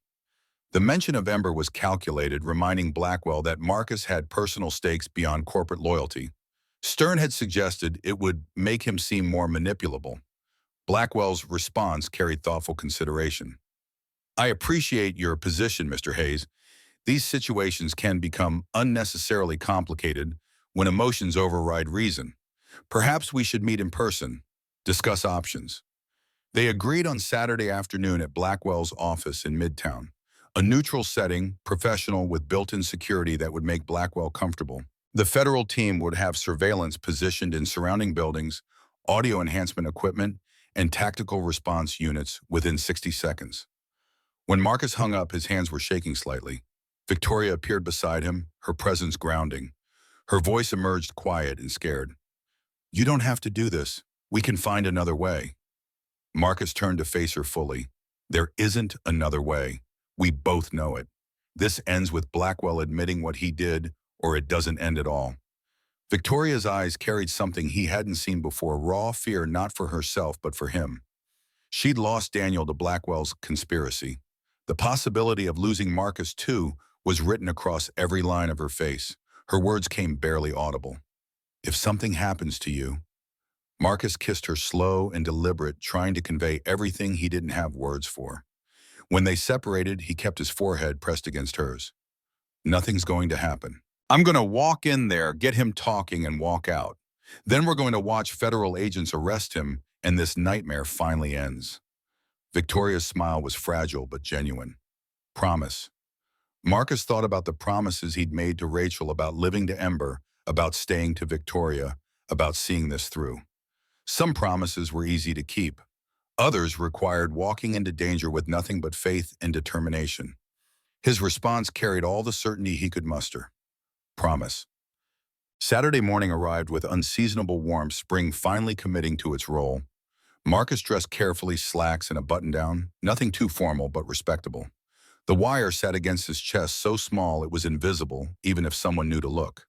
Speaker 1: The mention of Ember was calculated, reminding Blackwell that Marcus had personal stakes beyond corporate loyalty. Stern had suggested it would make him seem more manipulable. Blackwell's response carried thoughtful consideration. I appreciate your position, Mr. Hayes. These situations can become unnecessarily complicated when emotions override reason. Perhaps we should meet in person, discuss options. They agreed on Saturday afternoon at Blackwell's office in Midtown, a neutral setting, professional with built-in security that would make Blackwell comfortable. The federal team would have surveillance positioned in surrounding buildings, audio enhancement equipment, and tactical response units within 60 seconds. When Marcus hung up, his hands were shaking slightly. Victoria appeared beside him, her presence grounding. Her voice emerged quiet and scared. You don't have to do this. We can find another way. Marcus turned to face her fully. There isn't another way. We both know it. This ends with Blackwell admitting what he did, or it doesn't end at all. Victoria's eyes carried something he hadn't seen before, raw fear not for herself but for him. She'd lost Daniel to Blackwell's conspiracy. The possibility of losing Marcus too was written across every line of her face. Her words came barely audible. If something happens to you. Marcus kissed her, slow and deliberate, trying to convey everything he didn't have words for. When they separated, he kept his forehead pressed against hers. Nothing's going to happen. I'm going to walk in there, get him talking, and walk out. Then we're going to watch federal agents arrest him, and this nightmare finally ends. Victoria's smile was fragile but genuine. Promise. Marcus thought about the promises he'd made to Rachel about living to Ember, about staying to Victoria, about seeing this through. Some promises were easy to keep. Others required walking into danger with nothing but faith and determination. His response carried all the certainty he could muster. Promise. Saturday morning arrived with unseasonable warmth, spring finally committing to its role. Marcus dressed carefully, slacks and a button-down, nothing too formal but respectable. The wire sat against his chest so small it was invisible, even if someone knew to look.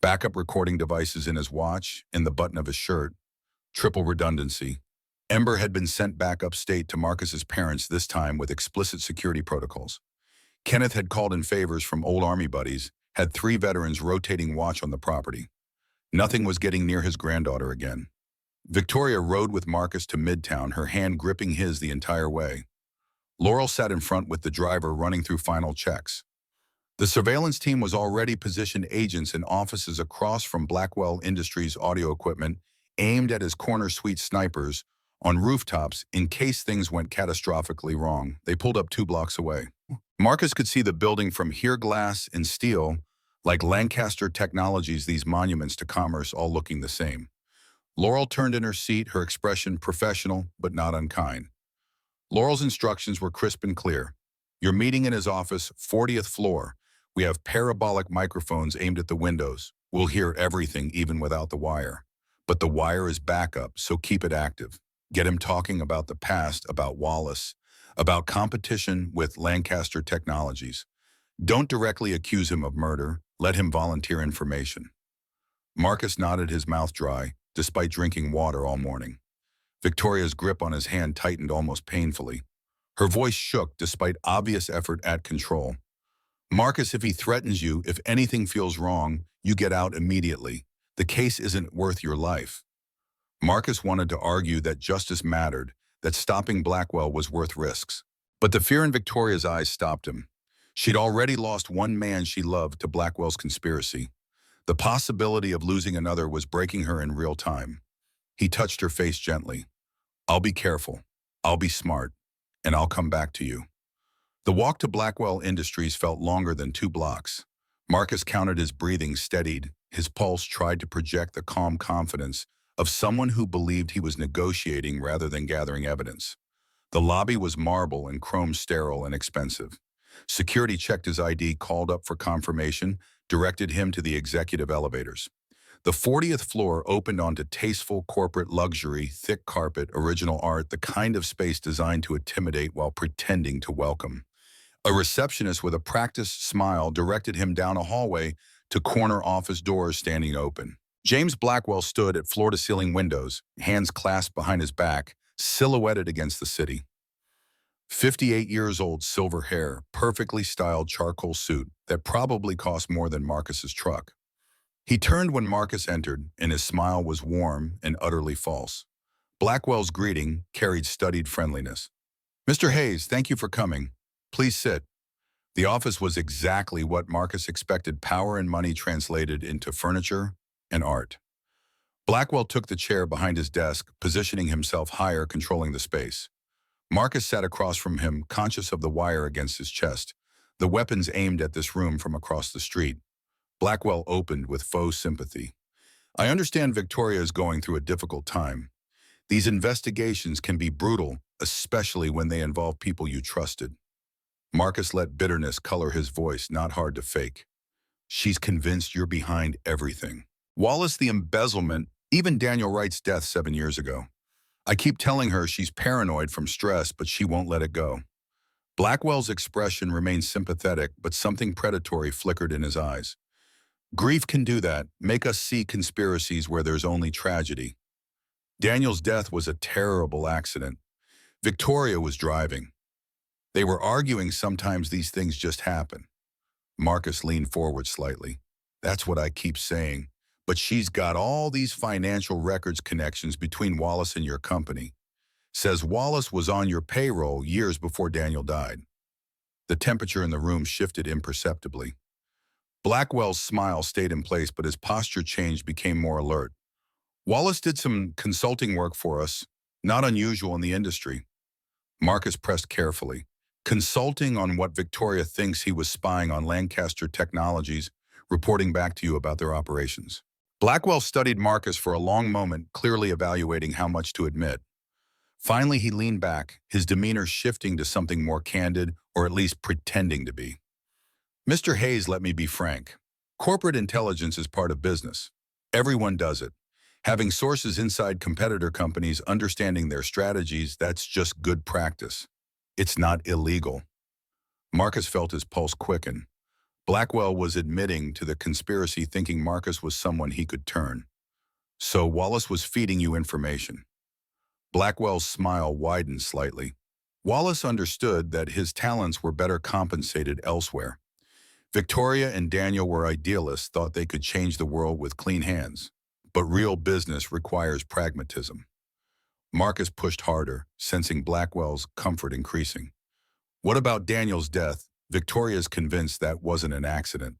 Speaker 1: Backup recording devices in his watch, in the button of his shirt. Triple redundancy. Ember had been sent back upstate to Marcus's parents, this time with explicit security protocols. Kenneth had called in favors from old Army buddies, had 3 veterans rotating watch on the property. Nothing was getting near his granddaughter again. Victoria rode with Marcus to Midtown, her hand gripping his the entire way. Laurel sat in front with the driver running through final checks. The surveillance team was already positioned agents in offices across from Blackwell Industries' audio equipment, aimed at his corner suite snipers, on rooftops in case things went catastrophically wrong. They pulled up 2 blocks away. Marcus could see the building from here, glass and steel, like Lancaster Technologies, these monuments to commerce all looking the same. Laurel turned in her seat, her expression professional but not unkind. Laurel's instructions were crisp and clear. You're meeting in his office, 40th floor. We have parabolic microphones aimed at the windows. We'll hear everything even without the wire. But the wire is backup, so keep it active. Get him talking about the past, about Wallace, about competition with Lancaster Technologies. Don't directly accuse him of murder. Let him volunteer information. Marcus nodded, his mouth dry, despite drinking water all morning. Victoria's grip on his hand tightened almost painfully. Her voice shook despite obvious effort at control. Marcus, if he threatens you, if anything feels wrong, you get out immediately. The case isn't worth your life. Marcus wanted to argue that justice mattered, that stopping Blackwell was worth risks. But the fear in Victoria's eyes stopped him. She'd already lost one man she loved to Blackwell's conspiracy. The possibility of losing another was breaking her in real time. He touched her face gently. I'll be careful. I'll be smart. And I'll come back to you. The walk to Blackwell Industries felt longer than 2 blocks. Marcus counted his breathing, steadied. His pulse tried to project the calm confidence of someone who believed he was negotiating rather than gathering evidence. The lobby was marble and chrome, sterile and expensive. Security checked his ID, called up for confirmation, directed him to the executive elevators. The 40th floor opened onto tasteful corporate luxury, thick carpet, original art, the kind of space designed to intimidate while pretending to welcome. A receptionist with a practiced smile directed him down a hallway to corner office doors standing open. James Blackwell stood at floor-to-ceiling windows, hands clasped behind his back, silhouetted against the city. 58 years old, silver hair, perfectly styled charcoal suit that probably cost more than Marcus's truck. He turned when Marcus entered, and his smile was warm and utterly false. Blackwell's greeting carried studied friendliness. Mr. Hayes, thank you for coming. Please sit. The office was exactly what Marcus expected, power and money translated into furniture and art. Blackwell took the chair behind his desk, positioning himself higher, controlling the space. Marcus sat across from him, conscious of the wire against his chest, the weapons aimed at this room from across the street. Blackwell opened with faux sympathy. I understand Victoria is going through a difficult time. These investigations can be brutal, especially when they involve people you trusted. Marcus let bitterness color his voice, not hard to fake. She's convinced you're behind everything. Wallace, the embezzlement, even Daniel Wright's death 7 years ago. I keep telling her she's paranoid from stress, but she won't let it go. Blackwell's expression remained sympathetic, but something predatory flickered in his eyes. Grief can do that, make us see conspiracies where there's only tragedy. Daniel's death was a terrible accident. Victoria was driving. They were arguing. Sometimes these things just happen. Marcus leaned forward slightly. That's what I keep saying. But she's got all these financial records connections between Wallace and your company. Says Wallace was on your payroll years before Daniel died. The temperature in the room shifted imperceptibly. Blackwell's smile stayed in place, but his posture changed, became more alert. Wallace did some consulting work for us, not unusual in the industry. Marcus pressed carefully. Consulting on what Victoria thinks he was spying on Lancaster Technologies, reporting back to you about their operations. Blackwell studied Marcus for a long moment, clearly evaluating how much to admit. Finally, he leaned back, his demeanor shifting to something more candid, or at least pretending to be. Mr. Hayes, let me be frank. Corporate intelligence is part of business. Everyone does it. Having sources inside competitor companies, understanding their strategies, that's just good practice. It's not illegal. Marcus felt his pulse quicken. Blackwell was admitting to the conspiracy, thinking Marcus was someone he could turn. So Wallace was feeding you information. Blackwell's smile widened slightly. Wallace understood that his talents were better compensated elsewhere. Victoria and Daniel were idealists, thought they could change the world with clean hands. But real business requires pragmatism. Marcus pushed harder, sensing Blackwell's comfort increasing. What about Daniel's death? Victoria's convinced that wasn't an accident.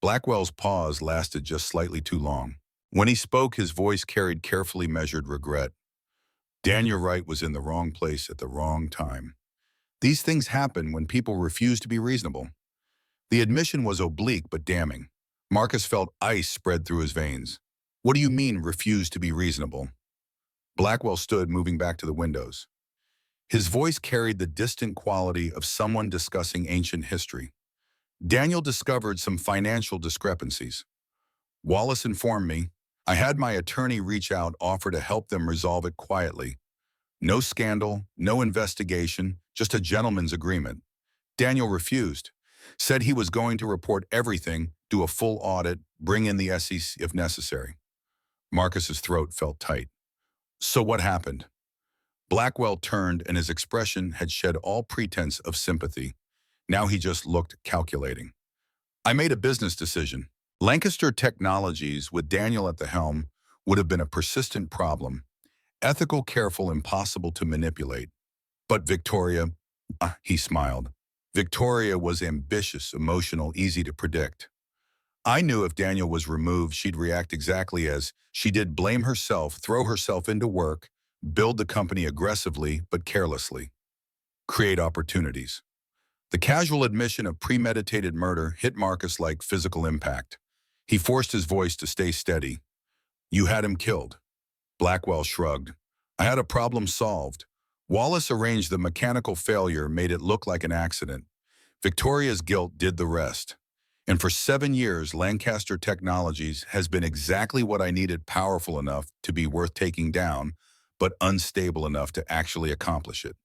Speaker 1: Blackwell's pause lasted just slightly too long. When he spoke, his voice carried carefully measured regret. Daniel Wright was in the wrong place at the wrong time. These things happen when people refuse to be reasonable. The admission was oblique but damning. Marcus felt ice spread through his veins. What do you mean, refuse to be reasonable? Blackwell stood, moving back to the windows. His voice carried the distant quality of someone discussing ancient history. Daniel discovered some financial discrepancies. Wallace informed me. I had my attorney reach out, offer to help them resolve it quietly. No scandal, no investigation, just a gentleman's agreement. Daniel refused, said he was going to report everything, do a full audit, bring in the SEC if necessary. Marcus's throat felt tight. So what happened? Blackwell turned, and his expression had shed all pretense of sympathy. Now he just looked calculating. I made a business decision. Lancaster Technologies, with Daniel at the helm, would have been a persistent problem. Ethical, careful, impossible to manipulate. But Victoria, he smiled. Victoria was ambitious, emotional, easy to predict. I knew if Daniel was removed, she'd react exactly as she did, blame herself, throw herself into work, build the company aggressively but carelessly, create opportunities. The casual admission of premeditated murder hit Marcus like physical impact. He forced his voice to stay steady. You had him killed. Blackwell shrugged. I had a problem solved. Wallace arranged the mechanical failure, made it look like an accident. Victoria's guilt did the rest. And for 7 years, Lancaster Technologies has been exactly what I needed, powerful enough to be worth taking down, but unstable enough to actually accomplish it.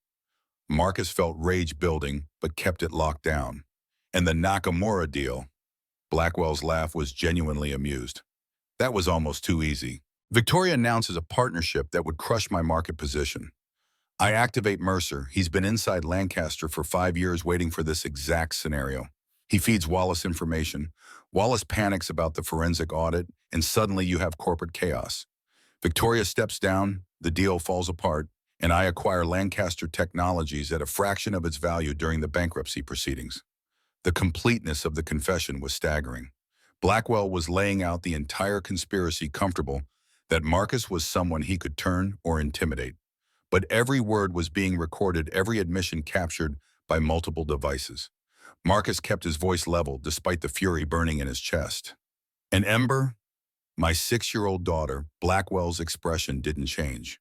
Speaker 1: Marcus felt rage building, but kept it locked down. And the Nakamura deal. Blackwell's laugh was genuinely amused. That was almost too easy. Victoria announces a partnership that would crush my market position. I activate Mercer. He's been inside Lancaster for 5 years waiting for this exact scenario. He feeds Wallace information. Wallace panics about the forensic audit, and suddenly you have corporate chaos. Victoria steps down, the deal falls apart, and I acquire Lancaster Technologies at a fraction of its value during the bankruptcy proceedings. The completeness of the confession was staggering. Blackwell was laying out the entire conspiracy, comfortable that Marcus was someone he could turn or intimidate. But every word was being recorded, every admission captured by multiple devices. Marcus kept his voice level despite the fury burning in his chest. And Ember, my 6-year-old daughter, Blackwell's expression didn't change.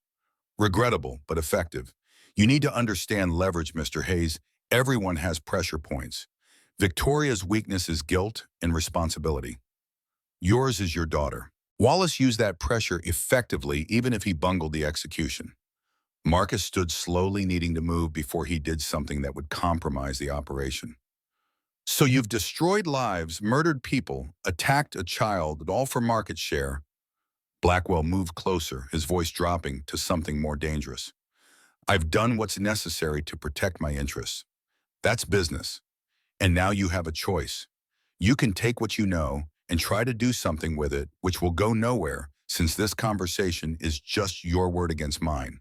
Speaker 1: Regrettable, but effective. You need to understand leverage, Mr. Hayes. Everyone has pressure points. Victoria's weakness is guilt and responsibility. Yours is your daughter. Wallace used that pressure effectively, even if he bungled the execution. Marcus stood slowly, needing to move before he did something that would compromise the operation. So you've destroyed lives, murdered people, attacked a child, all for market share. Blackwell moved closer, his voice dropping to something more dangerous. I've done what's necessary to protect my interests. That's business. And now you have a choice. You can take what you know and try to do something with it, which will go nowhere, since this conversation is just your word against mine.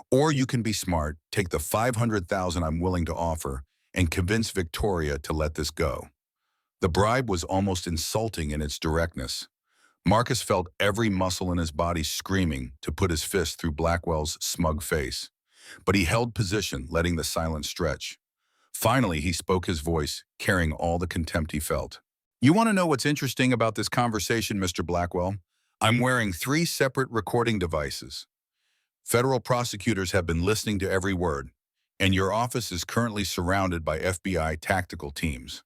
Speaker 1: Or you can be smart, take the $500,000 I'm willing to offer, and convince Victoria to let this go. The bribe was almost insulting in its directness. Marcus felt every muscle in his body screaming to put his fist through Blackwell's smug face. But he held position, letting the silence stretch. Finally, he spoke, his voice carrying all the contempt he felt. You want to know what's interesting about this conversation, Mr. Blackwell? I'm wearing 3 separate recording devices. Federal prosecutors have been listening to every word, and your office is currently surrounded by FBI tactical teams.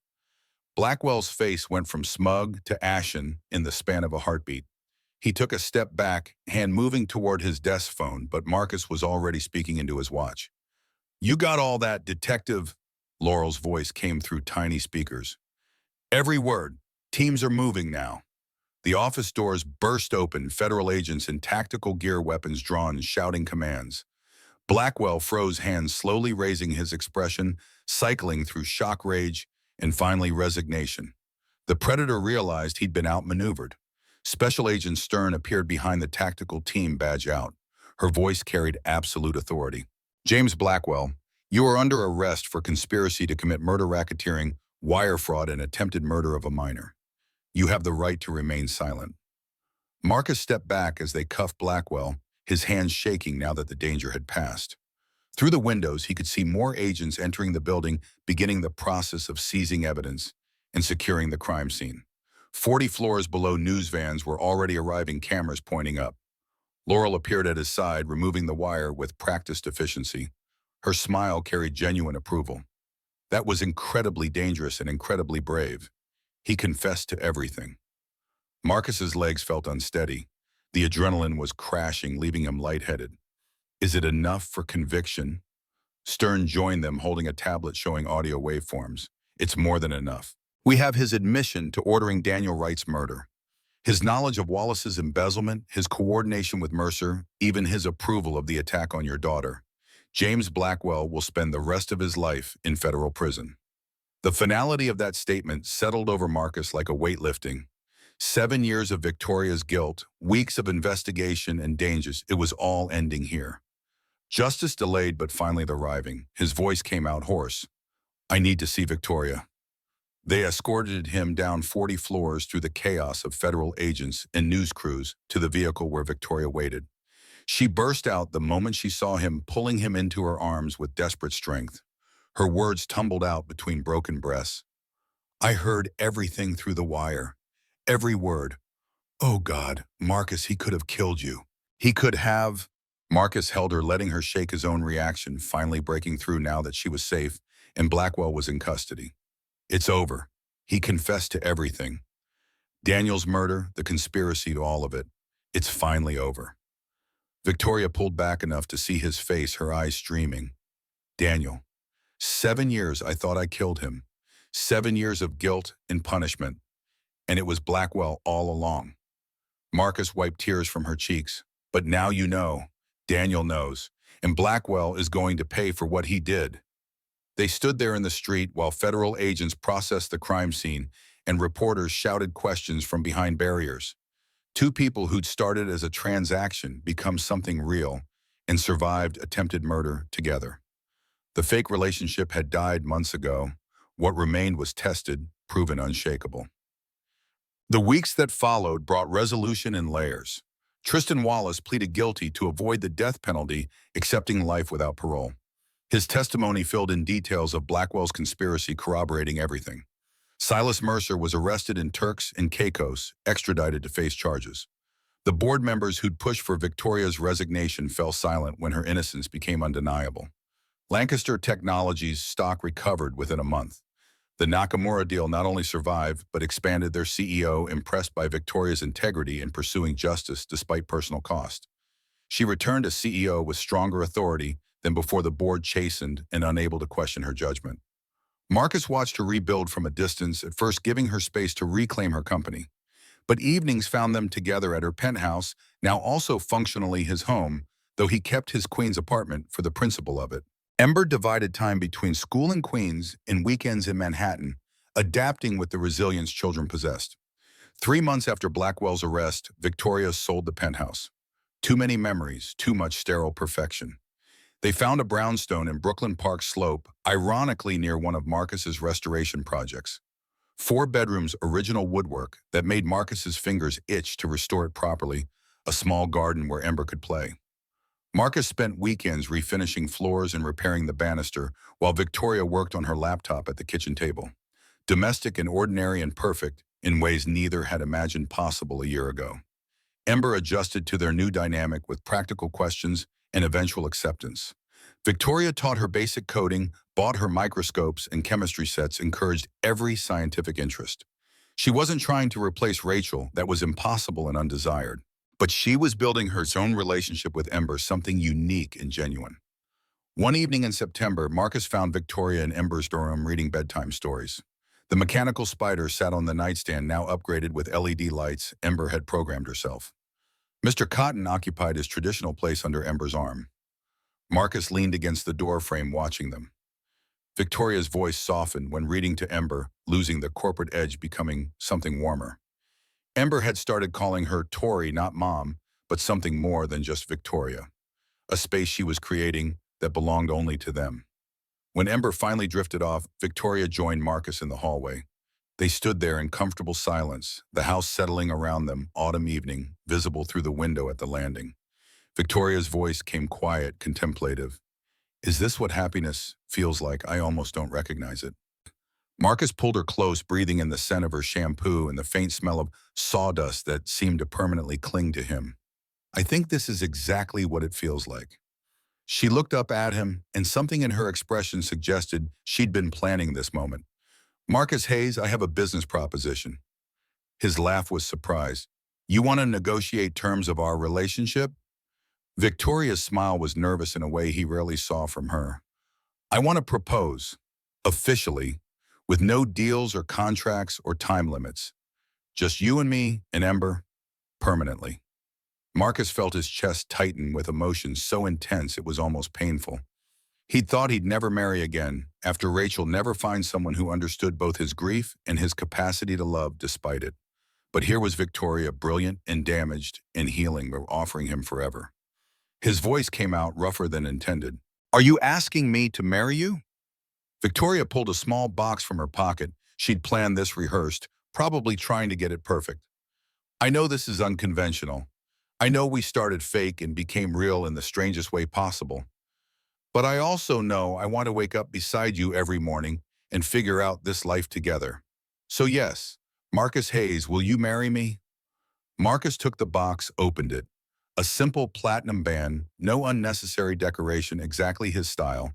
Speaker 1: Blackwell's face went from smug to ashen in the span of a heartbeat. He took a step back, hand moving toward his desk phone, but Marcus was already speaking into his watch. You got all that, Detective? Laurel's voice came through tiny speakers. Every word. Teams are moving now. The office doors burst open, federal agents in tactical gear, weapons drawn, shouting commands. Blackwell froze, hands slowly raising, his expression cycling through shock, rage, and finally resignation. The predator realized he'd been outmaneuvered. Special Agent Stern appeared behind the tactical team, badge out. Her voice carried absolute authority. James Blackwell, you are under arrest for conspiracy to commit murder, racketeering, wire fraud, and attempted murder of a minor. You have the right to remain silent. Marcus stepped back as they cuffed Blackwell, his hands shaking now that the danger had passed. Through the windows, he could see more agents entering the building, beginning the process of seizing evidence and securing the crime scene. 40 floors below, news vans were already arriving, cameras pointing up. Laurel appeared at his side, removing the wire with practiced efficiency. Her smile carried genuine approval. That was incredibly dangerous and incredibly brave. He confessed to everything. Marcus's legs felt unsteady. The adrenaline was crashing, leaving him lightheaded. Is it enough for conviction? Stern joined them, holding a tablet showing audio waveforms. It's more than enough. We have his admission to ordering Daniel Wright's murder, his knowledge of Wallace's embezzlement, his coordination with Mercer, even his approval of the attack on your daughter. James Blackwell will spend the rest of his life in federal prison. The finality of that statement settled over Marcus like a weight lifting. 7 years of Victoria's guilt, weeks of investigation and dangers, it was all ending here. Justice delayed, but finally arriving. His voice came out hoarse. I need to see Victoria. They escorted him down 40 floors through the chaos of federal agents and news crews to the vehicle where Victoria waited. She burst out the moment she saw him, pulling him into her arms with desperate strength. Her words tumbled out between broken breaths. I heard everything through the wire. Every word. Oh God, Marcus, he could have killed you. He could have. Marcus held her, letting her shake his own reaction, finally breaking through now that she was safe and Blackwell was in custody. It's over. He confessed to everything. Daniel's murder, the conspiracy to all of it. It's finally over. Victoria pulled back enough to see his face, her eyes streaming. Daniel. 7 years I thought I killed him. 7 years of guilt and punishment. And it was Blackwell all along. Marcus wiped tears from her cheeks. But now you know. Daniel knows. And Blackwell is going to pay for what he did. They stood there in the street while federal agents processed the crime scene and reporters shouted questions from behind barriers. Two people who'd started as a transaction become something real and survived attempted murder together. The fake relationship had died months ago. What remained was tested, proven unshakable. The weeks that followed brought resolution in layers. Tristan Wallace pleaded guilty to avoid the death penalty, accepting life without parole. His testimony filled in details of Blackwell's conspiracy, corroborating everything. Silas Mercer was arrested in Turks and Caicos, extradited to face charges. The board members who'd pushed for Victoria's resignation fell silent when her innocence became undeniable. Lancaster Technologies' stock recovered within a month. The Nakamura deal not only survived, but expanded their CEO, impressed by Victoria's integrity in pursuing justice despite personal cost. She returned as CEO with stronger authority than before, the board chastened and unable to question her judgment. Marcus watched her rebuild from a distance, at first giving her space to reclaim her company. But evenings found them together at her penthouse, now also functionally his home, though he kept his Queens apartment for the principle of it. Ember divided time between school in Queens and weekends in Manhattan, adapting with the resilience children possessed. 3 months after Blackwell's arrest, Victoria sold the penthouse. Too many memories, too much sterile perfection. They found a brownstone in Brooklyn Park Slope, ironically near one of Marcus's restoration projects. 4 bedrooms, original woodwork that made Marcus's fingers itch to restore it properly, a small garden where Ember could play. Marcus spent weekends refinishing floors and repairing the banister, while Victoria worked on her laptop at the kitchen table. Domestic and ordinary and perfect, in ways neither had imagined possible a year ago. Ember adjusted to their new dynamic with practical questions and eventual acceptance. Victoria taught her basic coding, bought her microscopes and chemistry sets, encouraged every scientific interest. She wasn't trying to replace Rachel, that was impossible and undesired. But she was building her own relationship with Ember, something unique and genuine. One evening in September, Marcus found Victoria in Ember's room reading bedtime stories. The mechanical spider sat on the nightstand, now upgraded with LED lights Ember had programmed herself. Mr. Cotton occupied his traditional place under Ember's arm. Marcus leaned against the door frame watching them. Victoria's voice softened when reading to Ember, losing the corporate edge, becoming something warmer. Ember had started calling her Tori, not Mom, but something more than just Victoria. A space she was creating that belonged only to them. When Ember finally drifted off, Victoria joined Marcus in the hallway. They stood there in comfortable silence, the house settling around them, autumn evening, visible through the window at the landing. Victoria's voice came quiet, contemplative. Is this what happiness feels like? I almost don't recognize it. Marcus pulled her close, breathing in the scent of her shampoo and the faint smell of sawdust that seemed to permanently cling to him. I think this is exactly what it feels like. She looked up at him, and something in her expression suggested she'd been planning this moment. Marcus Hayes, I have a business proposition. His laugh was surprise. You want to negotiate terms of our relationship? Victoria's smile was nervous in a way he rarely saw from her. I want to propose, officially, with no deals or contracts or time limits. Just you and me and Ember, permanently. Marcus felt his chest tighten with emotion so intense it was almost painful. He'd thought he'd never marry again, after Rachel never find someone who understood both his grief and his capacity to love despite it. But here was Victoria, brilliant and damaged and healing, were offering him forever. His voice came out rougher than intended. Are you asking me to marry you? Victoria pulled a small box from her pocket. She'd planned this, rehearsed, probably trying to get it perfect. I know this is unconventional. I know we started fake and became real in the strangest way possible. But I also know I want to wake up beside you every morning and figure out this life together. So yes, Marcus Hayes, will you marry me? Marcus took the box, opened it. A simple platinum band, no unnecessary decoration, exactly his style.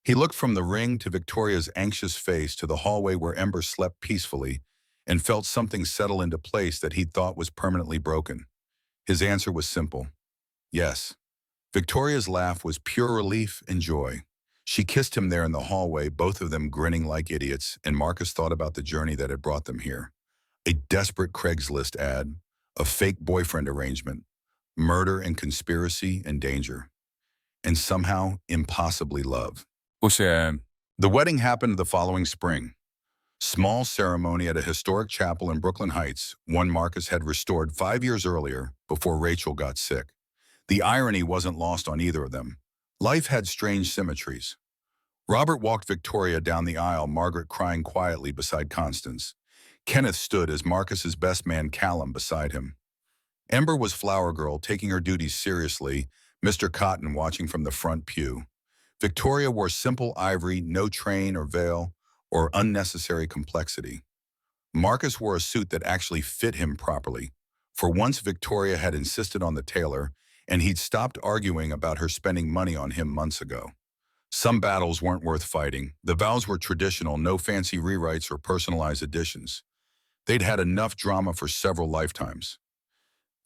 Speaker 1: He looked from the ring to Victoria's anxious face to the hallway where Ember slept peacefully and felt something settle into place that he thought was permanently broken. His answer was simple. Yes. Victoria's laugh was pure relief and joy. She kissed him there in the hallway, both of them grinning like idiots, and Marcus thought about the journey that had brought them here. A desperate Craigslist ad, a fake boyfriend arrangement, murder and conspiracy and danger, and somehow impossibly love. The wedding happened the following spring. Small ceremony at a historic chapel in Brooklyn Heights, one Marcus had restored 5 years earlier before Rachel got sick. The irony wasn't lost on either of them. Life had strange symmetries. Robert walked Victoria down the aisle, Margaret crying quietly beside Constance. Kenneth stood as Marcus's best man Callum beside him. Ember was flower girl, taking her duties seriously, Mr. Cotton watching from the front pew. Victoria wore simple ivory, no train or veil, or unnecessary complexity. Marcus wore a suit that actually fit him properly. For once, Victoria had insisted on the tailor, and he'd stopped arguing about her spending money on him months ago. Some battles weren't worth fighting. The vows were traditional, no fancy rewrites or personalized additions. They'd had enough drama for several lifetimes.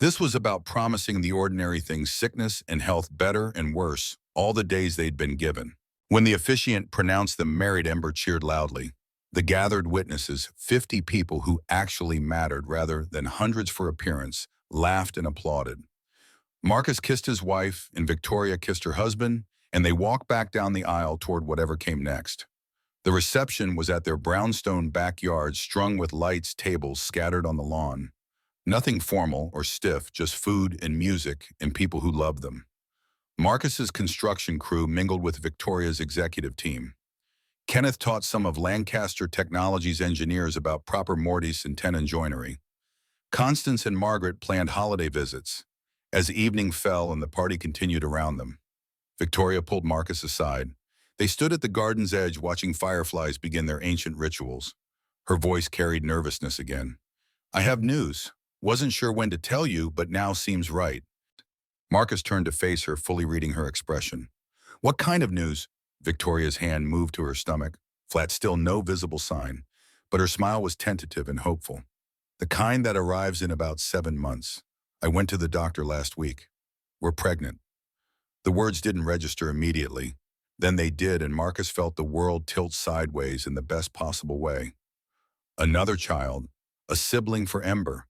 Speaker 1: This was about promising the ordinary things, sickness and health, better and worse, all the days they'd been given. When the officiant pronounced them married, Ember cheered loudly. The gathered witnesses, 50 people who actually mattered rather than hundreds for appearance, laughed and applauded. Marcus kissed his wife and Victoria kissed her husband, and they walked back down the aisle toward whatever came next. The reception was at their brownstone backyard, strung with lights, tables scattered on the lawn. Nothing formal or stiff, just food and music and people who loved them. Marcus's construction crew mingled with Victoria's executive team. Kenneth taught some of Lancaster Technologies' engineers about proper mortise and tenon joinery. Constance and Margaret planned holiday visits. As evening fell and the party continued around them, Victoria pulled Marcus aside. They stood at the garden's edge watching fireflies begin their ancient rituals. Her voice carried nervousness again. I have news. Wasn't sure when to tell you, but now seems right. Marcus turned to face her, fully reading her expression. What kind of news? Victoria's hand moved to her stomach, flat still, no visible sign, but her smile was tentative and hopeful. The kind that arrives in about 7 months. I went to the doctor last week. We're pregnant. The words didn't register immediately. Then they did, and Marcus felt the world tilt sideways in the best possible way. Another child, a sibling for Ember,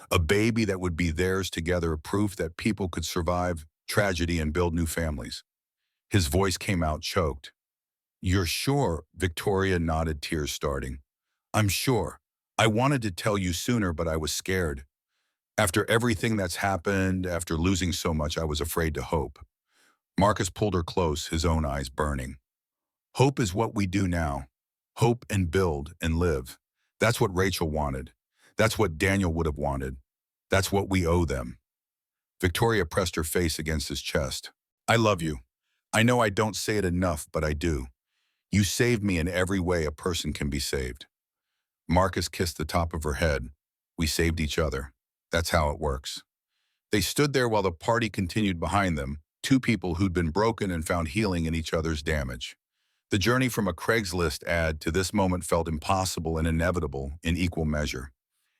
Speaker 1: a baby that would be theirs together, proof that people could survive tragedy and build new families. His voice came out choked. "You're sure?" Victoria nodded, tears starting. "I'm sure. I wanted to tell you sooner, but I was scared. After everything that's happened, after losing so much, I was afraid to hope." Marcus pulled her close, his own eyes burning. "Hope is what we do now. Hope and build and live. That's what Rachel wanted. That's what Daniel would have wanted. That's what we owe them." Victoria pressed her face against his chest. "I love you. I know I don't say it enough, but I do. You saved me in every way a person can be saved." Marcus kissed the top of her head. "We saved each other. That's how it works." They stood there while the party continued behind them, two people who'd been broken and found healing in each other's damage. The journey from a Craigslist ad to this moment felt impossible and inevitable in equal measure.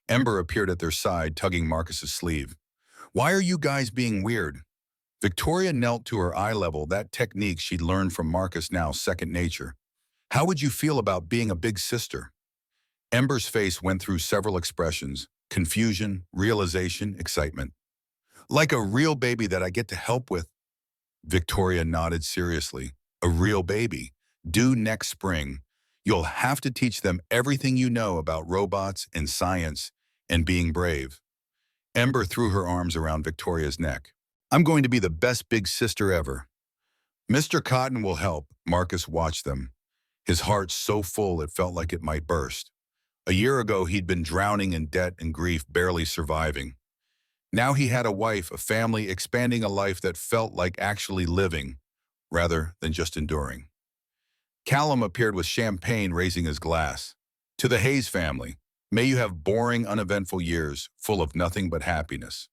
Speaker 1: Ember appeared at their side, tugging Marcus's sleeve. "Why are you guys being weird?" Victoria knelt to her eye level, that technique she'd learned from Marcus, now second nature. "How would you feel about being a big sister?" Ember's face went through several expressions: confusion, realization, excitement. "Like a real baby that I get to help with." Victoria nodded seriously. "A real baby. Due next spring. You'll have to teach them everything you know about robots and science and being brave." Ember threw her arms around Victoria's neck. "I'm going to be the best big sister ever." "Mr. Cotton will help." Marcus watched them, his heart so full it felt like it might burst. A year ago, he'd been drowning in debt and grief, barely surviving. Now he had a wife, a family, expanding a life that felt like actually living, rather than just enduring. Callum appeared with champagne, raising his glass. "To the Hayes family, may you have boring, uneventful years, full of nothing but happiness."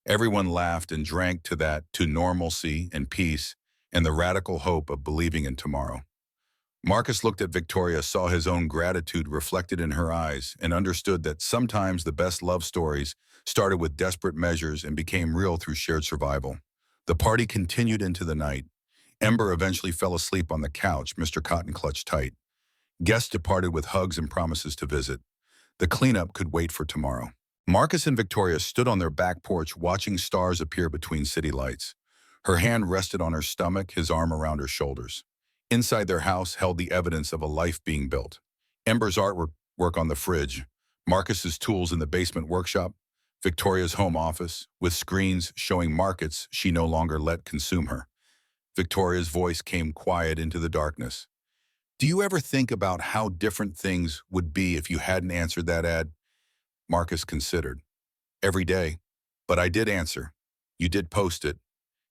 Speaker 1: Everyone laughed and drank to that, to normalcy and peace, and the radical hope of believing in tomorrow. Marcus looked at Victoria, saw his own gratitude reflected in her eyes, and understood that sometimes the best love stories started with desperate measures and became real through shared survival. The party continued into the night. Ember eventually fell asleep on the couch, Mr. Cotton clutched tight. Guests departed with hugs and promises to visit. The cleanup could wait for tomorrow. Marcus and Victoria stood on their back porch, watching stars appear between city lights. Her hand rested on her stomach, his arm around her shoulders. Inside their house held the evidence of a life being built. Ember's artwork on the fridge, Marcus's tools in the basement workshop, Victoria's home office, with screens showing markets she no longer let consume her. Victoria's voice came quiet into the darkness. "Do you ever think about how different things would be if you hadn't answered that ad?" Marcus considered. "Every day. But I did answer. You did post it.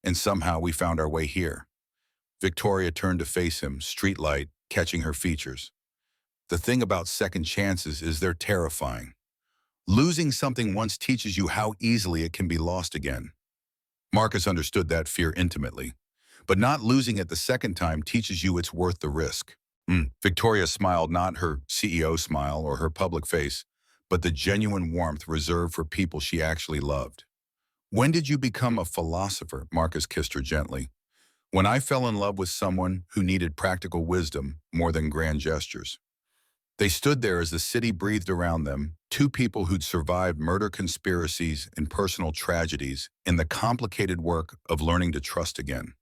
Speaker 1: And somehow we found our way here." Victoria turned to face him, streetlight catching her features. "The thing about second chances is they're terrifying. Losing something once teaches you how easily it can be lost again." Marcus understood that fear intimately. But not losing it the second time teaches you it's worth the risk. Victoria smiled, not her CEO smile or her public face, but the genuine warmth reserved for people she actually loved. "When did you become a philosopher?" Marcus kissed her gently. "When I fell in love with someone who needed practical wisdom more than grand gestures." They stood there as the city breathed around them, two people who'd survived murder conspiracies and personal tragedies in the complicated work of learning to trust again.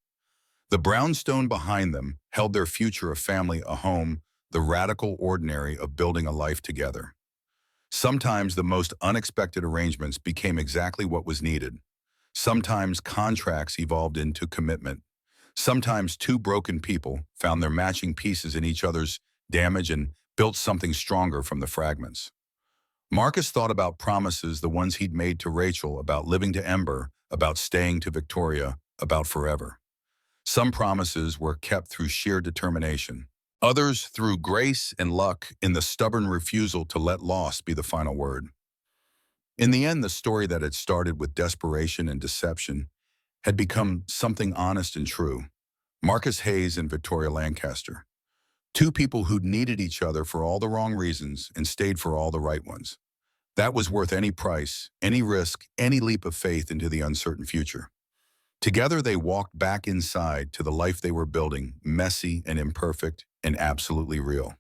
Speaker 1: The brownstone behind them held their future, a family, a home, the radical ordinary of building a life together. Sometimes the most unexpected arrangements became exactly what was needed. Sometimes contracts evolved into commitment. Sometimes two broken people found their matching pieces in each other's damage and built something stronger from the fragments. Marcus thought about promises, the ones he'd made to Rachel, about living to Ember, about staying to Victoria, about forever. Some promises were kept through sheer determination. Others through grace and luck, in the stubborn refusal to let loss be the final word. In the end, the story that had started with desperation and deception had become something honest and true. Marcus Hayes and Victoria Lancaster. Two people who'd needed each other for all the wrong reasons and stayed for all the right ones. That was worth any price, any risk, any leap of faith into the uncertain future. Together, they walked back inside to the life they were building, messy and imperfect and absolutely real.